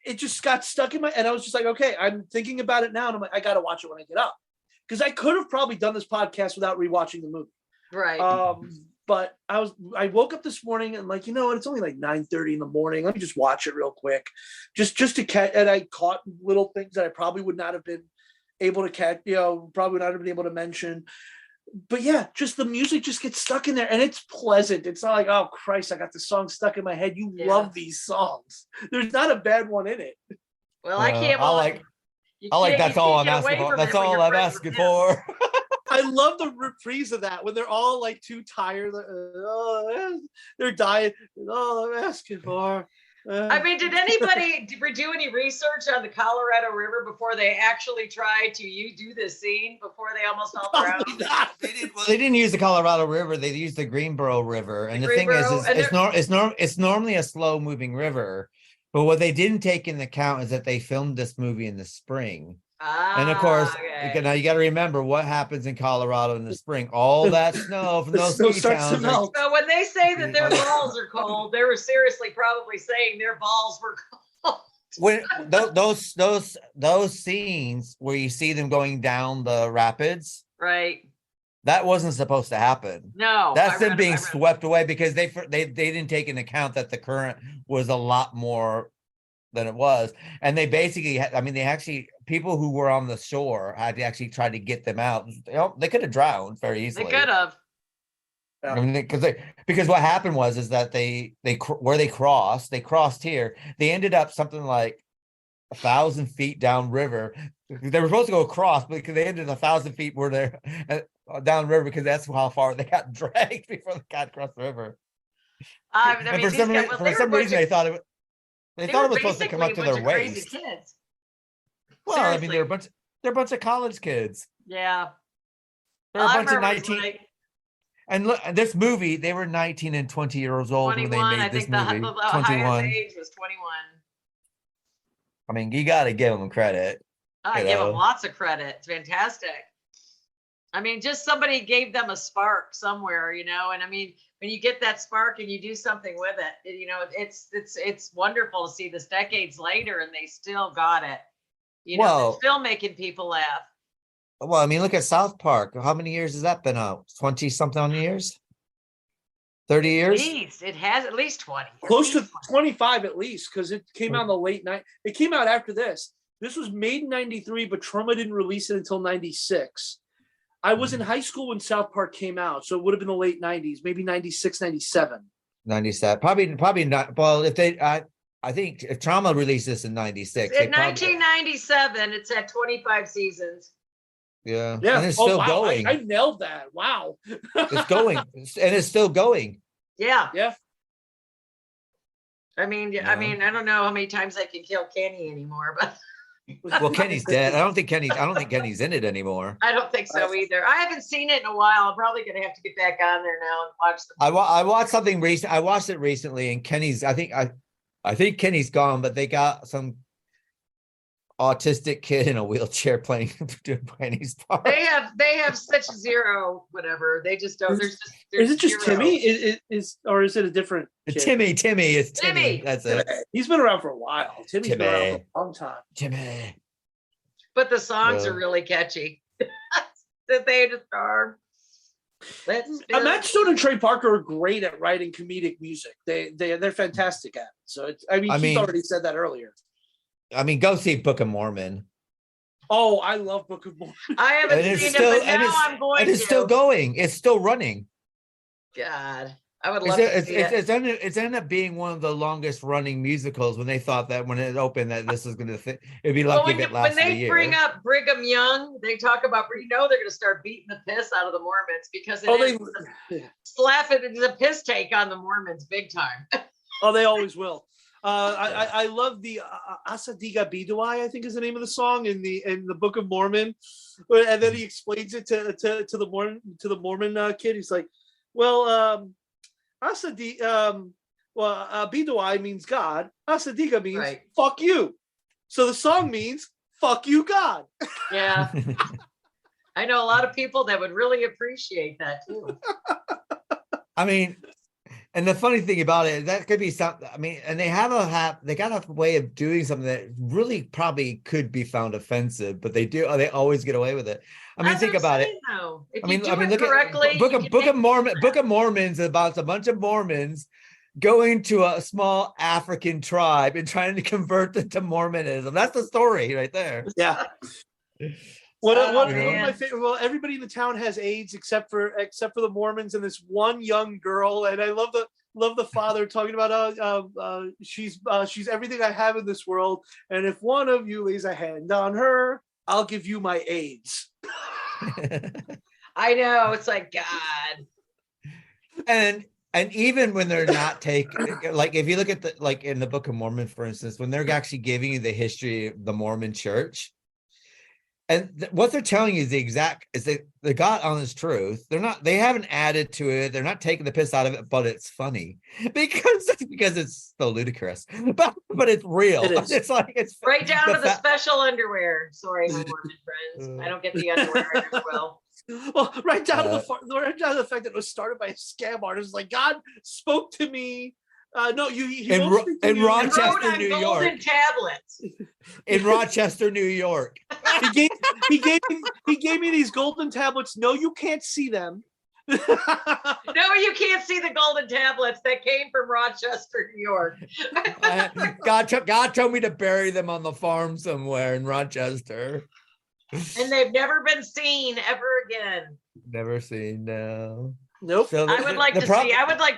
it just got stuck in my, and I was just like, okay, I'm thinking about it now. And I'm like, I got to watch it when I get up. Because I could have probably done this podcast without rewatching the movie. Right. But I woke up this morning and like, you know what? It's only like 9:30 in the morning. Let me just watch it real quick. Just to catch, and I caught little things that I probably would not have been able to catch, probably would not have been able to mention. But yeah, just the music just gets stuck in there and it's pleasant. It's not like, oh Christ, I got the song stuck in my head. You love these songs. There's not a bad one in it. Well, I can't. That's all I'm asking for. That's all I'm asking for. I love the reprise of that when they're all like too tired. They're dying. All I'm asking for. I mean, did anybody do any research on the Colorado River before they actually tried to do this scene before they almost all drowned? They didn't use the Colorado River. They used the Greenboro River. And the thing is it's normally a slow moving river. But what they didn't take into account is that they filmed this movie in the spring. And of course, now you got to remember what happens in Colorado in the spring. All that snow from those ski towns. So when they say that their balls are cold, they were seriously probably saying their balls were cold. When those scenes where you see them going down the rapids, right? That wasn't supposed to happen. No, that's them being swept away because they didn't take into account that the current was a lot more than it was, and they basically people who were on the shore had to actually try to get them out. They could have drowned very easily. They could have. I mean, because what happened was that they crossed here. They ended up something like 1,000 feet downriver. They were supposed to go across, but because they ended 1,000 feet where they're downriver because that's how far they got dragged before they got across the river. And for some reason, they thought it was. They thought it was supposed to come up to their waist. Kids. Well, seriously. I mean, they're a bunch of college kids. Yeah. They're a bunch of 19. And look, this movie, they were 19 and 20 years old when they 21. made I this think the, movie. the 21. highest age was 21. I mean, you got to give them credit. I give them lots of credit. It's fantastic. I mean, just somebody gave them a spark somewhere, you know. And I mean, when you get that spark and you do something with it, you know, it's wonderful to see this decades later and they still got it. You know, Well, they're still making people laugh. Well, I mean, look at South Park. How many years has that been out? 20 something years? 30 years? At least it has at least 20. Close to 25 at least, because it came out in the late night. It came out after this. This was made in 93, but Troma didn't release it until 96. I was in high school when South Park came out, so it would have been the late 90s, maybe 96, 97. 97. Probably not. Well, if they I think if Trauma released this in 96. In 1997, it's had 25 seasons. Yeah. Yeah. And it's still going. I nailed that. Wow. It's going. And it's still going. Yeah. Yeah. I mean, I don't know how many times I can kill Kenny anymore, but well, Kenny's dead. I don't think Kenny's in it anymore. I don't think so either. I haven't seen it in a while. I'm probably gonna have to get back on there now and watch the I watched something recent. I watched it recently, and Kenny's. I think Kenny's gone, but they got some autistic kid in a wheelchair playing Kenny's part. They have such zero whatever. They just don't. There's is it just zero. Timmy? Or is it a different kid? Timmy. It's Timmy. That's it. He's been around for a while. Timmy's been around for a long time. Timmy. But the songs are really catchy. That they just are. Matt Stone and Trey Parker are great at writing comedic music. They're fantastic at it. So Keith already said that earlier. I mean, go see Book of Mormon. Oh, I love Book of Mormon. I haven't seen it, but now I'm going to. And it's still going. It's still running. God, I would love to see it. It's ended up being one of the longest running musicals when they thought that when it opened that this was going to fit. It'd be lucky if it lasted a year. When they bring up Brigham Young, they talk about, they're going to start beating the piss out of the Mormons because it's a piss take on the Mormons big time. Oh, they always will. I love the Asadiga Biduai, I think is the name of the song in the Book of Mormon, and then he explains it to the Mormon kid. He's like, well, Biduai means God. Asadiga means fuck you. So the song means fuck you, God. Yeah, I know a lot of people that would really appreciate that too. I mean. And the funny thing about it, that could be something. I mean, and they got a way of doing something that really probably could be found offensive, but they always get away with it. I mean, think about it. If you do it look correctly, at Book of Mormon's about a bunch of Mormons going to a small African tribe and trying to convert them to Mormonism. That's the story right there. Yeah. One of my favorite. Well, everybody in the town has AIDS except for the Mormons and this one young girl. And I love the father talking about she's everything I have in this world. And if one of you lays a hand on her, I'll give you my AIDS. I know, it's like God. And even when they're not taking, like if you look at in the Book of Mormon, for instance, when they're actually giving you the history of the Mormon Church. And what they're telling you is they got honest truth. They haven't added to it. They're not taking the piss out of it, but it's funny because it's so ludicrous. But it's real. It's right down to the special underwear. Sorry, my Mormon friends. I don't get the underwear as well. Well, right down to the fact that it was started by a scam artist. Like God spoke to me. No, in Rochester, New York. Tablets. In Rochester, New York. He gave me these golden tablets. No, you can't see them. No, you can't see the golden tablets that came from Rochester, New York. God told me to bury them on the farm somewhere in Rochester. And they've never been seen ever again. Never seen, no. Nope. So I would like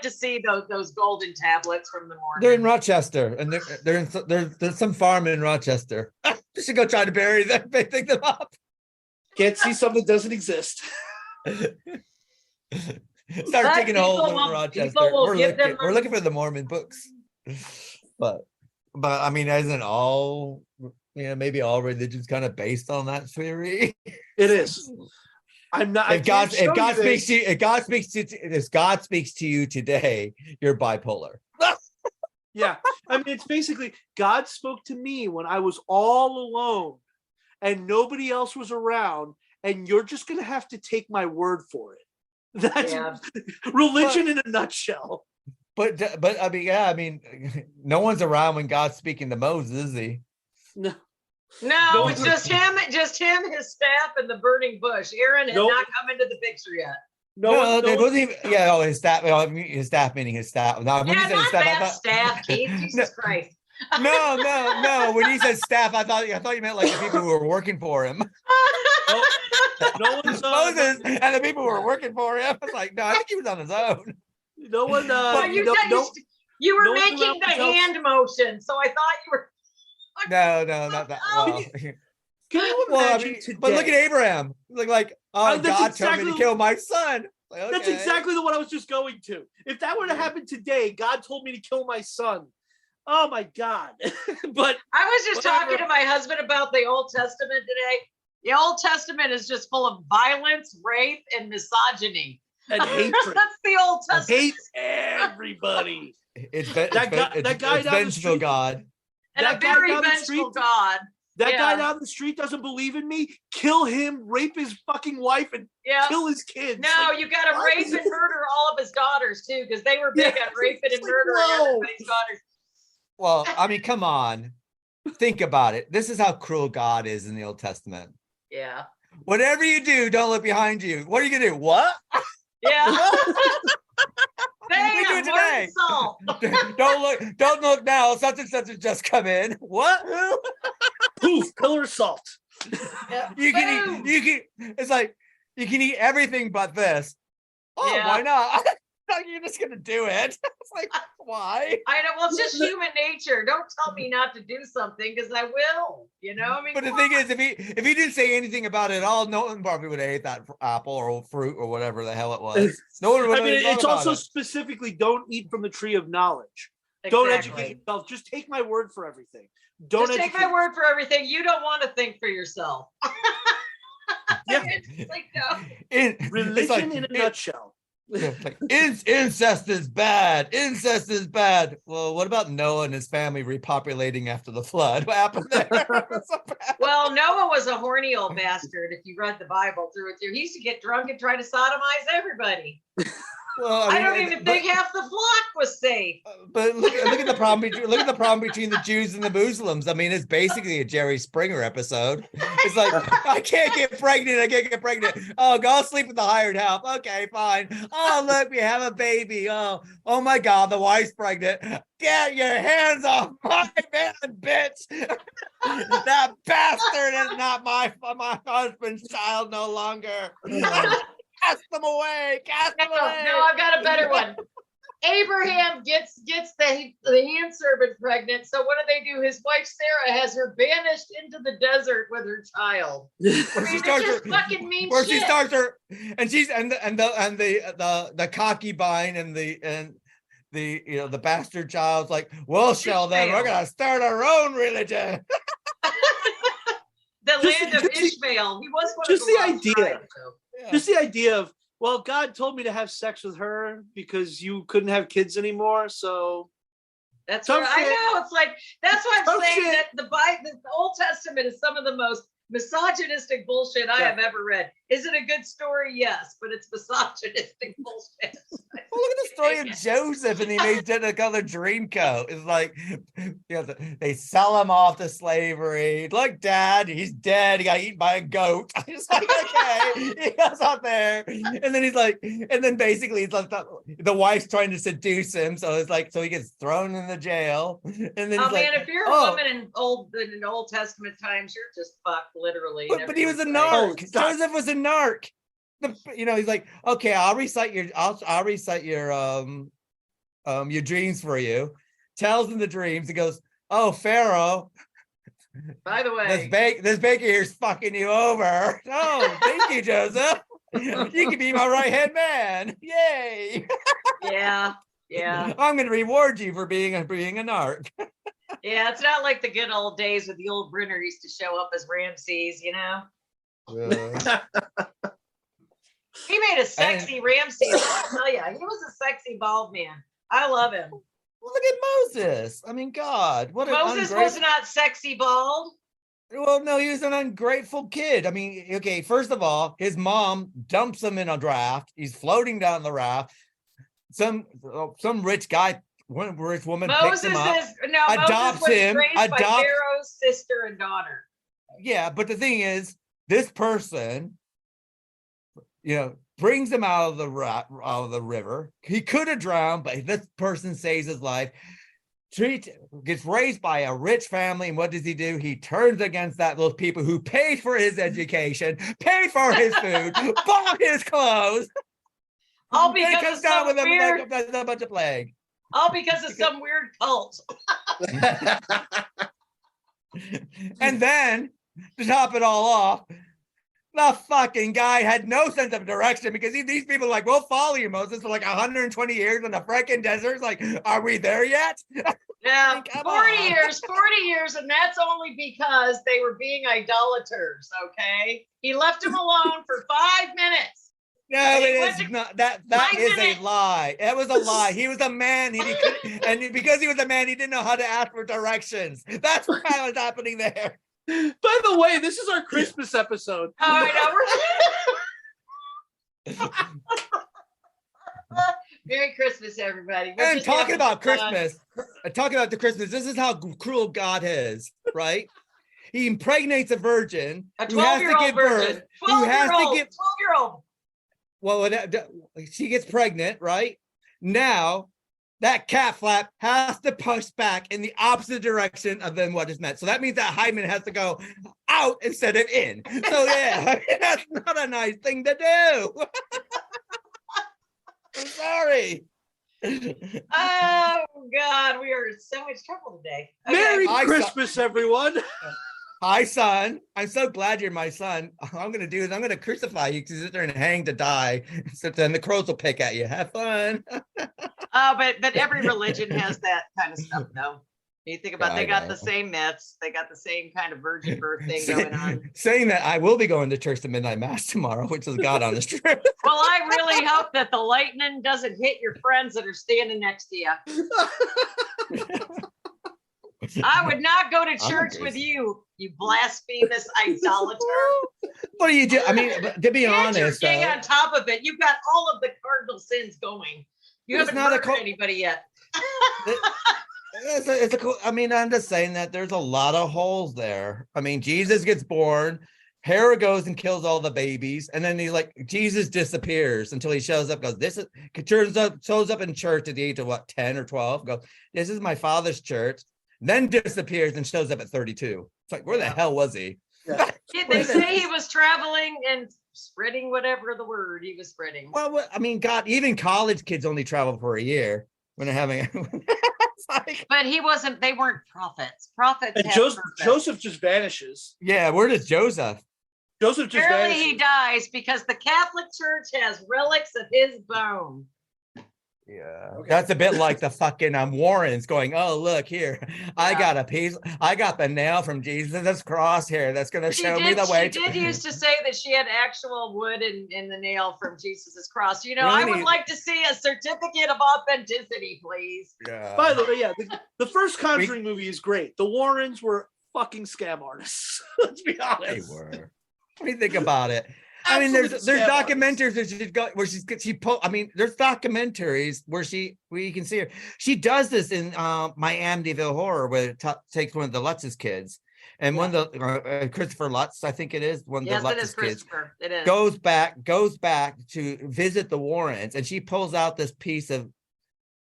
to see those golden tablets from the morning. They're in Rochester, and there's some farm in Rochester. You should go try to bury them. They pick them up. Can't see something that doesn't exist. Start digging holes in Rochester. We're looking for the Mormon books, but I mean, isn't all maybe all religions kind of based on that theory? It is. I'm not. If God speaks to you, if God speaks to you today, you're bipolar. Yeah, I mean, it's basically God spoke to me when I was all alone and nobody else was around, and you're just gonna have to take my word for it. That's religion in a nutshell. But I mean, yeah, I mean, no one's around when God's speaking to Moses, is he? No. No, it's just him, his staff, and the burning bush. Aaron had not come into the picture yet. No, it wasn't even. Yeah, oh, his staff. His staff meaning his staff. No, when Yeah, he said not staff, that I thought, staff, Keith. Jesus Christ. No. When he said staff, I thought you meant like the people who were working for him. No one's Moses and the people who were working for him. I was like, no, I think he was on his own. No one. Well, you were making the hand motion, so I thought you were. No, not that. Well, can you imagine today? But look at Abraham. Like, oh, God told me to kill my son. Like, okay. That's exactly the one I was just going to. If that were to happen today, God told me to kill my son. Oh my God. But I was just talking to my husband about the Old Testament today. The Old Testament is just full of violence, rape, and misogyny. And hatred. That's the Old Testament. Hate everybody. It's that guy down the street. God. And a very vengeful God. That guy down the street doesn't believe in me. Kill him, rape his fucking wife, and kill his kids. No, you got to rape and murder all of his daughters too, because they were big on raping and murdering everybody's daughters. Well, I mean, come on. Think about it. This is how cruel God is in the Old Testament. Yeah. Whatever you do, don't look behind you. What are you gonna do? What? Yeah. We do it today. Don't look now. Such and such has just come in. What? Poof, pillar of salt. You can eat. It's like you can eat everything but this. Oh, why not? You're just gonna do it. It's like, why? I know. Well, it's just human nature. Don't tell me not to do something because I will. You know. I mean, but the thing is, if he didn't say anything about it at all, no one probably would have ate that apple or fruit or whatever the hell it was. No one would. I mean, it's also specifically don't eat from the tree of knowledge. Exactly. Don't educate yourself. Just take my word for everything. Just take my word for everything. You don't want to think for yourself. Yeah. It's like, no. Religion in a nutshell. Like, incest is bad. Incest is bad. Well, what about Noah and his family repopulating after the flood? What happened there? Well, Noah was a horny old bastard. If you read the Bible through and through, he used to get drunk and try to sodomize everybody. Well, I don't even think half the flock was safe. But look at the problem. Look at the problem between the Jews and the Muslims. I mean, it's basically a Jerry Springer episode. It's like, I can't get pregnant. Oh, go sleep with the hired help. Okay, fine. Oh, look, we have a baby. Oh my God, the wife's pregnant. Get your hands off my man, bitch. That bastard is not my husband's child no longer. Cast them away. No, I've got a better one. Abraham gets the hand servant pregnant. So what do? His wife Sarah has her banished into the desert with her child. She starts her, and she's and the concubine and the bastard child's like, well, Sheldon, we're gonna start our own religion. The land of Ishmael. He was one just of the idea. Just the idea of, well, God told me to have sex with her because you couldn't have kids anymore. So that's what I know. It's like, that's why I'm saying that the Old Testament is some of the most misogynistic bullshit I have ever read. Is it a good story? Yes, but it's misogynistic bullshit. Well, look at the story of Joseph and he made Technicolor Dreamcoat. It's like, they sell him off to slavery. Look, Dad, he's dead. He got eaten by a goat. It's like, okay. He goes out there. And then he's like, and then basically it's like the wife's trying to seduce him. So it's like, so he gets thrown in the jail. And then if you're a woman in Old Testament times, you're just fucked, literally. But he was a narc. Joseph was a narc. He's like, okay, I'll recite your dreams for you. Tells him the dreams. He goes, oh, Pharaoh, by the way, this baker here's fucking you over. Oh, thank you, Joseph. You can be my right hand man. Yay. Yeah. I'm gonna reward you for being a narc. Yeah, it's not like the good old days when the old Brenner used to show up as Ramses, you know. He made a sexy Ramsey. I'll tell you, he was a sexy bald man. I love him. Look at Moses. I mean, God, what Moses was not sexy bald. Well, no, he was an ungrateful kid. I mean, okay, first of all, his mom dumps him in a raft. He's floating down the raft. Some rich guy, one rich woman picks him up, adopts him, by Pharaoh's sister and daughter. Yeah, but the thing is, this person, brings him out of the river. He could have drowned, but this person saves his life. Gets raised by a rich family, and what does he do? He turns against those people who paid for his education, paid for his food, bought his clothes. All because of some weird, a bunch of plague. All because of some weird cult. And then to top it all off, the fucking guy had no sense of direction because these people are like, we'll follow you, Moses, for like 120 years in the freaking desert. It's like, are we there yet? Yeah, 40 years, and that's only because they were being idolaters, okay? He left them alone for 5 minutes. No, it is not. That is a lie. That was a lie. He was a man, and because he was a man, he didn't know how to ask for directions. That's what was happening there. By the way, this is our Christmas episode. Oh, I know. Merry Christmas, everybody. And talking about Christmas, this is how cruel God is, right? He impregnates a virgin who has to give birth. 12-year-old. Well, she gets pregnant, right? Now, that cat flap has to push back in the opposite direction of than what is meant. So that means that hymen has to go out instead of in. So yeah, that's not a nice thing to do. I'm sorry. Oh God, we are in so much trouble today. Okay. Merry Christmas, everyone. Hi, son. I'm so glad you're my son. All I'm going to do is I'm going to crucify you because you sit there and hang to die. So then the crows will pick at you. Have fun. But every religion has that kind of stuff, though. You think about they got the same myths. They got the same kind of virgin birth thing going on. Saying that, I will be going to church to midnight mass tomorrow, which is God honest truth. Well, I really hope that the lightning doesn't hit your friends that are standing next to you. I would not go to church with you, you blasphemous idolater. What do you do? I mean, to be honest, on top of it, you've got all of the cardinal sins going. You haven't murdered anybody yet. It's a cool. I mean, I'm just saying that there's a lot of holes there. I mean, Jesus gets born, Herod goes and kills all the babies, and then he's like, Jesus disappears until he shows up. Shows up in church at the age of 10 or 12. Goes, this is my father's church. Then disappears and shows up at 32. It's like, where the hell was he? Yeah, they say he was traveling and spreading whatever the word he was spreading. Well, I mean, God, even college kids only travel for a year when they're having. But he wasn't. They weren't prophets. Prophets. And Joseph just vanishes. Yeah, where does Joseph? Joseph just Apparently vanishes. He dies because the Catholic Church has relics of his bone. Yeah, okay. That's a bit like the fucking Warrens going, oh, look here, I got a piece, I got the nail from Jesus' cross here that's going to show me the way. She did used to say that she had actual wood in the nail from Jesus' cross. You know, I would like to see a certificate of authenticity, please. Yeah. By the way, yeah, the first Conjuring movie is great. The Warrens were fucking scam artists. Let's be honest. They were. What do you think about it? I mean, there's documentaries where there's documentaries where you can see her. She does this in My Amityville Horror, where it takes one of the Lutz's kids, and one of the Christopher Lutz, I think it is, one of the Lutz's kids, it is. goes back to visit the Warrens, and she pulls out this piece of,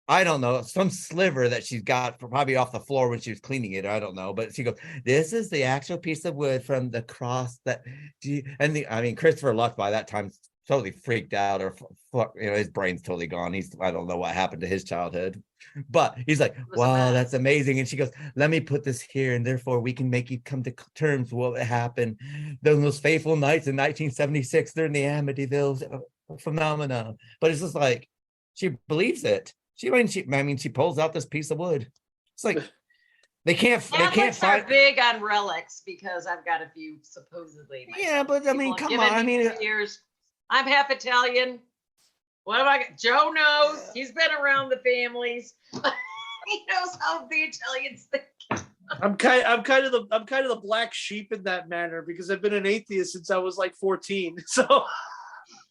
I don't know, some sliver that she's got probably off the floor when she was cleaning it. I don't know, but she goes, "This is the actual piece of wood from the cross that." Christopher Lutz by that time totally freaked out, or his brain's totally gone. I don't know what happened to his childhood, but he's like, "Wow, that's amazing." And she goes, "Let me put this here, and therefore we can make you come to terms with what happened those fateful nights in 1976 during the Amityville phenomenon." But it's just like she believes it. She pulls out this piece of wood. It's like they can't find big on relics because I've got a few supposedly. Yeah, but I mean, come on. I mean, I'm half Italian. What am I? Joe knows. He's been around the families. He knows how the Italians think. I'm kind of the black sheep in that manner because I've been an atheist since I was like 14. So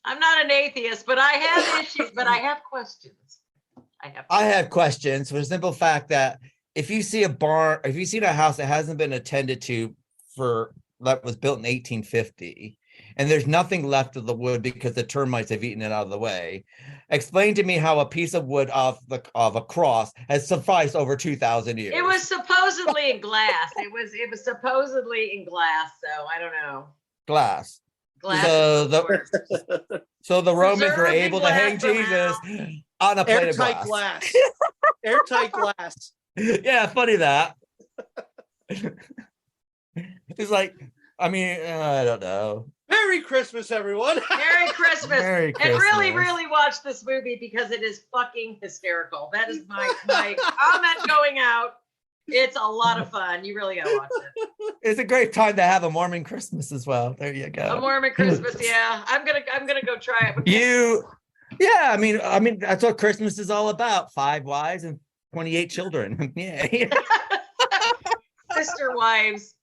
I'm not an atheist, but I have issues, but I have questions. I have questions for the simple fact that if you see a house that hasn't been attended to that was built in 1850, and there's nothing left of the wood because the termites have eaten it out of the way, explain to me how a piece of wood of a cross has sufficed over 2,000 years. It was supposedly in glass. It was supposedly in glass, so I don't know. Glass. So the Romans were able to hang Jesus on a plate of glass. Airtight glass. Yeah, funny that. It's like, I mean, I don't know. Merry Christmas, everyone. Merry Christmas. Merry Christmas. And really, really watch this movie because it is fucking hysterical. That is my comment going out. It's a lot of fun. You really gotta watch it. It's a great time to have a Mormon Christmas as well. There you go. A Mormon Christmas, yeah. I'm gonna go try it. Yeah, I mean that's what Christmas is all about. 5 wives and 28 children. Yeah. Sister wives.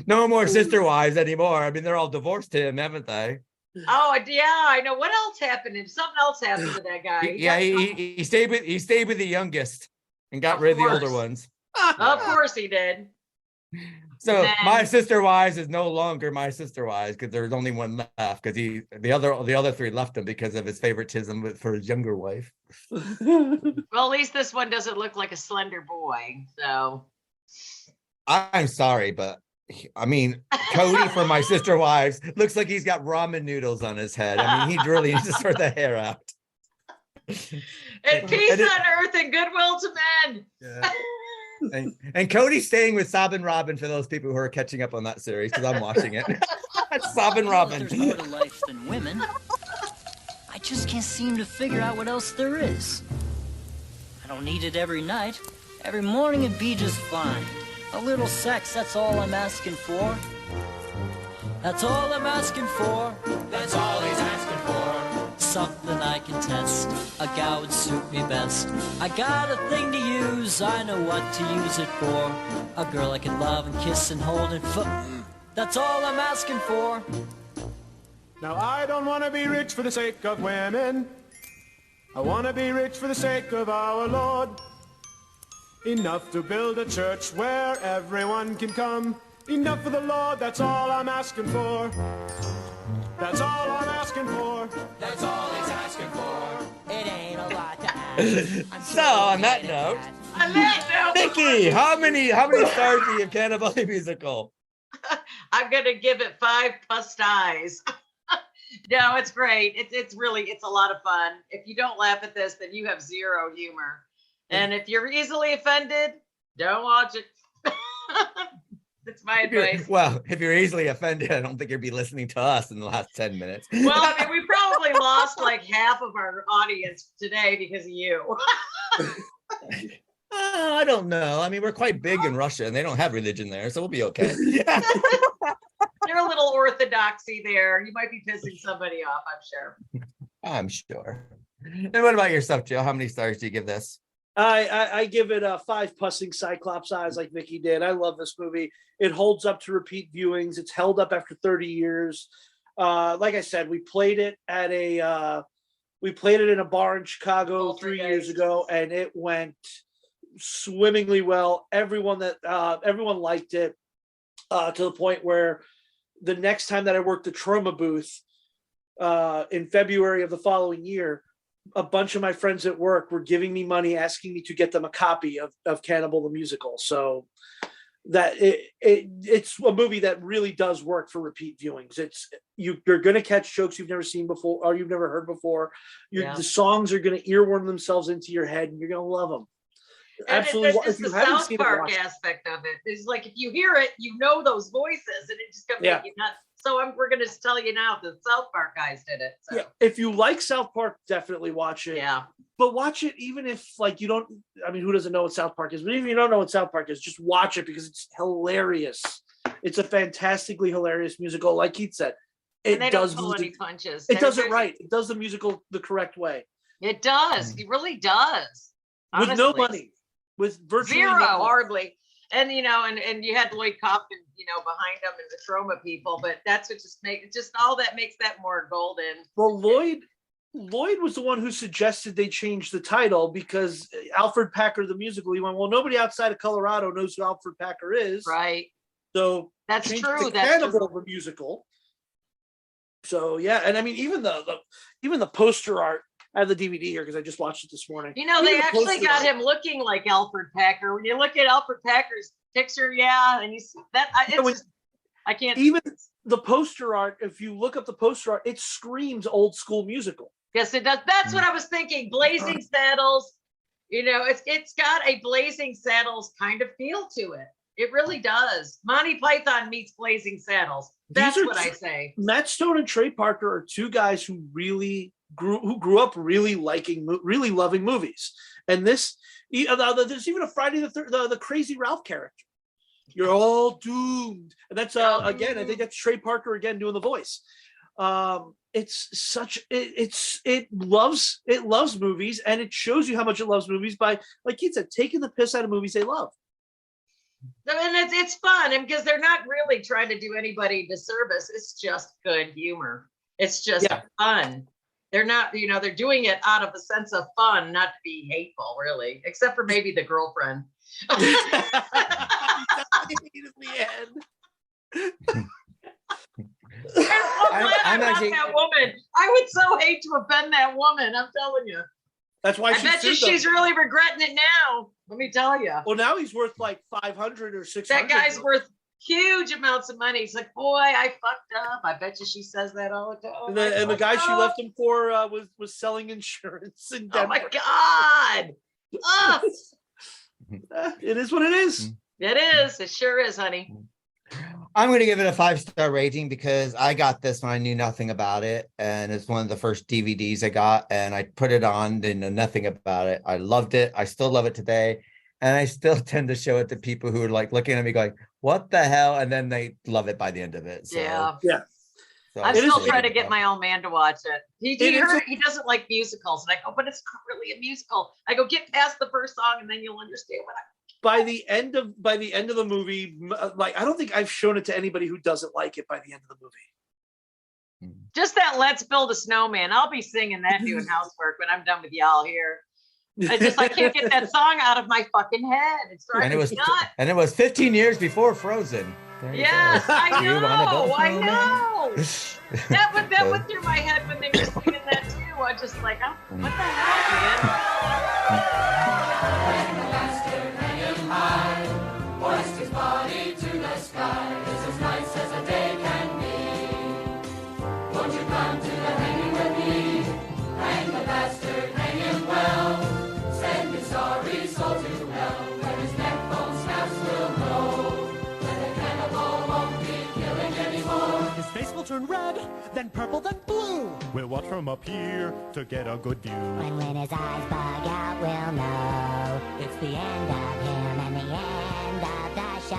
No more sister wives anymore. I mean, they're all divorced him, haven't they? Oh yeah, I know. What else happened? Something else happened to that guy. He stayed with the youngest and got rid of the older ones. Of course he did. So my sister wives is no longer my sister wives because there's only one left because the other 3 left him because of his favoritism for his younger wife. Well, at least this one doesn't look like a slender boy. So I'm sorry, but I mean, Cody from My Sister Wives looks like he's got ramen noodles on his head. I mean, he really needs to sort the hair out. And peace on earth and goodwill to men. Yeah. And Cody's staying with Sob and Robin for those people who are catching up on that series because I'm watching it. That's Sob and Robin. There's more to life than women. I just can't seem to figure out what else there is. I don't need it every night. Every morning it'd be just fine. A little sex, that's all I'm asking for. That's all I'm asking for. That's all he's asking for. Something I can test. A gal would suit me best. I got a thing to use. I know what to use it for. A girl I can love and kiss and hold and that's all I'm asking for. Now I don't want to be rich for the sake of women. I want to be rich for the sake of our Lord. Enough to build a church where everyone can come. Enough for the Lord, that's all I'm asking for. That's all I'm asking for. That's all he's asking for. It ain't a lot to ask. So on that note, Nikki, how many stars do you give Cannibal the Musical? I'm gonna give it 5 eyes. No, it's great. It's a lot of fun. If you don't laugh at this, then you have zero humor. And if you're easily offended, don't watch it. That's my advice. Well, if you're easily offended, I don't think you'll be listening to us in the last 10 minutes. Well, I mean, we probably lost like half of our audience today because of you. I don't know. I mean, we're quite big in Russia and they don't have religion there, so we'll be okay. You're a little orthodoxy there. You might be pissing somebody off, I'm sure. And what about yourself, Joe? How many stars do you give this? I give it 5 pussing Cyclops eyes like Vicky did. I love this movie. It holds up to repeat viewings. It's held up after 30 years. Like I said, we played it in a bar in Chicago 3 years ago, and it went swimmingly well. Everyone liked it to the point where the next time that I worked the Trauma booth in February of the following year, a bunch of my friends at work were giving me money, asking me to get them a copy of Cannibal the Musical. So that it's a movie that really does work for repeat viewings. You're going to catch jokes you've never seen before or you've never heard before. The songs are going to earworm themselves into your head, and you're going to love them. Absolutely. It's the South Park aspect of it. It's like if you hear it, you know those voices, and it just comes make you nuts. So we're going to tell you now the South Park guys did it. So. Yeah, if you like South Park, definitely watch it. Yeah. But watch it even if you don't, I mean, who doesn't know what South Park is? But even if you don't know what South Park is, just watch it because it's hilarious. It's a fantastically hilarious musical. Like Keith said, And they it don't does pull any punches. It does it right. It does the musical the correct way. It does. It really does. With no money. With virtually zero, no money. hardly. And and you had Lloyd Kaufman, behind them and the Troma people, but that's what just all that makes that more golden. Well, Lloyd was the one who suggested they change the title because Alfred Packer the musical. He went, well, nobody outside of Colorado knows who Alfred Packer is, right? So that's change true. The That's Cannibal true. the musical. So yeah, and I mean even the poster art. I have the DVD here because I just watched it this morning. They actually got him looking like Alfred Packer. When you look at Alfred Packer's picture, and you see that, I can't. Even the poster art, if you look up the poster art, it screams old school musical. Yes, it does. That's what I was thinking. Blazing Saddles. It's got a Blazing Saddles kind of feel to it. It really does. Monty Python meets Blazing Saddles. That's what I say. Matt Stone and Trey Parker are two guys who grew up really loving movies. And there's even a Friday the Crazy Ralph character. You're all doomed, and that's again. I think that's Trey Parker again doing the voice. It loves movies, and it shows you how much it loves movies by, like Keith said, taking the piss out of movies they love. And it's fun, and because they're not really trying to do anybody disservice. It's just good humor. It's just fun. They're not, they're doing it out of a sense of fun, not to be hateful, really, except for maybe the girlfriend. I'm actually that woman. I would so hate to have been that woman. I'm telling you. That's why I bet you she's really regretting it now. Let me tell you. Well, now he's worth like 500 or 600. That guy's worth huge amounts of money. He's like, boy, I fucked up. I bet you she says that all the time. And the guy she left him for was selling insurance in Denver. Oh my God. It is what it is. It is. It sure is, honey. I'm going to give it a 5-star rating because I got this when I knew nothing about it. And it's one of the first DVDs I got. And I put it on, didn't know nothing about it. I loved it. I still love it today. And I still tend to show it to people who are like looking at me going, what the hell? And then they love it by the end of it. So, yeah. So I'm still trying to get my old man to watch it. He doesn't like musicals. And I go, but it's not really a musical. I go, get past the first song and then you'll understand what by the end of the movie, like I don't think I've shown it to anybody who doesn't like it by the end of the movie. Just that Let's Build a Snowman. I'll be singing that doing housework when I'm done with y'all here. I can't get that song out of my fucking head. It's driving me nuts. And it was 15 years before Frozen. Yes, I know. That went through my head when they were singing that too. I was just like, oh, what the hell, man? Hoist his body to the sky. It's as nice as a day can be. Won't you come to the hanging with me? Hang the bastard, hang him well. Send his sorry soul to hell, where his neck bones snaps will grow. Where the cannibal won't be killing anymore. His face will turn red, then purple, then blue. We'll watch from up here to get a good view. And when his eyes bug out, we'll know it's the end of him and the end of the show.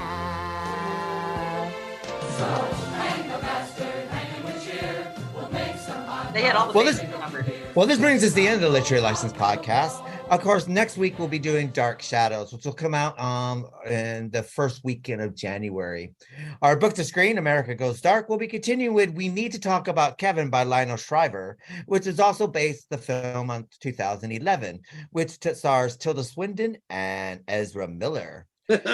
So hang the bastard, hang him with cheer. We'll make some hot. They had all the covered. Well, this brings us to the end of the Literary License podcast. Of course, next week we'll be doing Dark Shadows, which will come out in the first weekend of January. Our book to screen, America Goes Dark, will be continuing with We Need to Talk About Kevin by Lionel Shriver, which is also based the film on 2011, which stars Tilda Swinton and Ezra Miller.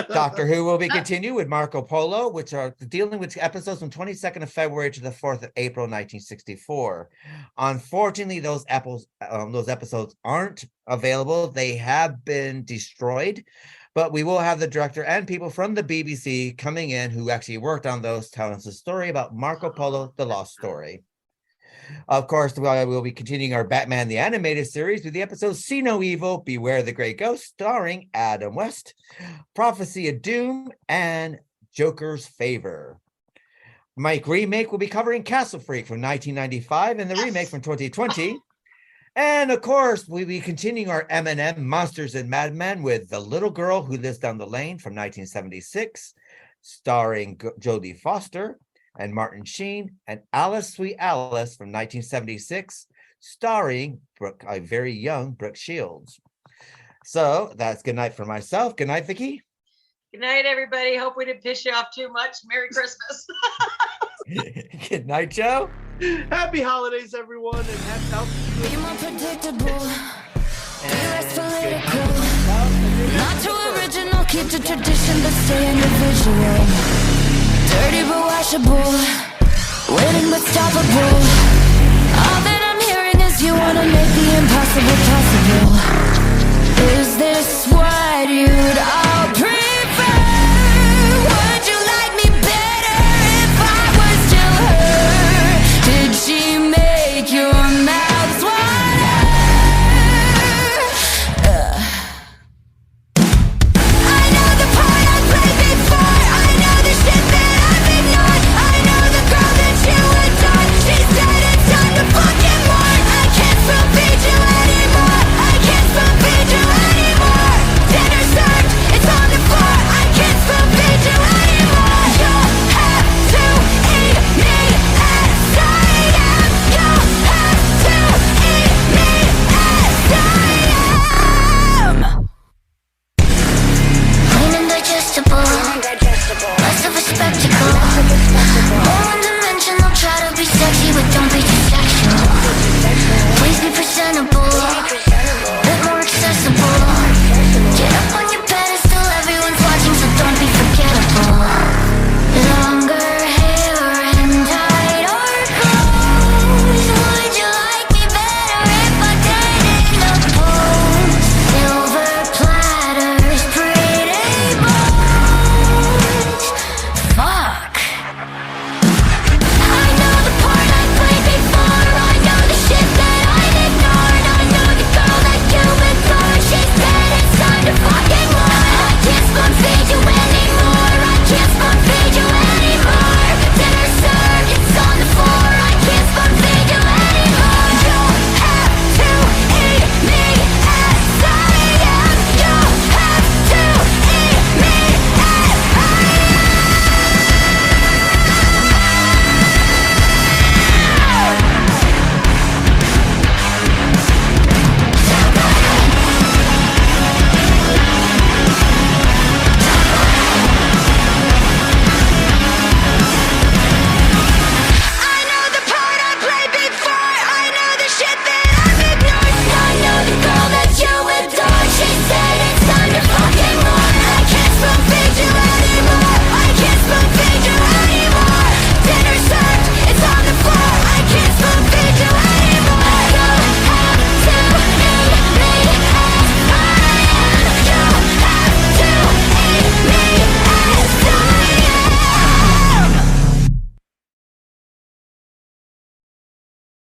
Doctor Who will be continued with Marco Polo, which are dealing with episodes from 22nd of February to the 4th of April, 1964. Unfortunately, those episodes aren't available. They have been destroyed, but we will have the director and people from the BBC coming in who actually worked on those, telling us a story about Marco Polo, the Lost Story. Of course, we'll be continuing our Batman the Animated Series with the episode See No Evil, Beware the Grey Ghost, starring Adam West, Prophecy of Doom, and Joker's Favor. Mike Remake will be covering Castle Freak from 1995 and the remake from 2020. And of course, we'll be continuing our M&M Monsters and Madmen with The Little Girl Who Lives Down the Lane from 1976, starring Jodie Foster. and Martin Sheen, and Alice Sweet Alice from 1976, starring a very young Brooke Shields. So that's good night for myself. Good night, Vicki. Good night, everybody. Hope we didn't piss you off too much. Merry Christmas. Good night, Joe. Happy holidays, everyone, and happy healthy. Be more predictable. Be less political. Not too original. Keep the tradition, but stay in the visual. Dirty but washable. Winning but stoppable. All that I'm hearing is you wanna make the impossible possible.